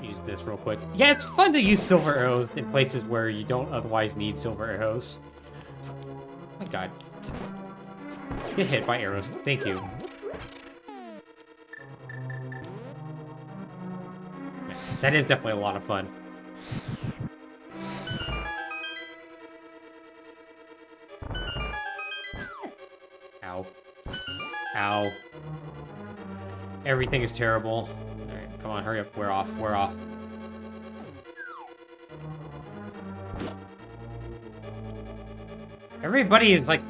Use this real quick. Yeah, it's fun to use silver arrows in places where you don't otherwise need silver arrows. Oh my god. Just get hit by arrows. Thank you. That is definitely a lot of fun. Ow. Ow. Everything is terrible. Alright, come on, hurry up. We're off. We're off. Everybody is, like,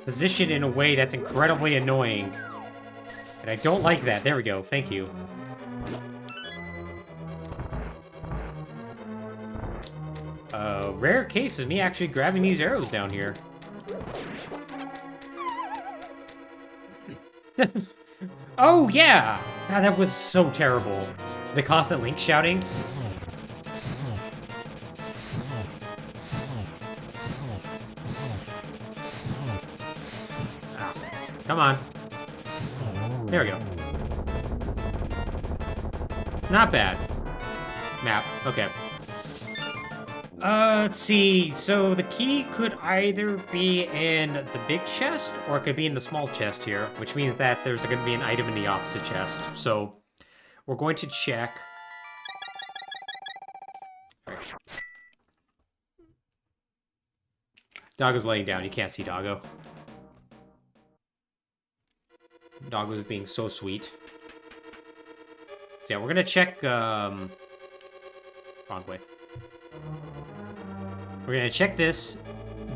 positioned in a way that's incredibly annoying. And I don't like that. There we go. Thank you. Rare case of me actually grabbing these arrows down here. Oh, yeah! God, that was so terrible. The constant Link shouting. Ah, come on. There we go. Not bad. Map. Okay. Let's see. So the key could either be in the big chest, or it could be in the small chest here, which means that there's going to be an item in the opposite chest. So we're going to check. Right. Doggo's laying down. You can't see Doggo. Doggo's being so sweet. So yeah, we're going to check, wrong way. We're gonna check this,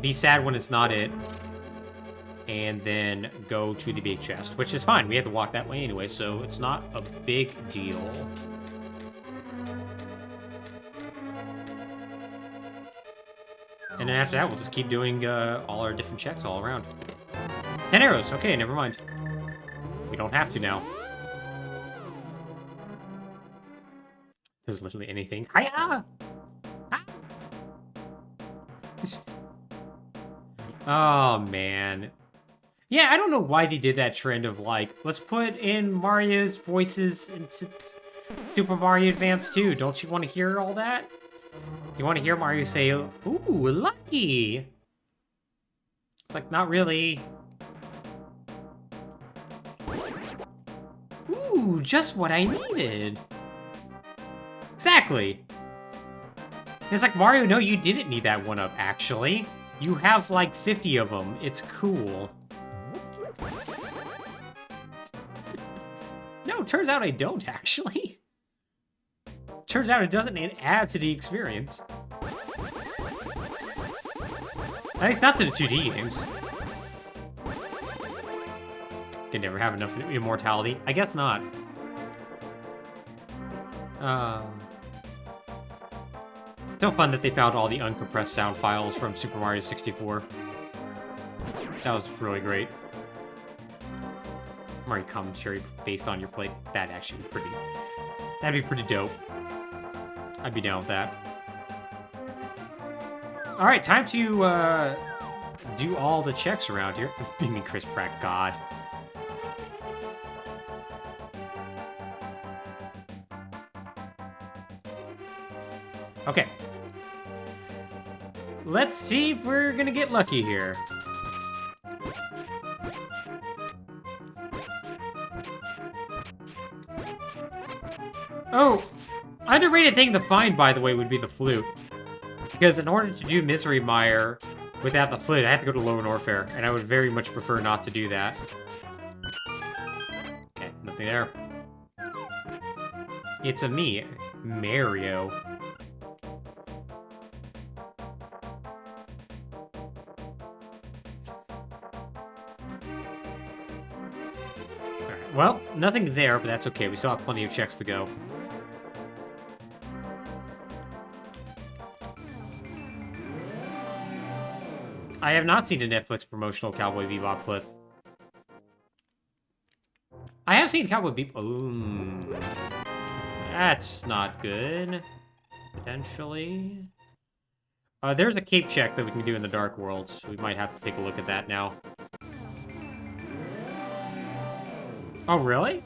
be sad when it's not it, and then go to the big chest, which is fine. We have to walk that way anyway, so it's not a big deal. And then after that, we'll just keep doing all our different checks all around. 10 arrows. Okay, never mind. We don't have to now. There's literally anything. Hiya! Oh, man. Yeah, I don't know why they did that trend of, like, let's put in Mario's voices in Super Mario Advance 2. Don't you want to hear all that? You want to hear Mario say, ooh, lucky! It's like, not really. Ooh, just what I needed. Exactly. It's like, Mario, no, you didn't need that one-up, actually. You have, like, 50 of them. It's cool. No, turns out I don't, actually. Turns out it doesn't add to the experience. At least not to the 2D games. Can never have enough immortality. I guess not. So fun that they found all the uncompressed sound files from Super Mario 64. That was really great. Mario commentary based on your play. That'd actually be pretty... That'd be pretty dope. I'd be down with that. Alright, time to do all the checks around here. Beaming Chris Pratt, God. Okay. Let's see if we're gonna get lucky here. Oh, underrated thing to find, by the way, would be the flute. Because in order to do Misery Mire without the flute, I have to go to Lower Norfair, and I would very much prefer not to do that. Okay, nothing there. It's a me, Mario. Alright, well, nothing there, but that's okay. We still have plenty of checks to go. I have not seen a Netflix promotional Cowboy Bebop clip. I have seen Cowboy Bebop. Ooh. That's not good. Potentially. There's a cape check that we can do in the Dark World, so we might have to take a look at that now. Oh, really?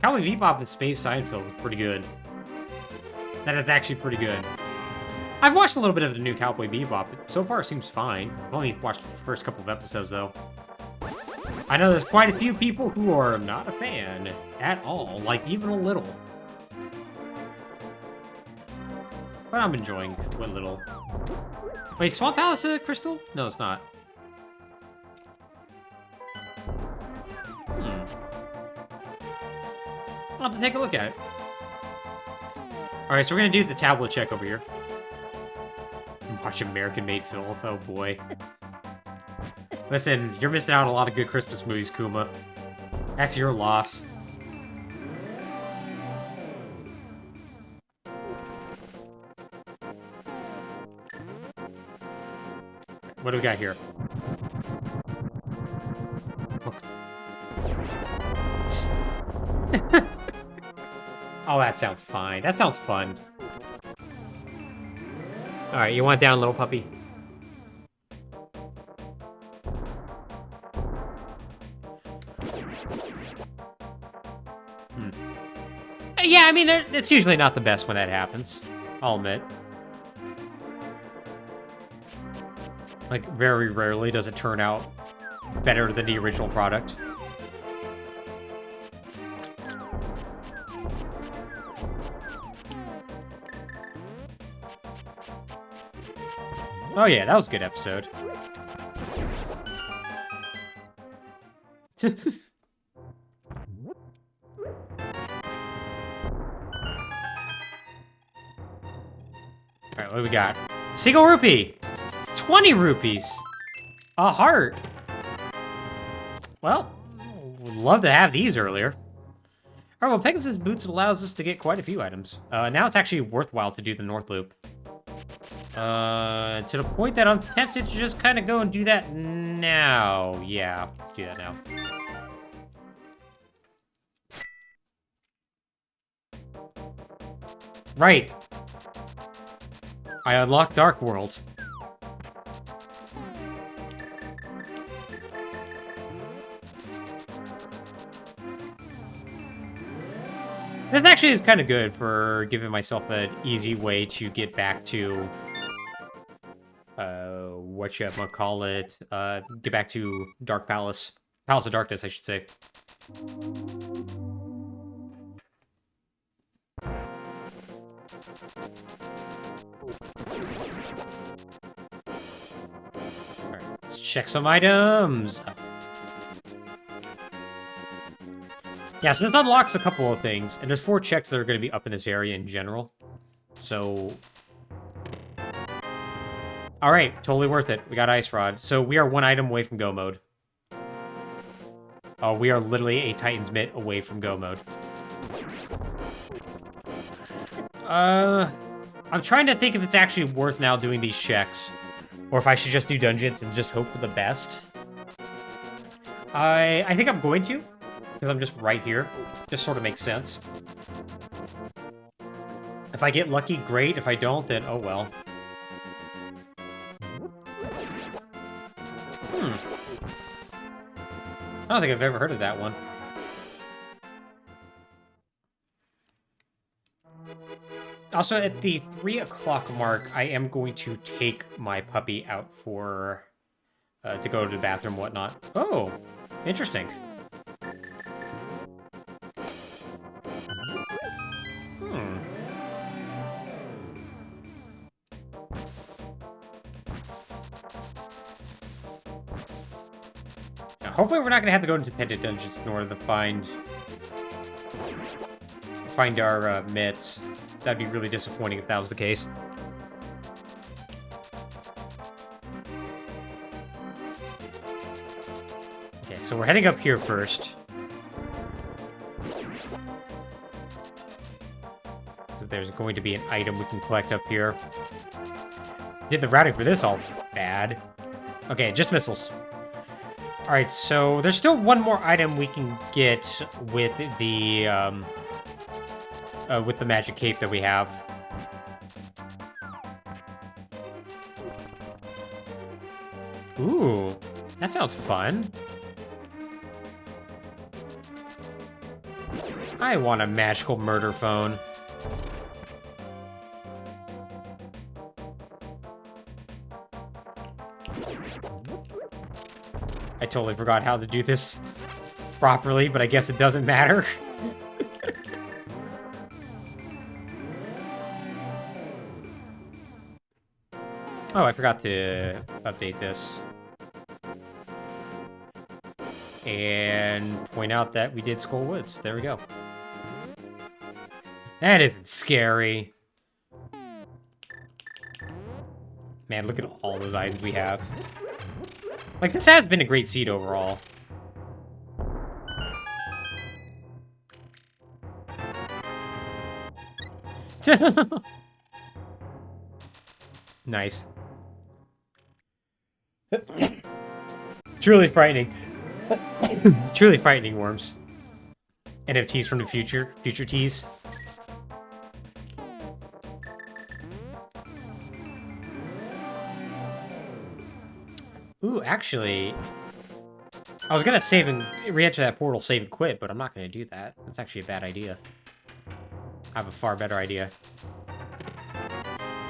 Cowboy Bebop and Space Seinfeld look pretty good. That is actually pretty good. I've watched a little bit of the new Cowboy Bebop. So far, it seems fine. I've only watched the first couple of episodes, though. I know there's quite a few people who are not a fan at all, like even a little. But I'm enjoying what little. Wait, Swamp Palace crystal? No, it's not. I'll have to take a look at it. Alright, so we're gonna do the tablet check over here. Watch American-made filth, oh boy. Listen, you're missing out on a lot of good Christmas movies, Kuma. That's your loss. What do we got here? Oh, that sounds fine. That sounds fun. Alright, you want down, little puppy? Yeah, I mean, it's usually not the best when that happens. I'll admit. Like, very rarely does it turn out better than the original product. Oh yeah, that was a good episode. Alright, what do we got? Single rupee! 20 rupees! A heart! Well, would love to have these earlier. Alright, well, Pegasus Boots allows us to get quite a few items. Now it's actually worthwhile to do the North Loop. To the point that I'm tempted to just kind of go and do that now. Yeah, let's do that now. Right. I unlocked Dark World. This actually is kind of good for giving myself an easy way to get back to, whatchamacallit, get back to Dark Palace. Palace of Darkness, I should say. Alright, let's check some items. Yeah, so this unlocks a couple of things, and there's 4 checks that are going to be up in this area in general. So... Alright, totally worth it. We got Ice Rod. So we are 1 item away from Go Mode. We are literally a Titan's Mitt away from Go Mode. I'm trying to think if it's actually worth now doing these checks. Or if I should just do dungeons and just hope for the best. I think I'm going to. Because I'm just right here. Just sort of makes sense. If I get lucky, great. If I don't, then oh well. I don't think I've ever heard of that one. Also, at the 3 o'clock mark, I am going to take my puppy out for... to go to the bathroom and whatnot. Oh, interesting. Hopefully we're not going to have to go into Pendant Dungeons in order to find our mitts. That'd be really disappointing if that was the case. Okay, so we're heading up here first. So there's going to be an item we can collect up here. Did the routing for this all bad. Okay, just missiles. Alright, so there's still one more item we can get with the magic cape that we have. Ooh, that sounds fun. I want a magical murder phone. I totally forgot how to do this properly, but I guess it doesn't matter. Oh, I forgot to update this. And point out that we did Skull Woods. There we go. That isn't scary. Man, look at all those items we have. Like, this has been a great seed overall. Nice. Truly frightening. Truly frightening, worms. NFTs from the future. Future teas. Ooh, actually... I was gonna save and re-enter that portal, save and quit, but I'm not gonna do that. That's actually a bad idea. I have a far better idea.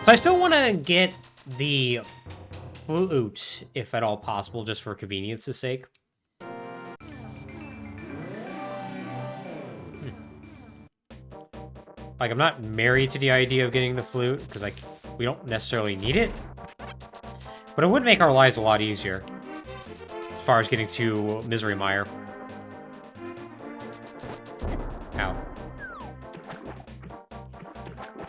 So I still want to get the flute, if at all possible, just for convenience's sake. Like, I'm not married to the idea of getting the flute, because, like, we don't necessarily need it. But it would make our lives a lot easier, as far as getting to Misery Mire. Ow.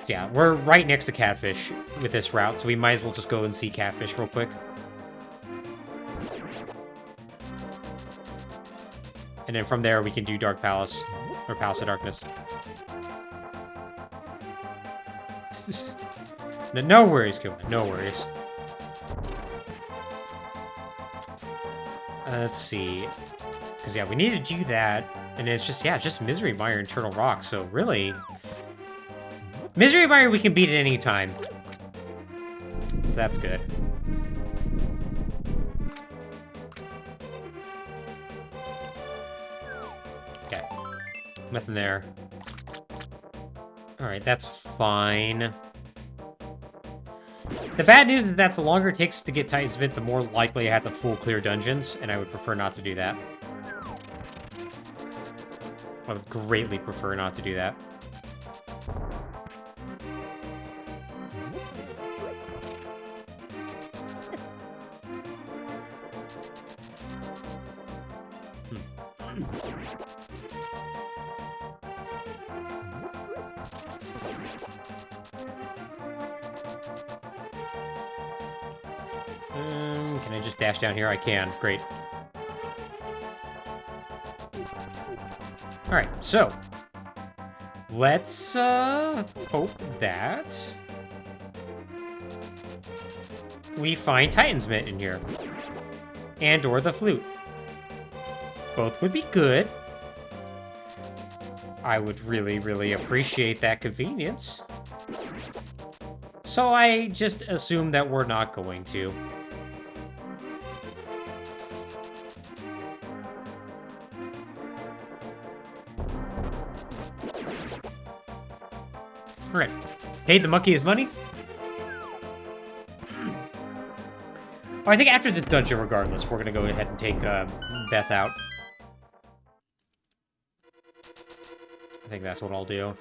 So yeah, we're right next to Catfish with this route, so we might as well just go and see Catfish real quick. And then from there, we can do Dark Palace, or Palace of Darkness. No worries, Kuma, no worries. Let's see. Because, yeah, we need to do that. And it's just, yeah, it's just Misery Mire and Turtle Rock. So, really... Misery Mire we can beat at any time. So that's good. Okay. Nothing there. Alright, that's fine. The bad news is that the longer it takes to get Titan's Mint, the more likely I have to full clear dungeons, and I would prefer not to do that. I would greatly prefer not to do that. Can I just dash down here? I can. Great. Alright, so. Let's, hope that we find Titan's Mint in here. And or the flute. Both would be good. I would really, really appreciate that convenience. So I just assume that we're not going to. Alright. Paid the monkey his money? Oh, I think after this dungeon, regardless, we're gonna go ahead and take Beth out. I think that's what I'll do.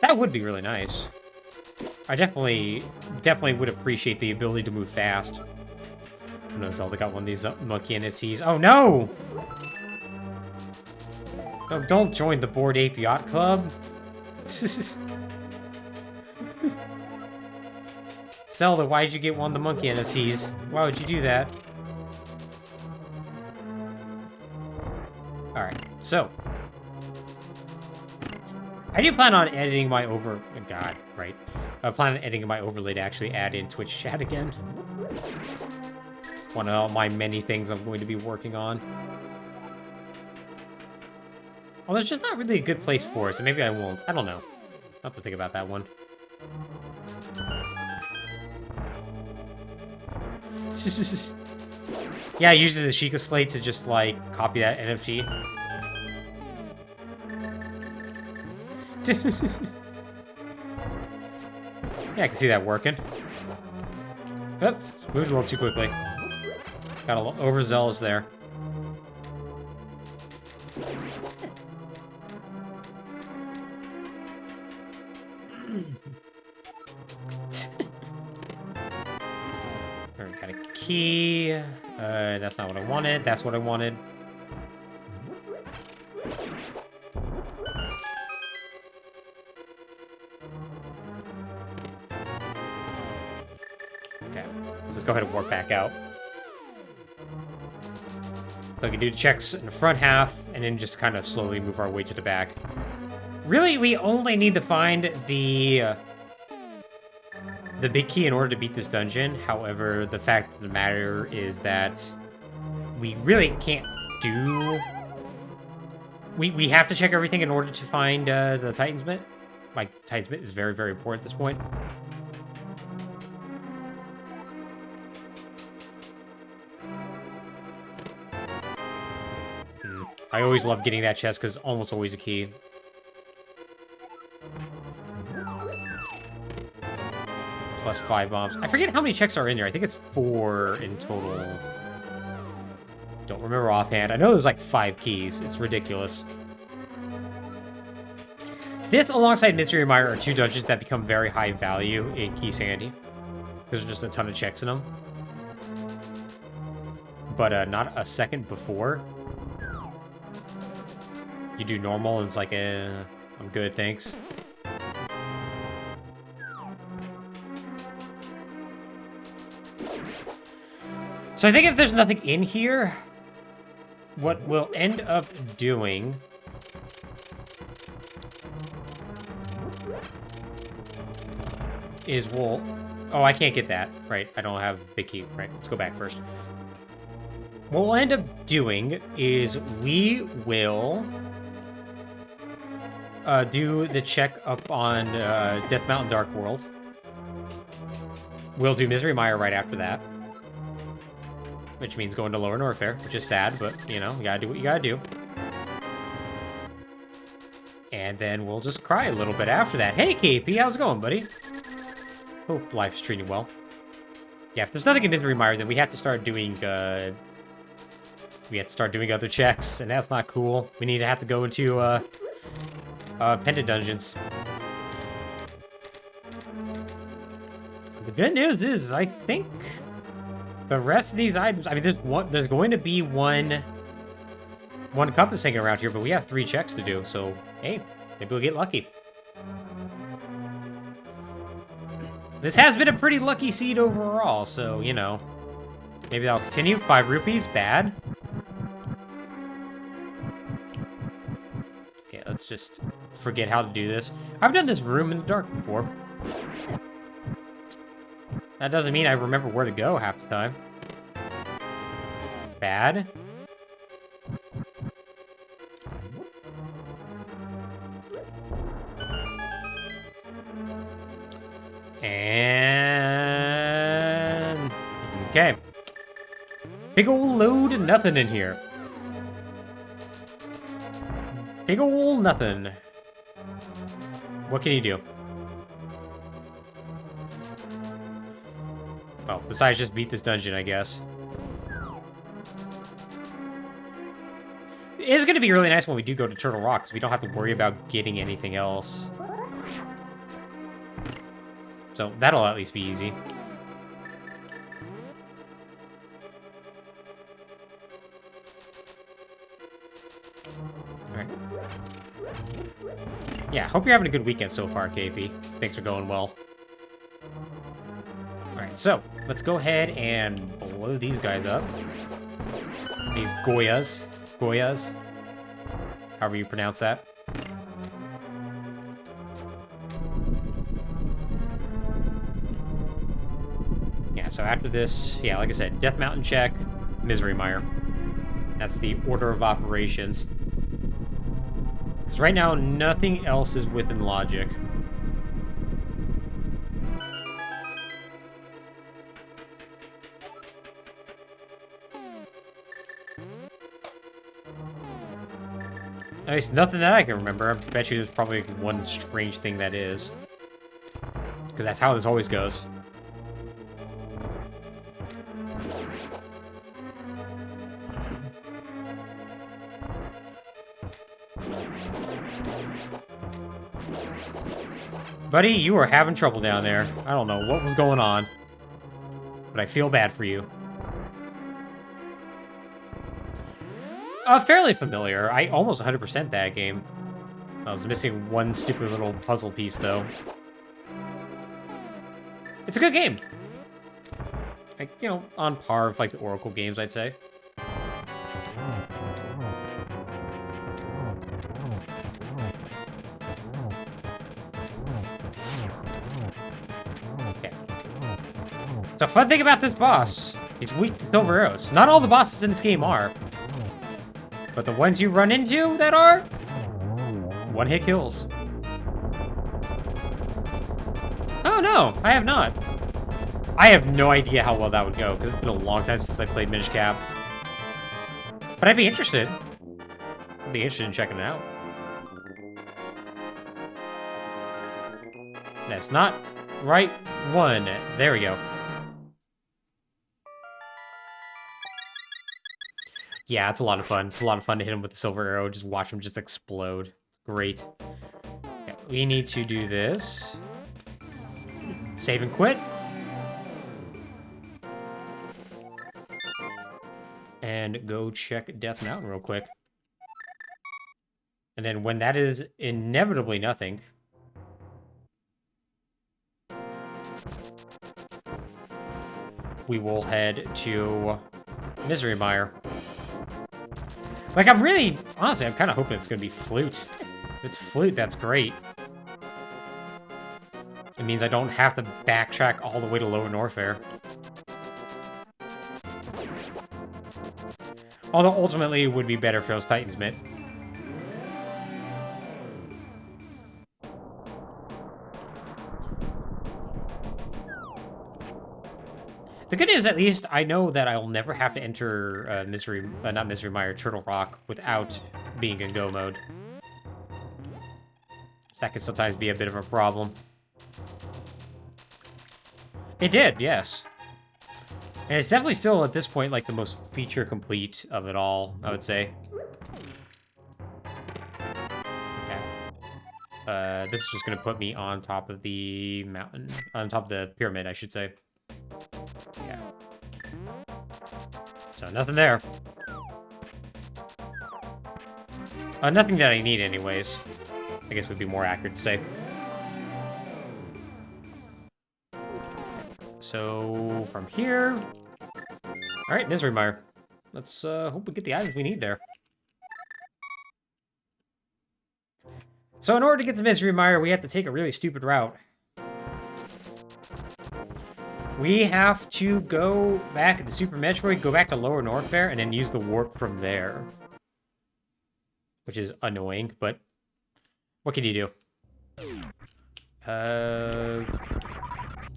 That would be really nice. I definitely would appreciate the ability to move fast. Oh no, Zelda got one of these monkey NFTs. Oh no! No, don't join the Bored Ape Yacht Club. Zelda, why did you get one of the monkey NFTs? Why would you do that? Alright, so. I do plan on editing my God, right. I plan on editing my overlay to actually add in Twitch chat again. One of my many things I'm going to be working on. Well, there's just not really a good place for it, so maybe I won't. I don't know. I'll have to think about that one. Yeah, it uses the Sheikah Slate to just, like, copy that NFT. Yeah, I can see that working. Oops, moved a little too quickly. Got a little overzealous there. Alright, got a key. That's not what I wanted. That's what I wanted. Okay, so let's go ahead and warp back out. So we can do the checks in the front half, and then just kind of slowly move our way to the back. Really, we only need to find the big key in order to beat this dungeon. However, the fact of the matter is that we really can't do... We have to check everything in order to find the Titan's Mint. Like, Titan's Mint is very, very important at this point. I always love getting that chest because it's almost always a key. Plus 5 bombs. I forget how many checks are in there. I think it's 4 in total. Don't remember offhand. I know there's like 5 keys. It's ridiculous. This, alongside Mystery Mire, are 2 dungeons that become very high value in Key Sandy. There's just a ton of checks in them. But not a second before. You do normal, and it's like a... I'm good, thanks. So I think if there's nothing in here, what we'll end up doing is we'll... Oh, I can't get that. Right, I don't have big key. Right, let's go back first. What we'll end up doing is we will do the check up on Death Mountain Dark World. We'll do Misery Mire right after that. Which means going to Lower Norfair, which is sad, but, you know, you gotta do what you gotta do. And then we'll just cry a little bit after that. Hey, KP, how's it going, buddy? Hope life's treating you well. Yeah, if there's nothing in Misery Mire, then we have to start doing, we have to start doing other checks, and that's not cool. We need to have to go into, Pendant Dungeons. The good news is, I think... the rest of these items, I mean, there's going to be one compass hanging around here, but we have 3 checks to do, so, hey, maybe we'll get lucky. This has been a pretty lucky seed overall, so, you know, maybe that'll continue. 5 rupees, bad. Okay, let's just forget how to do this. I've done this room in the dark before. That doesn't mean I remember where to go half the time. Bad. And... okay. Big ol' load of nothing in here. Big ol' nothing. What can you do? Well, besides just beat this dungeon, I guess. It is going to be really nice when we do go to Turtle Rock, because we don't have to worry about getting anything else. So, that'll at least be easy. Alright. Yeah, hope you're having a good weekend so far, KP. Things are going well. Alright, so, let's go ahead and blow these guys up. These Goyas. Goyas. However you pronounce that. Yeah, so after this, yeah, like I said, Death Mountain check, Misery Mire. That's the order of operations. Because right now, nothing else is within logic. At least nothing that I can remember. I bet you there's probably one strange thing that is. Because that's how this always goes. Buddy, you are having trouble down there. I don't know what was going on. But I feel bad for you. Fairly familiar. I almost 100% that game. I was missing one stupid little puzzle piece, though. It's a good game. Like, you know, on par with, like, the Oracle games, I'd say. Okay. So, fun thing about this boss, he's weak to silver arrows. Not all the bosses in this game are. But the ones you run into that are, one-hit kills. Oh no, I have not. I have no idea how well that would go, because it's been a long time since I played Minish Cap. But I'd be interested. I'd be interested in checking it out. That's not right one. There we go. Yeah, it's a lot of fun. It's a lot of fun to hit him with the silver arrow. Just watch him just explode. Great. Okay, we need to do this. Save and quit. And go check Death Mountain real quick. And then when that is inevitably nothing, we will head to Misery Mire. Like, honestly, I'm kind of hoping it's going to be Flute. If it's Flute, that's great. It means I don't have to backtrack all the way to Lower Norfair. Although, ultimately, it would be better if it was Titan's Mitt. The good news, at least, I know that I'll never have to enter not Misery Mire, Turtle Rock without being in go mode. So that can sometimes be a bit of a problem. It did, yes. And it's definitely still, at this point, like, the most feature complete of it all, I would say. Okay. This is just gonna put me on top of the mountain. On top of the pyramid, I should say. Yeah. So, nothing there. Nothing that I need, anyways. I guess would be more accurate to say. So, from here... Alright, Misery Mire. Let's hope we get the items we need there. So in order to get to Misery Mire, we have to take a really stupid route. We have to go back to Super Metroid, go back to Lower Norfair, and then use the warp from there. Which is annoying, but what can you do?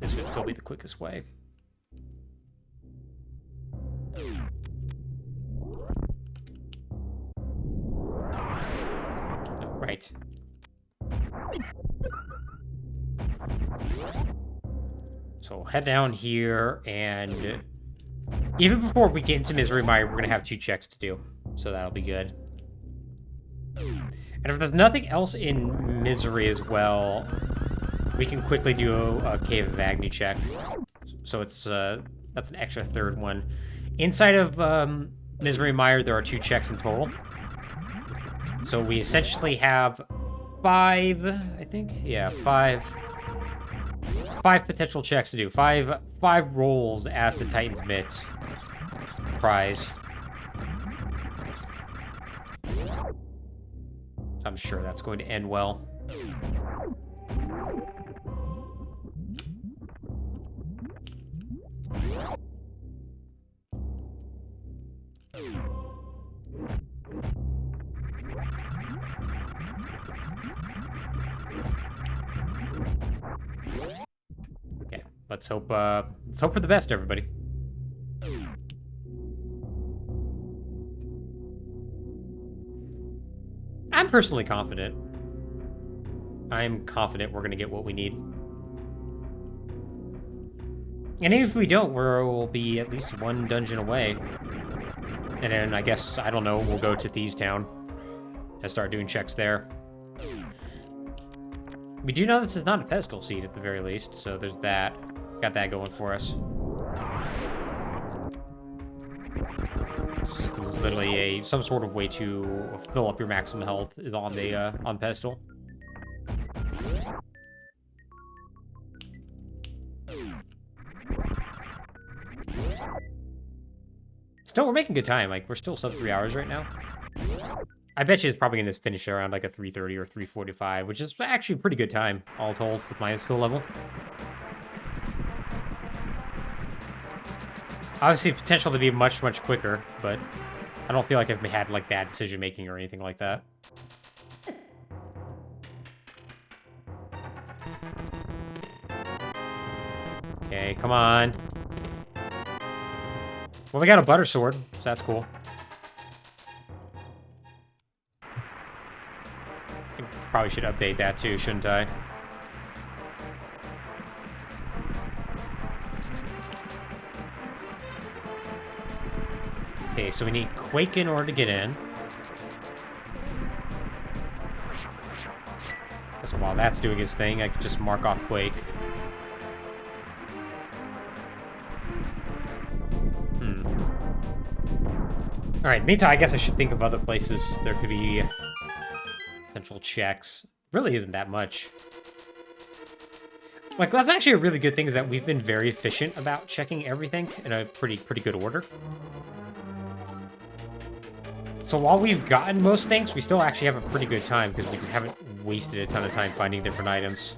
This would still be the quickest way. Oh, right. So head down here, and even before we get into Misery Mire, we're gonna have 2 checks to do, so that'll be good. And if there's nothing else in Misery as well, we can quickly do a Cave of Agony check. So it's that's an extra 3rd one. Inside of Misery Mire, there are 2 checks in total. So we essentially have 5, I think? Yeah, 5 potential checks to do. 5 rolls at the Titan's Mitt prize. I'm sure that's going to end well. Okay, let's hope for the best, everybody. I'm personally confident. I'm confident we're going to get what we need. And even if we don't, we'll be at least 1 dungeon away. And then, I guess, I don't know, we'll go to Thieves Town and start doing checks there. We do know this is not a pedestal seed at the very least, so there's that. Got that going for us. It's just literally some sort of way to fill up your maximum health is on the on pedestal. Still, we're making good time. Like, we're still sub 3 hours right now. I bet you it's probably going to finish around like a 3:30 or 3:45, which is actually a pretty good time, all told, with my skill level. Obviously, potential to be much, much quicker, but I don't feel like I've had, like, bad decision-making or anything like that. Okay, come on. Well, we got a butter sword, so that's cool. I probably should update that too, shouldn't I? Okay, so we need Quake in order to get in. So while that's doing his thing, I could just mark off Quake. Alright, meantime, I guess I should think of other places there could be potential checks. Really isn't that much. Like, that's actually a really good thing, is that we've been very efficient about checking everything in a pretty good order. So while we've gotten most things, we still actually have a pretty good time, because we haven't wasted a ton of time finding different items.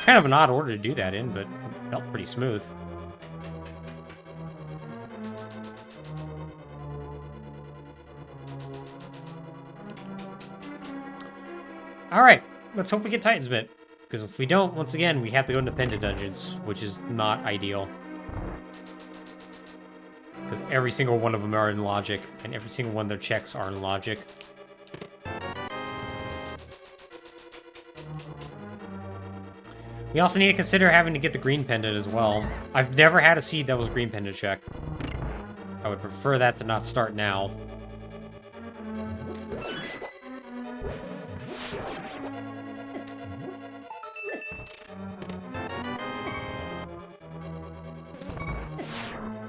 Kind of an odd order to do that in, but it felt pretty smooth. Alright, let's hope we get Titansmith. Because if we don't, once again, we have to go into Penta Dungeons, which is not ideal. Because every single one of them are in logic, and every single one of their checks are in logic. We also need to consider having to get the green pendant as well. I've never had a seed that was a green pendant check. I would prefer that to not start now.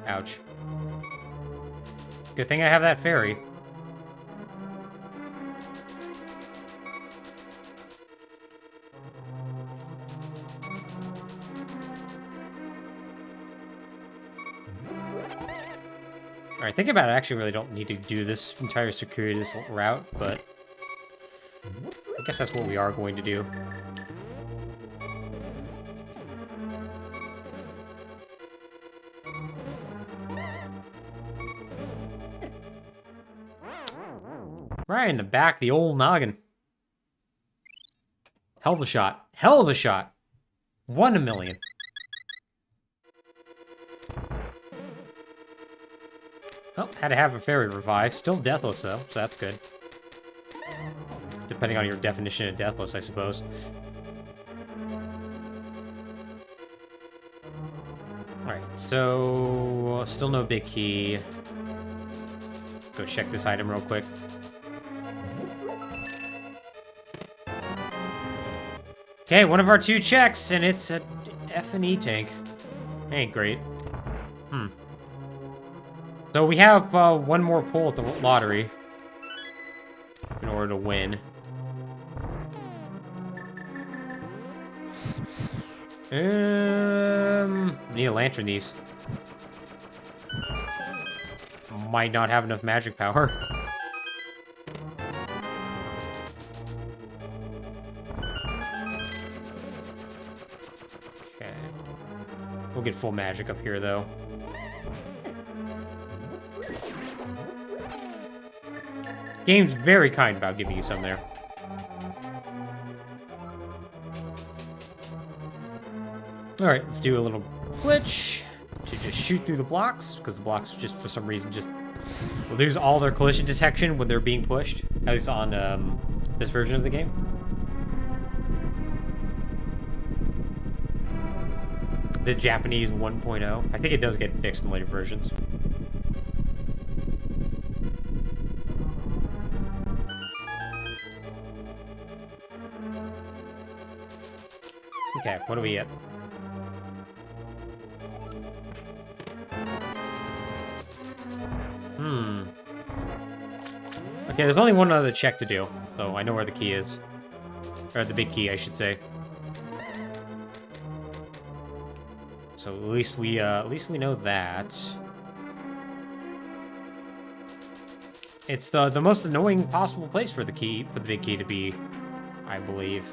Ouch. Good thing I have that fairy. Alright, think about it. I actually really don't need to do this entire circuitous route, but I guess that's what we are going to do. Right in the back, the old noggin. Hell of a shot. Hell of a shot. 1 in a million. Oh, had to have a fairy revive. Still deathless, though, so that's good. Depending on your definition of deathless, I suppose. Alright, so... still no big key. Go check this item real quick. Okay, one of our 2 checks, and it's a F&E tank. Ain't great. So we have one more pull at the lottery in order to win. Need a lantern these. Might not have enough magic power. Okay. We'll get full magic up here, though. Game's very kind about giving you some there. Alright, let's do a little glitch to just shoot through the blocks, because the blocks just, for some reason, just lose all their collision detection when they're being pushed, at least on this version of the game. The Japanese 1.0. I think it does get fixed in later versions. Okay, what do we get? Okay, there's only one other check to do, so I know where the key is. Or the big key, I should say. So at least we know that. It's the most annoying possible place for the key, for the big key to be, I believe.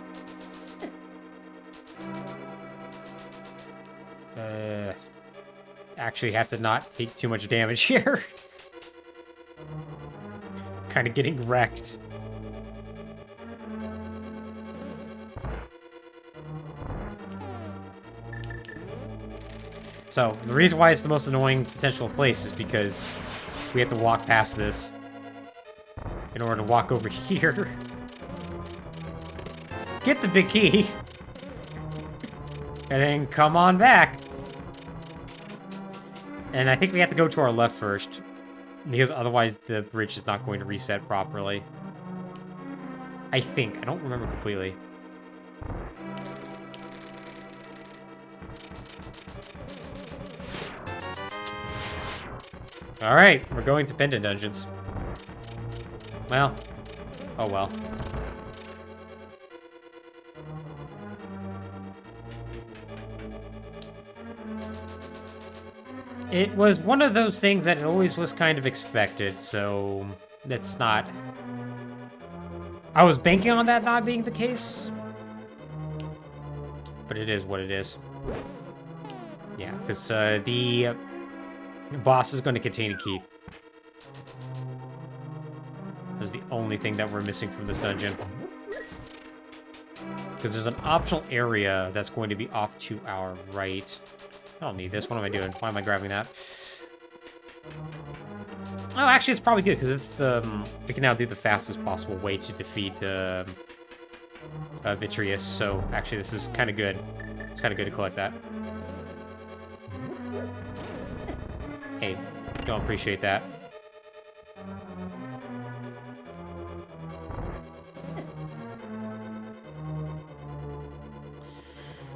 Actually have to not take too much damage here. Kind of getting wrecked. So, the reason why it's the most annoying potential place is because we have to walk past this in order to walk over here. Get the big key. And then come on back. And I think we have to go to our left first, because otherwise the bridge is not going to reset properly. I think. I don't remember completely. Alright, we're going to pendant dungeons. Well, oh well. It was one of those things that it always was kind of expected, so it's not... I was banking on that not being the case, but it is what it is. Yeah, because the boss is going to contain a key. That's the only thing that we're missing from this dungeon. Because there's an optional area that's going to be off to our right. I don't need this. What am I doing? Why am I grabbing that? Oh, actually, it's probably good, because it's we can now do the fastest possible way to defeat Vitreous, so actually this is kind of good. It's kind of good to collect that. Hey, don't appreciate that.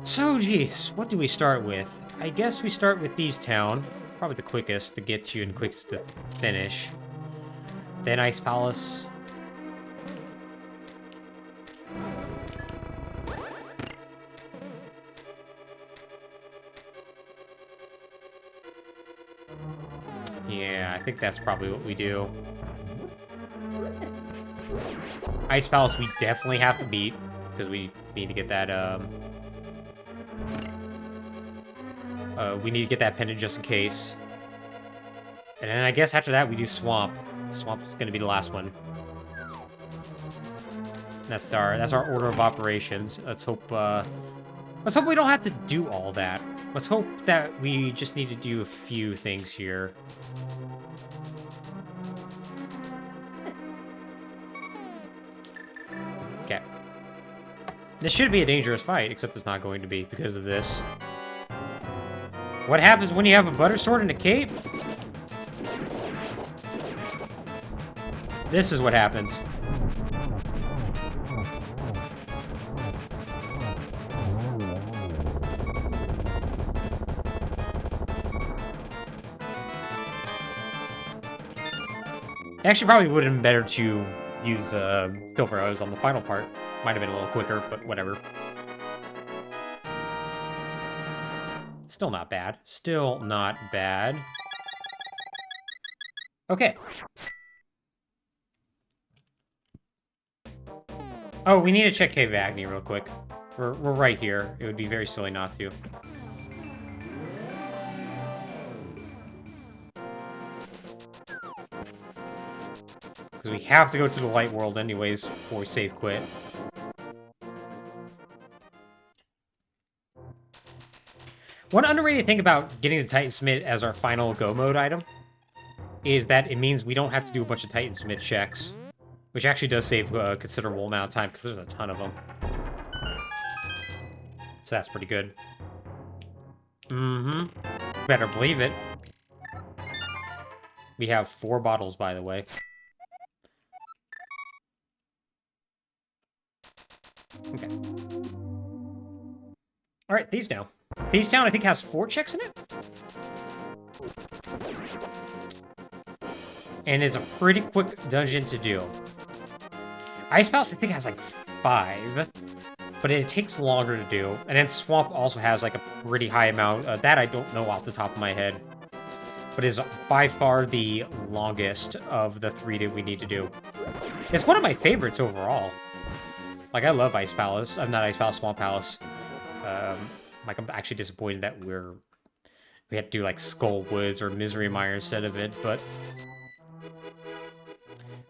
So, geez, what do we start with? I guess we start with these town. Probably the quickest to get to and quickest to finish. Then Ice Palace. Yeah, I think that's probably what we do. Ice Palace we definitely have to beat, because we need to get that, we need to get that pendant just in case. And then I guess after that we do Swamp. Swamp's gonna be the last one. That's our order of operations. Let's hope we don't have to do all that. Let's hope that we just need to do a few things here. Okay. This should be a dangerous fight, except it's not going to be because of this. What happens when you have a butter sword and a cape? This is what happens. It actually probably would have been better to use Silver Arrows on the final part. Might have been a little quicker, but whatever. Still not bad. Still not bad. Okay. Oh, we need to check Cave of Agony real quick. We're right here. It would be very silly not to. Because we have to go to the light world anyways before we save quit. One underrated thing about getting the Titans-Smith as our final go mode item is that it means we don't have to do a bunch of Titans-Smith checks, which actually does save a considerable amount of time because there's a ton of them. So that's pretty good. Mm-hmm. Better believe it. We have 4 bottles, by the way. Okay. Alright, Thieves Town. Thieves Town, I think, has 4 checks in it? And is a pretty quick dungeon to do. Ice Palace, I think, has like 5. But it takes longer to do. And then Swamp also has like a pretty high amount. That I don't know off the top of my head. But is by far the longest of the 3 that we need to do. It's one of my favorites overall. Like, I love Ice Palace. I'm not Ice Palace, Swamp Palace. Like, I'm actually disappointed that we had to do, like, Skull Woods or Misery Mire instead of it, but...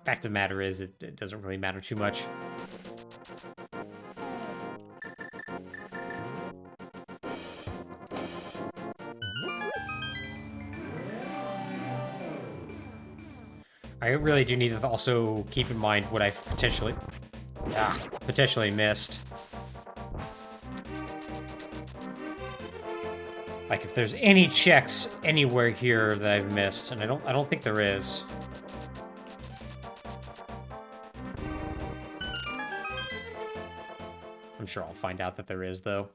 fact of the matter is, it doesn't really matter too much. I really do need to also keep in mind what I've potentially missed. Like, if there's any checks anywhere here that I've missed, and I don't think there is. I'm sure I'll find out that there is, though.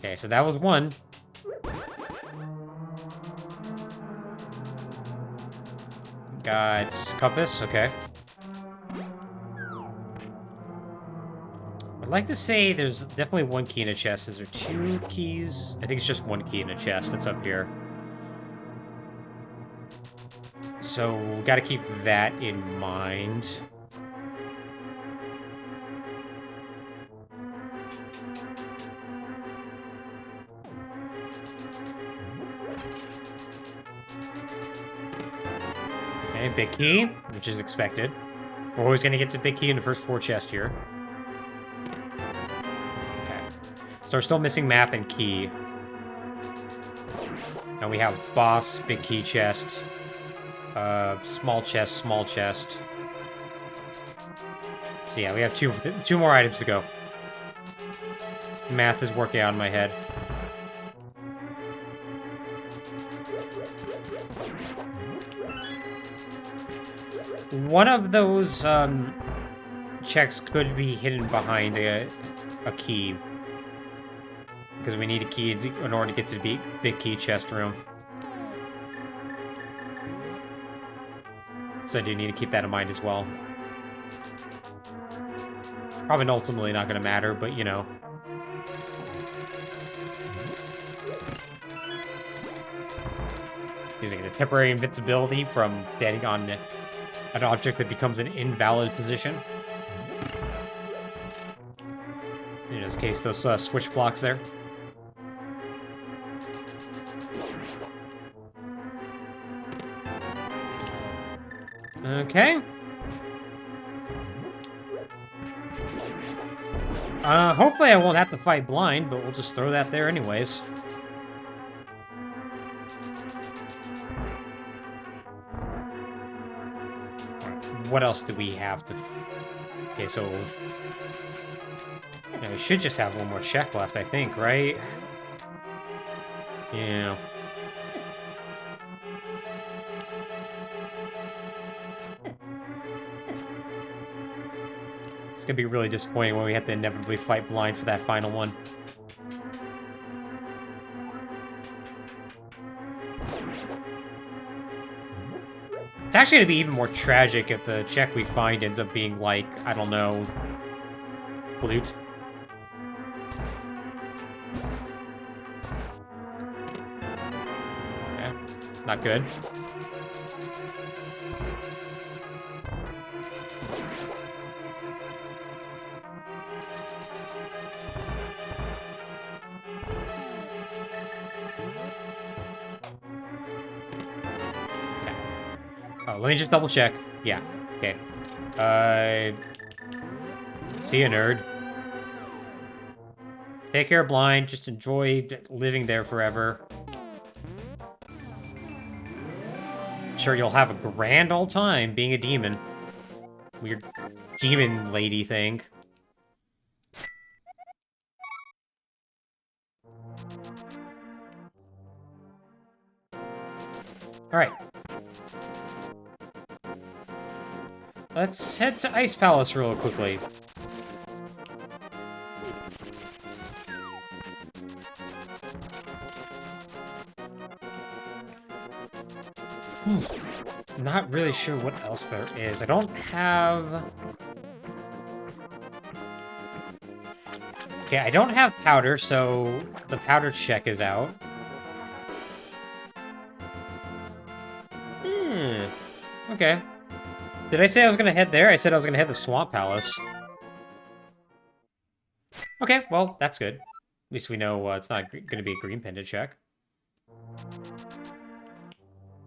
Okay, so that was one. Got compass, okay. I'd like to say there's definitely one key in a chest. Is there two keys? I think it's just one key in a chest that's up here. So, we gotta keep that in mind. Okay, big key, which is expected. We're always gonna get to big key in the first 4 chests here. Okay. So we're still missing map and key. And we have boss, big key chest, small chest, small chest. So yeah, we have two more items to go. Math is working out in my head. One of those checks could be hidden behind a key. Because we need a key in order to get to the big key chest room. So I do need to keep that in mind as well. Probably ultimately not going to matter, but you know. Using the temporary invincibility from standing on an object that becomes an invalid position. In this case, those switch blocks there. Okay. Hopefully I won't have to fight blind, but we'll just throw that there anyways. What else do we have to... Okay, so... Yeah, we should just have one more check left, I think, right? Yeah. It's gonna be really disappointing when we have to inevitably fight blind for that final one. It's actually gonna be even more tragic if the check we find ends up being like, I don't know, flute. Okay, not good. Oh, let me just double check. Yeah, okay. See ya, nerd. Take care, blind. Just enjoy living there forever. Sure, you'll have a grand old time being a demon. Weird demon lady thing. Alright. Let's head to Ice Palace real quickly. Not really sure what else there is. I don't have... Okay, I don't have powder, so the powder check is out. Okay. Did I say I was gonna head there? I said I was gonna head to Swamp Palace. Okay, well, that's good. At least we know it's not gonna be a green pendant check.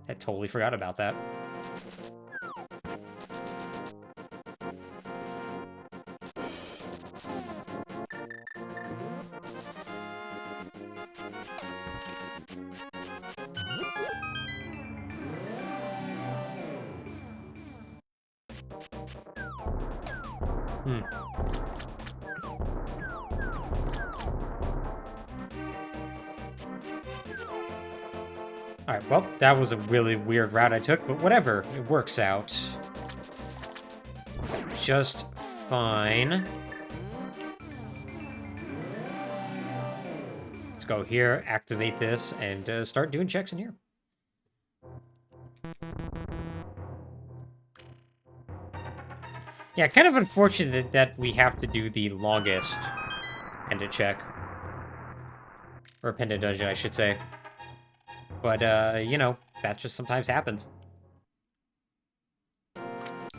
I totally forgot about that. Alright, well, that was a really weird route I took, but whatever. It works out. It's just fine. Let's go here, activate this, and start doing checks in here. Yeah, kind of unfortunate that we have to do the longest pendant check. Or pendant dungeon, I should say. But, you know, that just sometimes happens.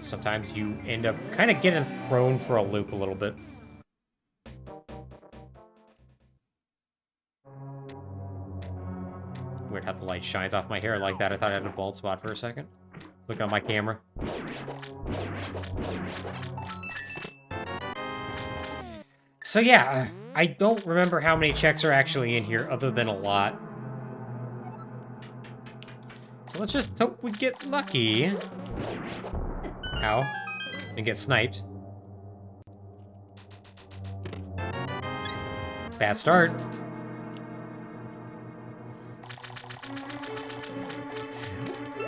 Sometimes you end up kind of getting thrown for a loop a little bit. Weird how the light shines off my hair like that. I thought I had a bald spot for a second. Look on my camera. So yeah, I don't remember how many checks are actually in here, other than a lot. So let's just hope we get lucky. Ow. And get sniped. Bad start.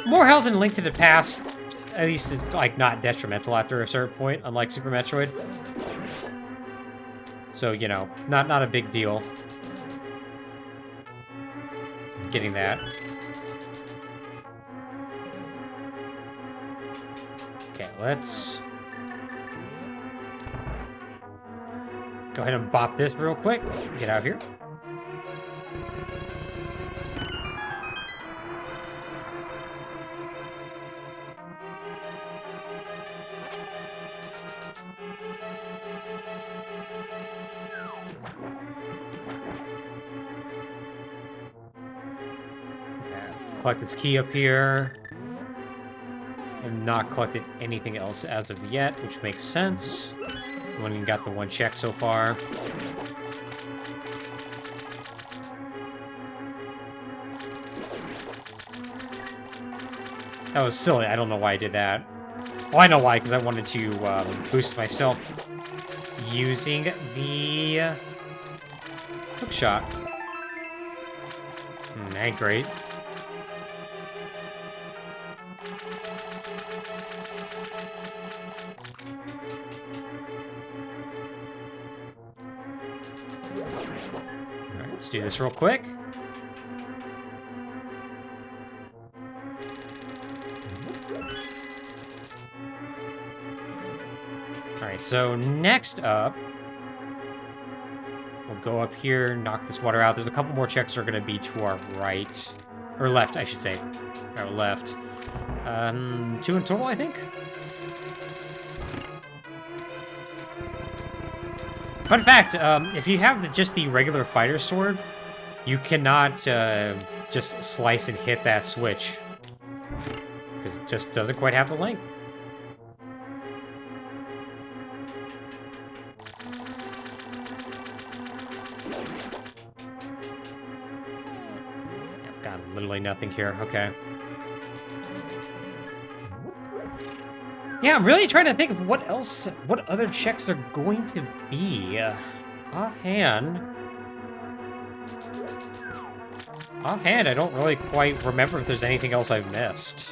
More health in Link to the Past. At least it's, like, not detrimental after a certain point, unlike Super Metroid. So, you know, not a big deal. Getting that. Okay, let's go ahead and bop this real quick. Get out of here. Collect its key up here. I've not collected anything else as of yet, which makes sense. We only got the one check so far. That was silly. I don't know why I did that. Oh, I know why, because I wanted to boost myself using the hook shot. Ain't great. Alright, let's do this real quick. Alright, so next up, we'll go up here, knock this water out. There's a couple more checks that are going to be to our right. Or left, I should say. Our left. 2 in total, I think? Fun fact, if you have just the regular fighter sword, you cannot just slice and hit that switch. Because it just doesn't quite have the length. I've got literally nothing here, okay. Yeah, I'm really trying to think of what other checks are going to be. Offhand, I don't really quite remember if there's anything else I've missed.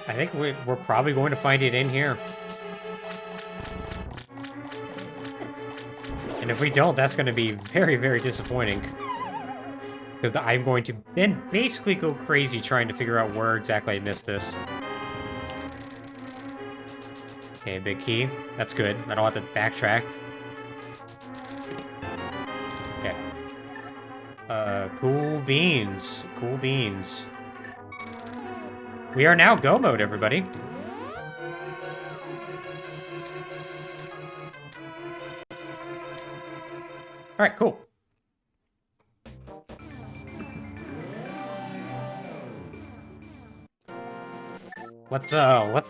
I think we're probably going to find it in here. And if we don't, that's going to be very, very disappointing. Because I'm going to then basically go crazy trying to figure out where exactly I missed this. Okay, big key. That's good. I don't have to backtrack. Okay. Cool beans. Cool beans. We are now go mode, everybody. Alright, cool. Let's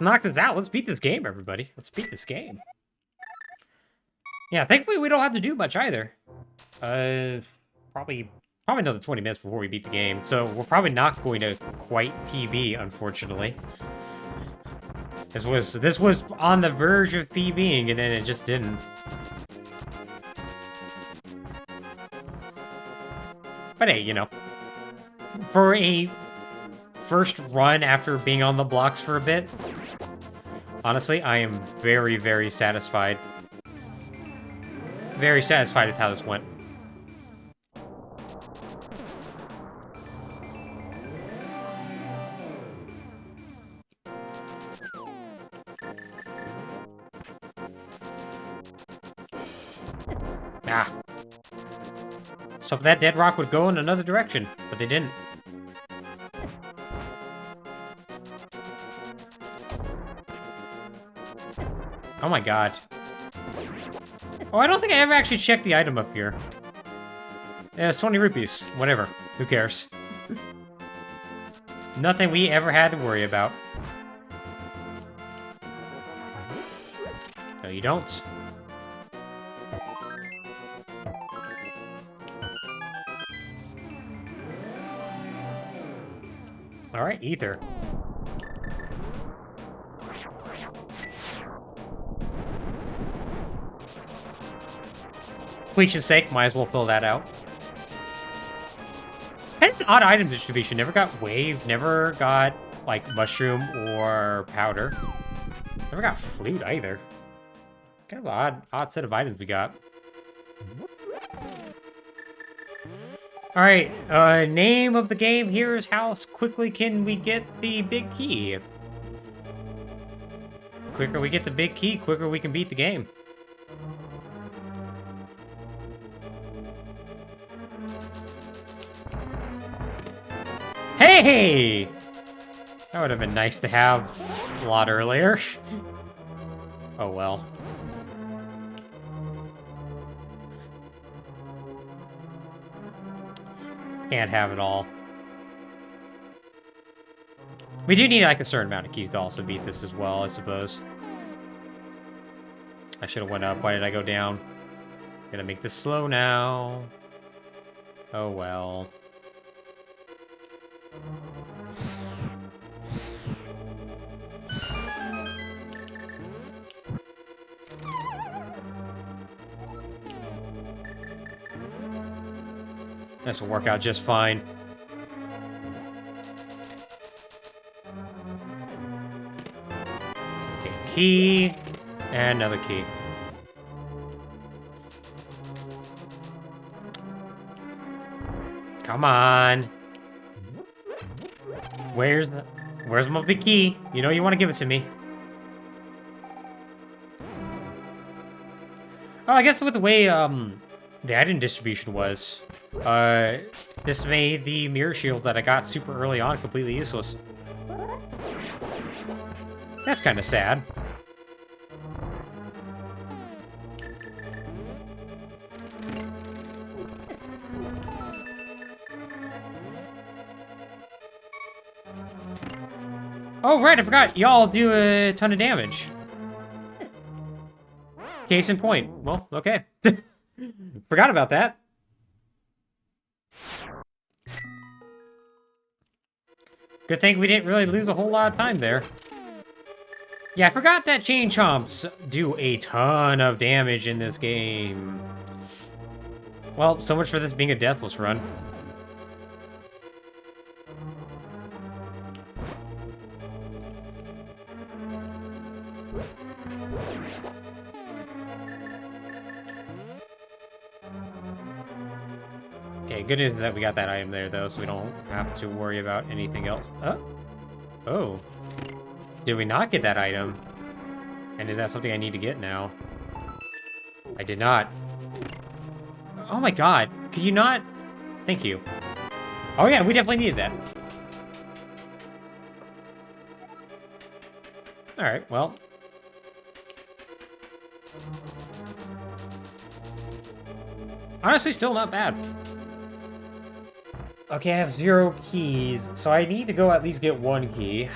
knock this out. Let's beat this game, everybody. Let's beat this game. Yeah, thankfully we don't have to do much either. Probably another 20 minutes before we beat the game. So we're probably not going to quite PB, unfortunately. This was on the verge of PBing, and then it just didn't. But hey, you know, for a first run after being on the blocks for a bit, honestly, I am very, very satisfied. very satisfied with how this went. Ah. So that dead rock would go in another direction, but they didn't. Oh my god. Oh, I don't think I ever actually checked the item up here. Yeah, it's 20 rupees. Whatever. Who cares? Nothing we ever had to worry about. No, you don't. Alright, ether. Completion's sake, might as well fill that out. Kind of an odd item distribution. Never got wave, never got, like, mushroom or powder. Never got flute either. Kind of an odd set of items we got. Alright, name of the game here is how quickly can we get the big key. Quicker we get the big key, quicker we can beat the game. Hey! That would have been nice to have a lot earlier. Oh well. Can't have it all. We do need like a certain amount of keys to also beat this as well, I suppose. I should have went up. Why did I go down? Gonna make this slow now. Oh well. This will work out just fine. Okay, key. And another key. Come on. Where's my big key? You know you want to give it to me. Oh, I guess with the way the item distribution was, this made the mirror shield that I got super early on completely useless. That's kind of sad. Oh, right, I forgot. Y'all do a ton of damage. Case in point. Well, okay. Forgot about that. Good thing we didn't really lose a whole lot of time there. Yeah, I forgot that chain chomps do a ton of damage in this game. Well, so much for this being a deathless run. Okay, good news is that we got that item there, though, so we don't have to worry about anything else. Oh. Did we not get that item? And is that something I need to get now? I did not. Oh my god. Could you not? Thank you. Oh yeah, we definitely needed that. Alright, well. Honestly, still not bad. Okay, I have 0 keys, so I need to go at least get 1 key.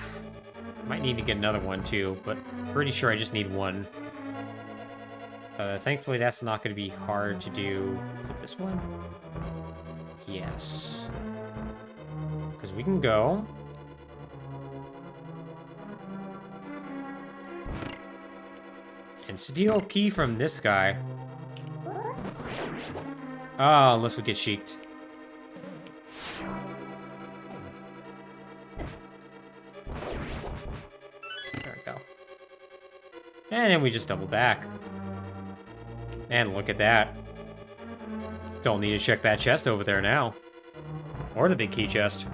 Might need to get another one too, but pretty sure I just need 1. Thankfully, that's not going to be hard to do. Is it this one? Yes. Because we can go. And steal key from this guy. Oh, unless we get cheeked. There we go. And then we just double back. And look at that. Don't need to check that chest over there now. Or the big key chest.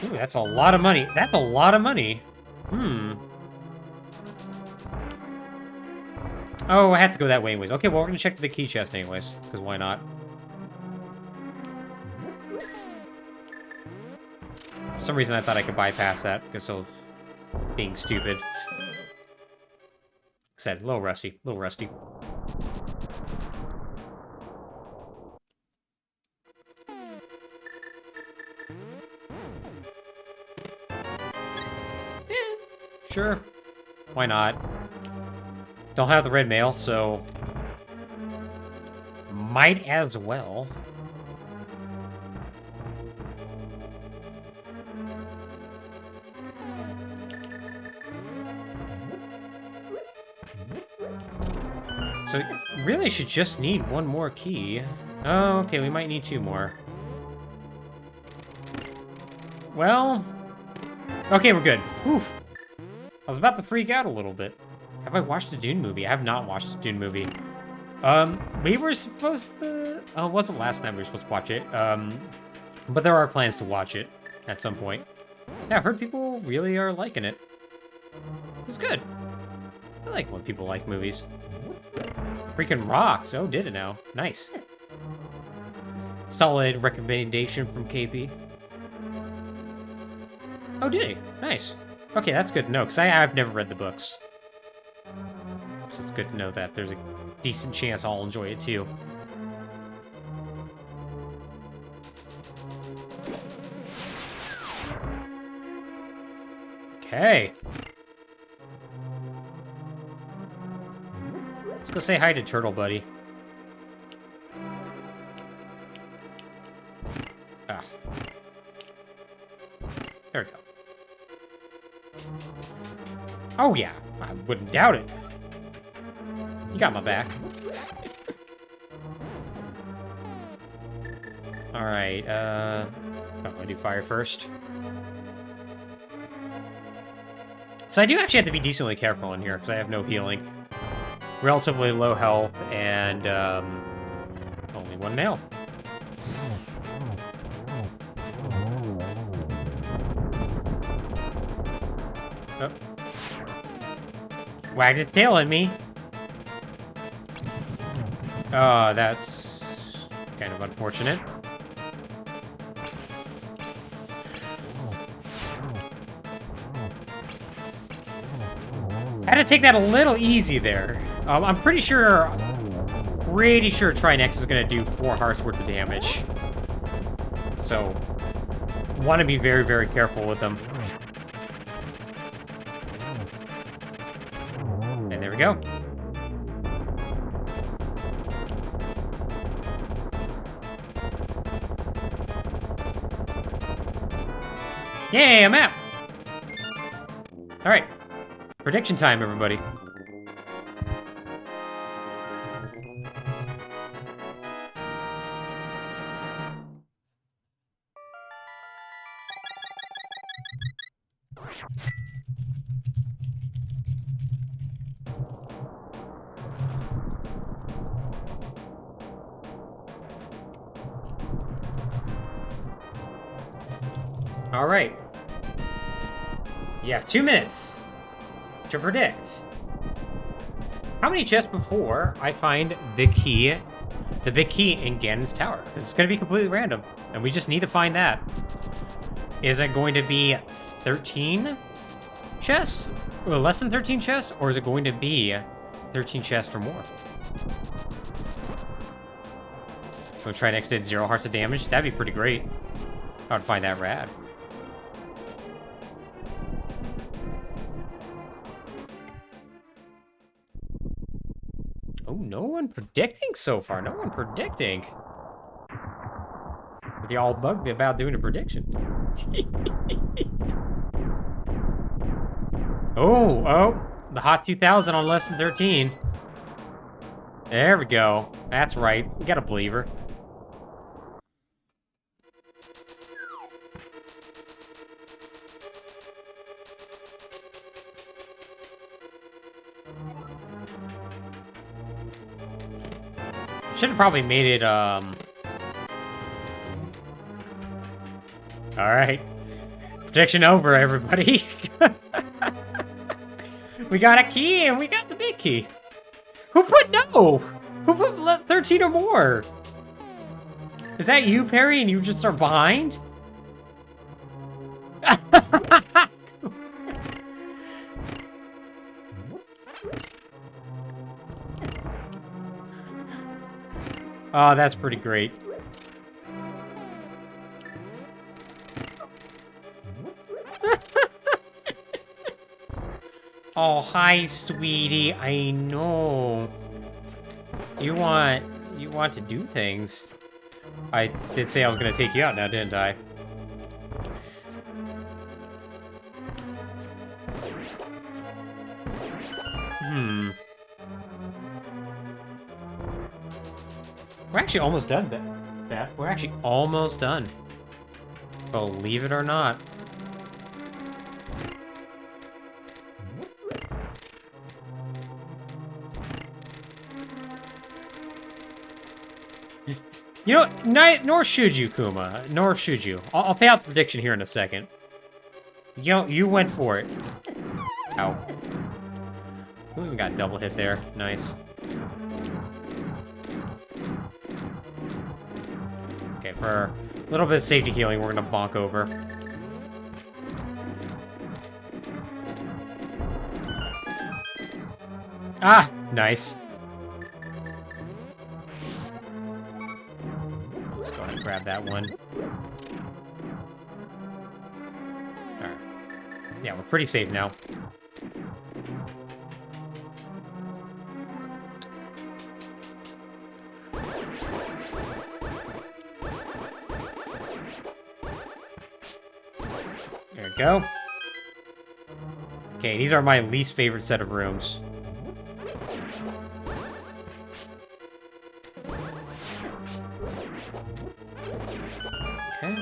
Ooh, that's a lot of money. That's a lot of money. Oh, I had to go that way anyways. Okay, well, we're gonna check the big key chest anyways, because why not? For some reason I thought I could bypass that, because of being stupid. Said, a little rusty, a little rusty. Sure. Why not? Don't have the red mail, so... might as well. So, really should just need one more key. Oh, okay, we might need two more. Well... okay, we're good. Oof. I was about to freak out a little bit. Have I watched the Dune movie? I have not watched the Dune movie. We were supposed to... oh, it wasn't last night we were supposed to watch it. But there are plans to watch it at some point. Yeah, I've heard people really are liking it. It's good. I like when people like movies. Freaking rocks. Oh, did it now. Nice. Solid recommendation from KP. Oh, did he? Nice. Okay, that's good to know, because I've never read the books. So it's good to know that there's a decent chance I'll enjoy it, too. Okay. Let's go say hi to Turtle Buddy. Ah. There we go. Oh, yeah. I wouldn't doubt it. You got my back. Alright, I'm gonna do fire first. So I do actually have to be decently careful in here, because I have no healing. Relatively low health, and, only one nail. Oh. Wagged his tail at me. Oh, that's kind of unfortunate. I had to take that a little easy there. I'm pretty sure Trinex is going to do 4 hearts worth of damage. So, want to be very, very careful with them. And there we go. Yay, I'm out! Alright. Prediction time, everybody. All right. You have 2 minutes to predict. How many chests before I find the key, the big key in Ganon's tower? It's going to be completely random, and we just need to find that. Is it going to be 13 chests? Or less than 13 chests? Or is it going to be 13 chests or more? So try next did 0 hearts of damage. That'd be pretty great. I would find that rad. Oh, no one predicting so far. No one predicting. But they all bugged me about doing a prediction. Oh, the hot 2000 on less than 13. There we go. That's right. We gotta believe her. Should have probably made it, Alright. Prediction over, everybody. We got a key, and we got the big key. Who put no? Who put 13 or more? Is that you, Perry, and you just are behind? Oh, that's pretty great. Oh, hi, sweetie. I know. You want to do things. I did say I was gonna take you out now, didn't I? We're actually almost done, Beth. We're actually almost done. Believe it or not. You know, nor should you, Kuma. Nor should you. I'll pay out the prediction here in a second. You went for it. Ow. We even got double hit there. Nice. Okay, for a little bit of safety healing, we're gonna bonk over. Ah, nice. Let's go ahead and grab that one. Alright. Yeah, we're pretty safe now. There we go. Okay, these are my least favorite set of rooms. Okay.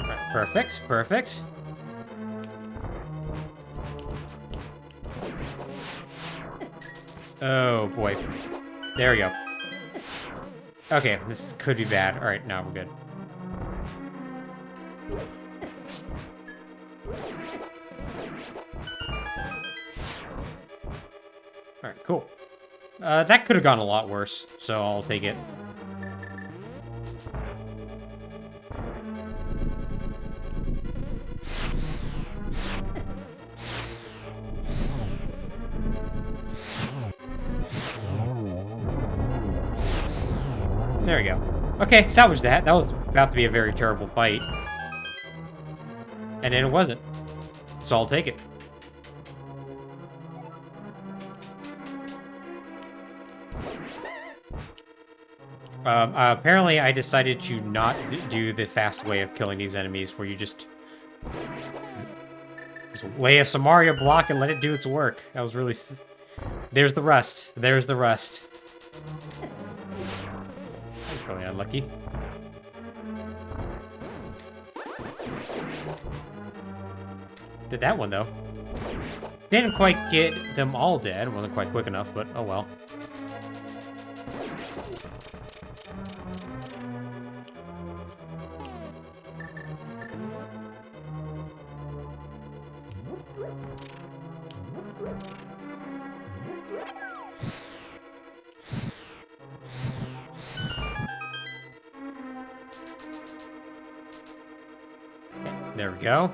Right, perfect, perfect. Oh boy. There we go. Okay, this could be bad. Alright, now we're good. Alright, cool. That could have gone a lot worse, so I'll take it. There we go. Okay, salvage that. That was about to be a very terrible fight. And then it wasn't. So I'll take it. Apparently I decided to not do the fast way of killing these enemies, where you just lay a Samaria block and let it do its work. That was really... There's the rust. There's the rust. That's really unlucky. Did that one, though. Didn't quite get them all dead. Wasn't quite quick enough, but oh well. Okay, there we go.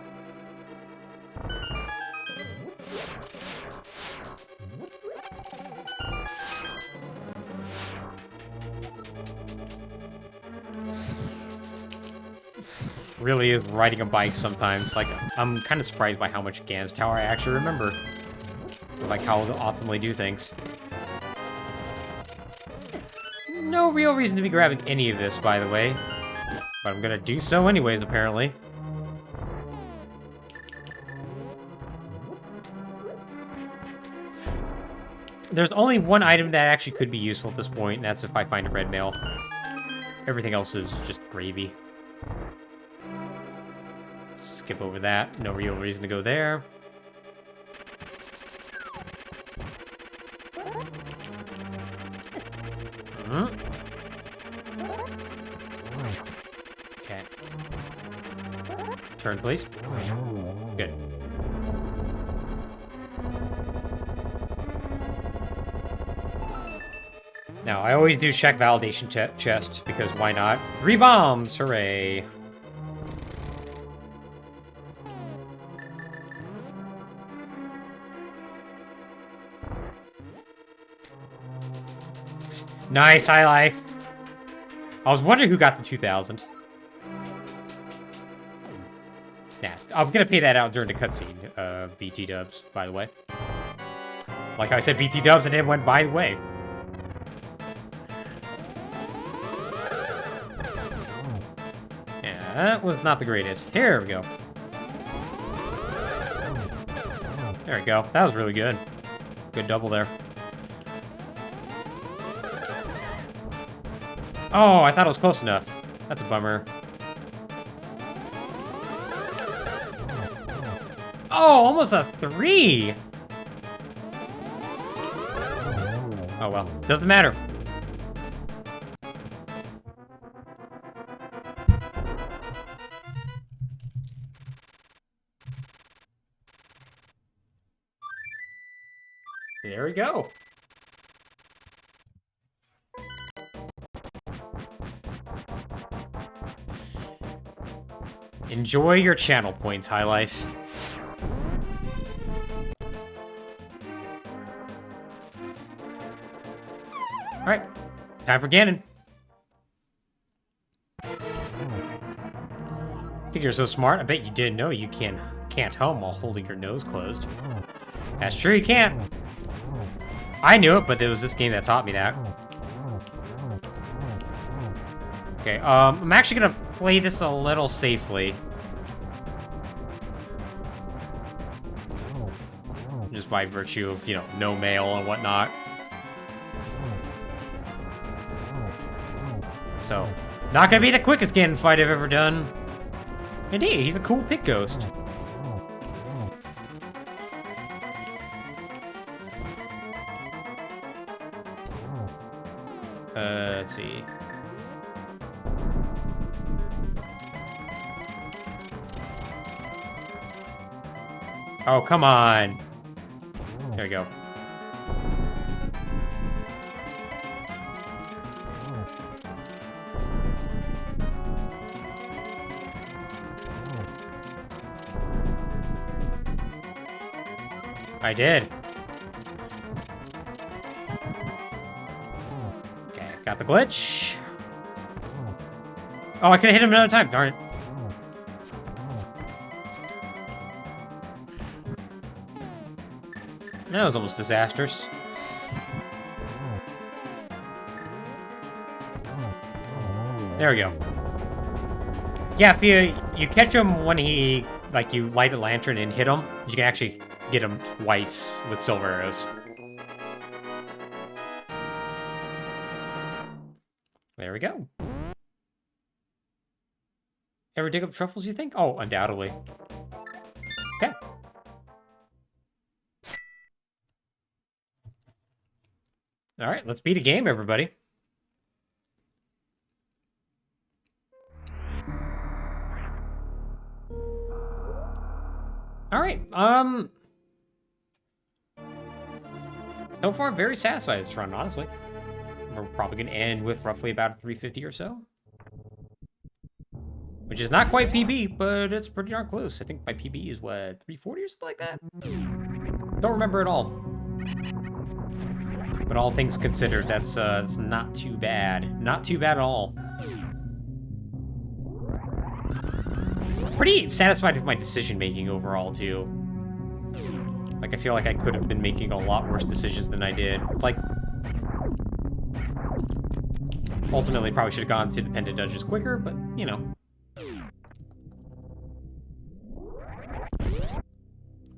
Really is riding a bike sometimes. Like, I'm kind of surprised by how much Gan's Tower I actually remember. Like, how to optimally do things. No real reason to be grabbing any of this, by the way. But I'm gonna do so anyways, apparently. There's only one item that actually could be useful at this point, and that's if I find a red mail. Everything else is just gravy. Skip over that. No real reason to go there. Okay. Turn, please. Good. Now, I always do check validation chest, because why not? 3 bombs! Hooray! Nice, high life! I was wondering who got the 2000. Yeah, I'm gonna pay that out during the cutscene, BT dubs, by the way. Like I said, BT dubs, and it went by the way. Yeah, that was not the greatest. Here we go. There we go. That was really good. Good double there. Oh, I thought it was close enough. That's a bummer. Oh, almost a 3! Oh well, doesn't matter. There we go. Enjoy your channel points, High Life. Alright, time for Ganon. Think you're so smart? I bet you didn't know you can't hum while holding your nose closed. That's true, you can't. I knew it, but it was this game that taught me that. Okay, I'm actually gonna play this a little safely. Just by virtue of, you know, no mail and whatnot. So, not gonna be the quickest Ganon fight I've ever done. Indeed, he's a cool pit ghost. Let's see. Oh, come on. There we go. I did. Okay, got the glitch. Oh, I could have hit him another time, darn it. That was almost disastrous. There we go. Yeah, if you catch him when he, like, you light a lantern and hit him, you can actually get him twice with silver arrows. There we go. Ever dig up truffles, you think? Oh, undoubtedly. Okay. Alright, let's beat a game, everybody. Alright, so far, very satisfied with this run, honestly. We're probably going to end with roughly about 350 or so. Which is not quite PB, but it's pretty darn close. I think my PB is, what, 340 or something like that? Don't remember at all. But all things considered, that's not too bad. Not too bad at all. Pretty satisfied with my decision-making overall, too. Like, I feel like I could have been making a lot worse decisions than I did. Like, ultimately, probably should have gone to the Pendant Dungeons quicker, but, you know.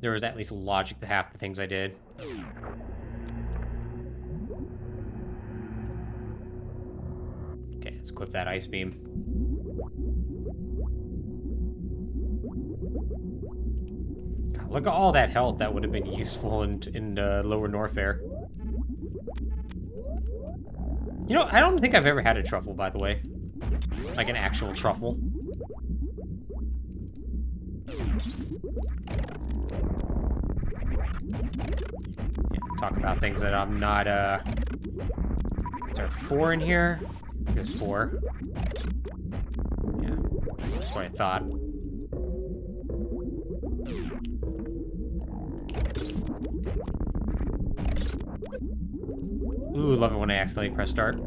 There was at least logic to half the things I did. Okay, let's equip that ice beam. Look at all that health that would have been useful in Lower Norfair. You know, I don't think I've ever had a truffle, by the way. Like an actual truffle. Yeah, talk about things that I'm not, Is there 4 in here? There's 4. Yeah, that's what I thought. Ooh, love it when I accidentally press start.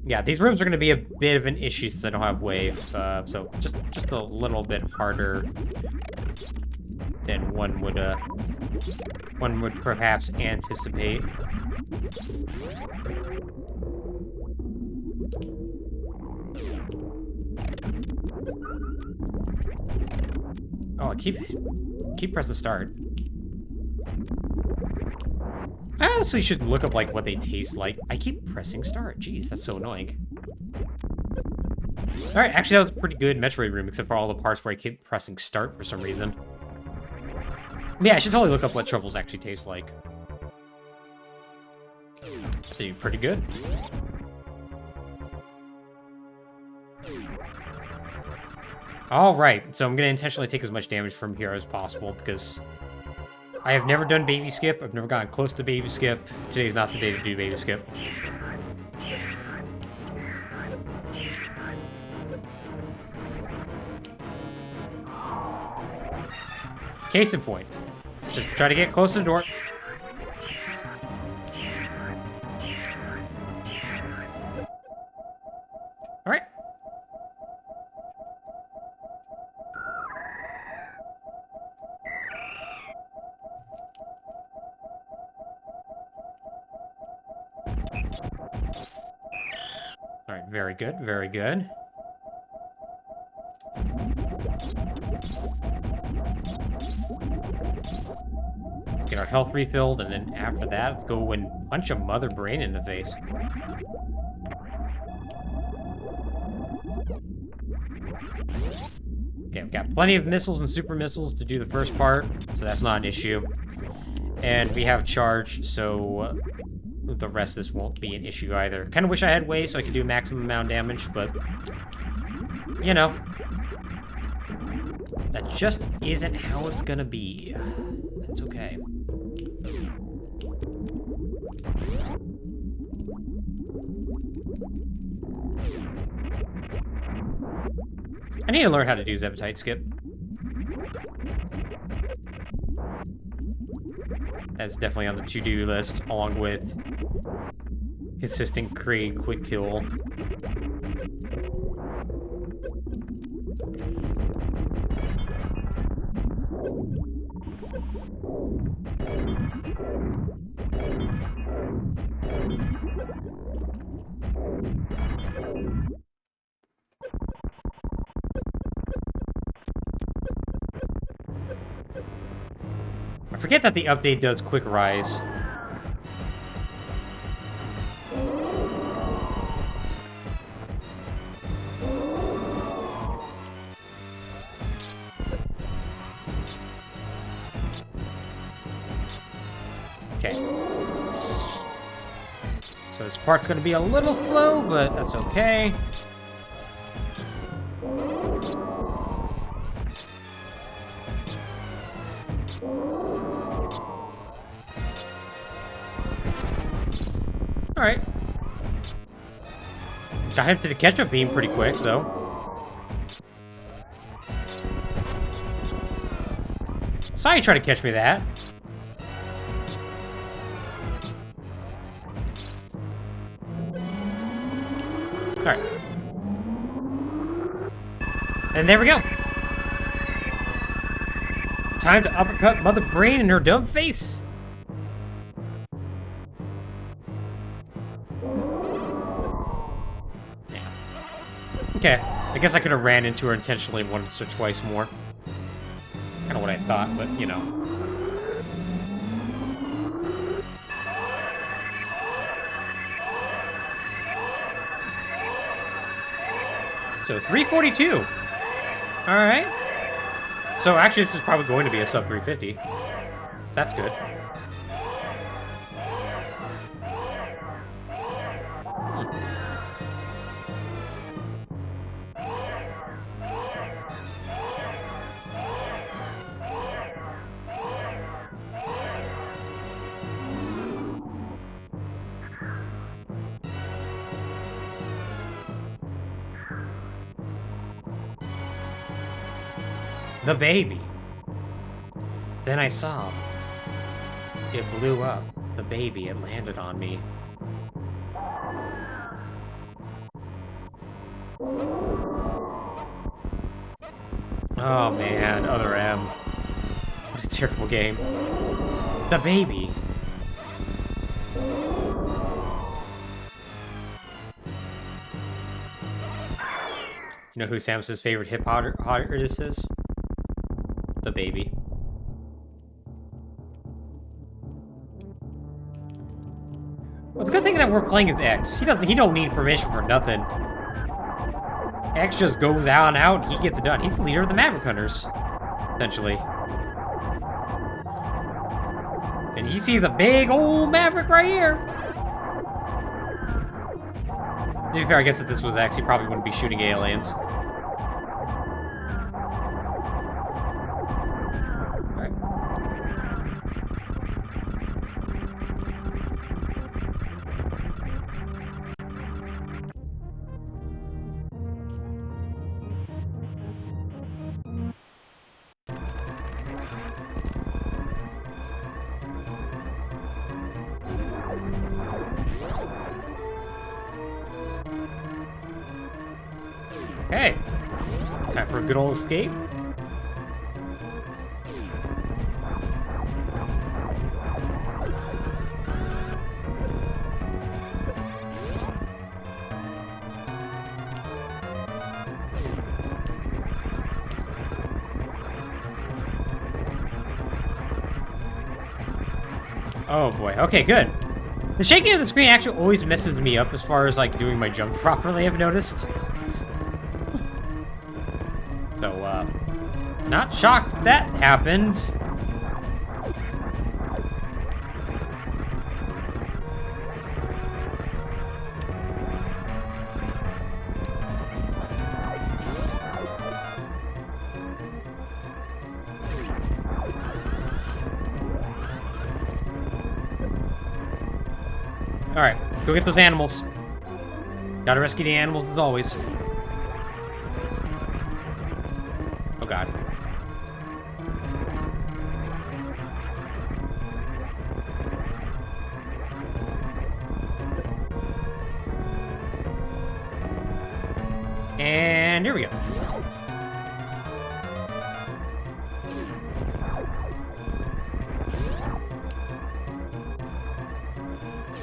Yeah, these rooms are going to be a bit of an issue since I don't have wave, so just a little bit harder than one would perhaps anticipate. Oh, I keep pressing start. I honestly should look up, like, what they taste like. I keep pressing start. Jeez, that's so annoying. Alright, actually, that was a pretty good Metroid room, except for all the parts where I keep pressing start for some reason. Yeah, I should totally look up what truffles actually taste like. They do pretty good. Alright, so I'm going to intentionally take as much damage from here as possible, because I have never done baby skip. I've never gotten close to baby skip. Today's not the day to do baby skip. Case in point. Just try to get close to the door. Alright. Alright, very good, very good. Let's get our health refilled, and then after that, let's go and punch a Mother Brain in the face. Okay, I've got plenty of missiles and super missiles to do the first part, so that's not an issue. And we have charge, so the rest of this won't be an issue either. Kind of wish I had ways so I could do maximum amount of damage, but, you know, that just isn't how it's gonna be. That's okay. I need to learn how to do Zepatite skip. That's definitely on the to-do list, along with consistent create quick kill. I forget that the update does quick rise. Okay. So this part's gonna be a little slow, but that's okay. Alright. Got him to the ketchup beam pretty quick, though. Saw you try to catch me that. Alright. And there we go. Time to uppercut Mother Brain in her dumb face. Okay, I guess I could have ran into her intentionally once or twice more. Kind of what I thought, but, you know. So, 342. Alright. So actually, this is probably going to be a sub 350. That's good. The baby. Then I saw. It blew up. The baby, it landed on me. Oh man, Other M. What a terrible game. The baby. You know who Samus's favorite hip-hop artist is? The baby. Well, it's a good thing that we're playing as X. He don't need permission for nothing. X just goes out and out and he gets it done. He's the leader of the Maverick Hunters, essentially. And he sees a big old Maverick right here. To be fair, I guess if this was X, he probably wouldn't be shooting aliens. Hey, time for a good old escape. Oh boy, okay, good. The shaking of the screen actually always messes me up as far as like doing my jump properly, I've noticed. So, not shocked that happened. Alright, go get those animals. Gotta rescue the animals as always. Oh god. And here we go.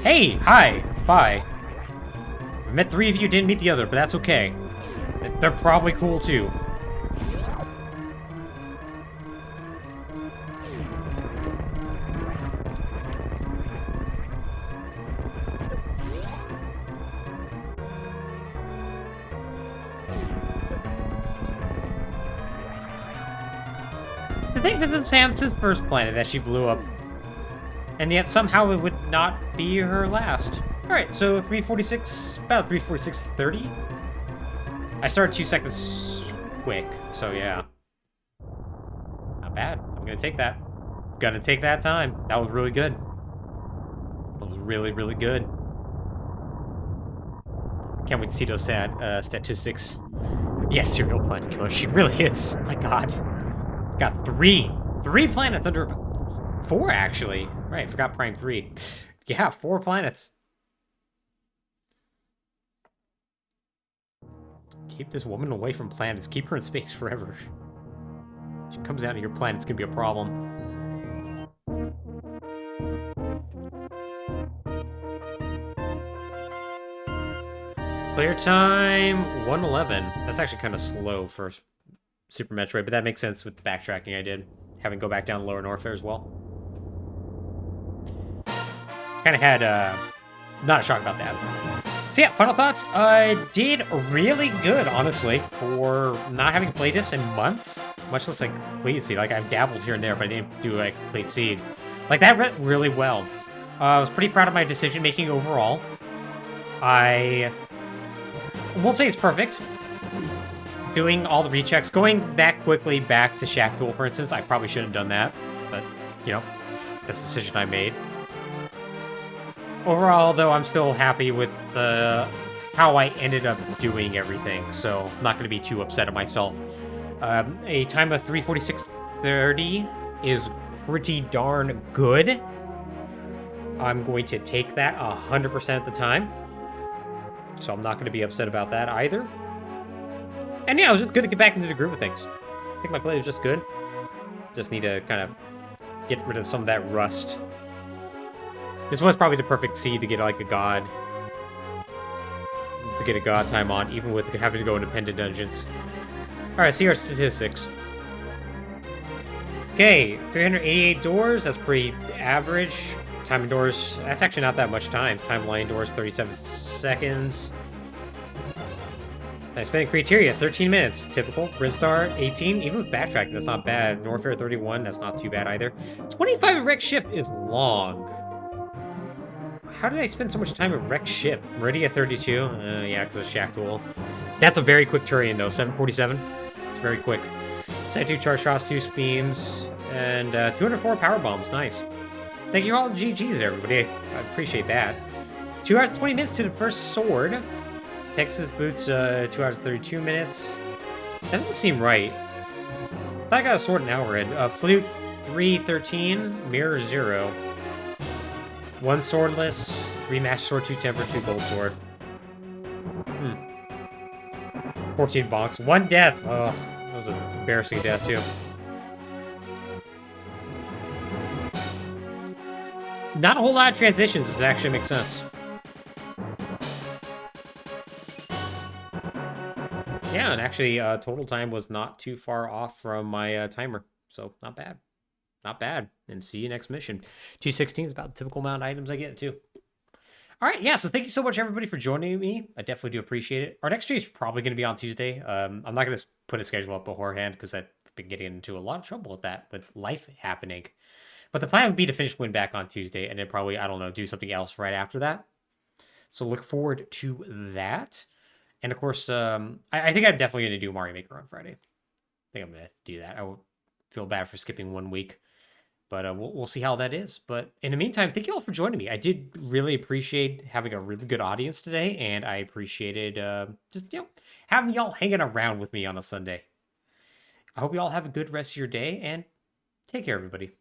Hey, hi, bye. I met 3 of you, didn't meet the other, but that's okay. They're probably cool too. I think this is Samus's first planet that she blew up. And yet somehow it would not be her last. Alright, so 346, about 346.30. I started 2 seconds quick, so yeah. Not bad. I'm gonna take that. Gonna take that time. That was really good. That was really, really good. Can't wait to see those statistics. Yes, serial planet killer. She really is. My god. Got 3 planets under... 4, actually. Right, forgot Prime 3. Yeah, 4 planets. Keep this woman away from planets. Keep her in space forever. She comes down to your planet, it's gonna be a problem. Clear time, 1:11. That's actually kind of slow for Super Metroid, but that makes sense with the backtracking I did. Having to go back down to Lower Norfair as well. Kind of had, not a shock about that. So yeah, final thoughts. Did really good, honestly, for not having played this in months. Much less like complete seed. Like I've dabbled here and there, but I didn't do a complete seed. Like that went really well. I was pretty proud of my decision making overall. I won't say it's perfect. Doing all the rechecks, going that quickly back to Shack Tool, for instance, I probably shouldn't have done that. But, you know, that's the decision I made. Overall, though, I'm still happy with how I ended up doing everything, so I'm not going to be too upset at myself. A time of 3:46:30 is pretty darn good. I'm going to take that 100% of the time, so I'm not going to be upset about that either. And yeah, it was just good to get back into the groove of things. I think my play was just good. Just need to kind of get rid of some of that rust. This was probably the perfect seed to get like a god. To get a god time on, even with having to go independent dungeons. Alright, see our statistics. Okay, 388 doors, that's pretty average. Time indoors, that's actually not that much time. Time line doors, 37 seconds. Nice spending criteria, 13 minutes. Typical. Brinstar, 18. Even with backtracking, that's not bad. Norfair, 31. That's not too bad either. 25 at Wreck Ship is long. How did I spend so much time at Wreck Ship? Meridia, 32. Yeah, because of Shack Tool. That's a very quick Turian, though. 747. It's very quick. 72 charge shots, 2 beams, and 204 power bombs. Nice. Thank you all GGs, everybody. I appreciate that. 2 hours 20 minutes to the first sword. Texas Boots, 2 hours 32 minutes. That doesn't seem right. I thought I got a sword an hour in. Flute, 3:13. Mirror, 0. 1 swordless, 3 master sword, 2 temper, 2 gold sword. 14 bonks, 1 death. Ugh, that was an embarrassing death, too. Not a whole lot of transitions, it actually makes sense. Yeah, and actually, total time was not too far off from my timer, so not bad. Not bad. And see you next mission. 216 is about the typical amount of items I get, too. All right, yeah, so thank you so much, everybody, for joining me. I definitely do appreciate it. Our next stream is probably going to be on Tuesday. I'm not going to put a schedule up beforehand because I've been getting into a lot of trouble with that, with life happening. But the plan would be to finish Win Back on Tuesday and then probably, I don't know, do something else right after that. So look forward to that. And of course, I think I'm definitely going to do Mario Maker on Friday. I think I'm going to do that. I will feel bad for skipping 1 week. But we'll see how that is. But in the meantime, thank you all for joining me. I did really appreciate having a really good audience today. And I appreciated just, having y'all hanging around with me on a Sunday. I hope you all have a good rest of your day. And take care, everybody.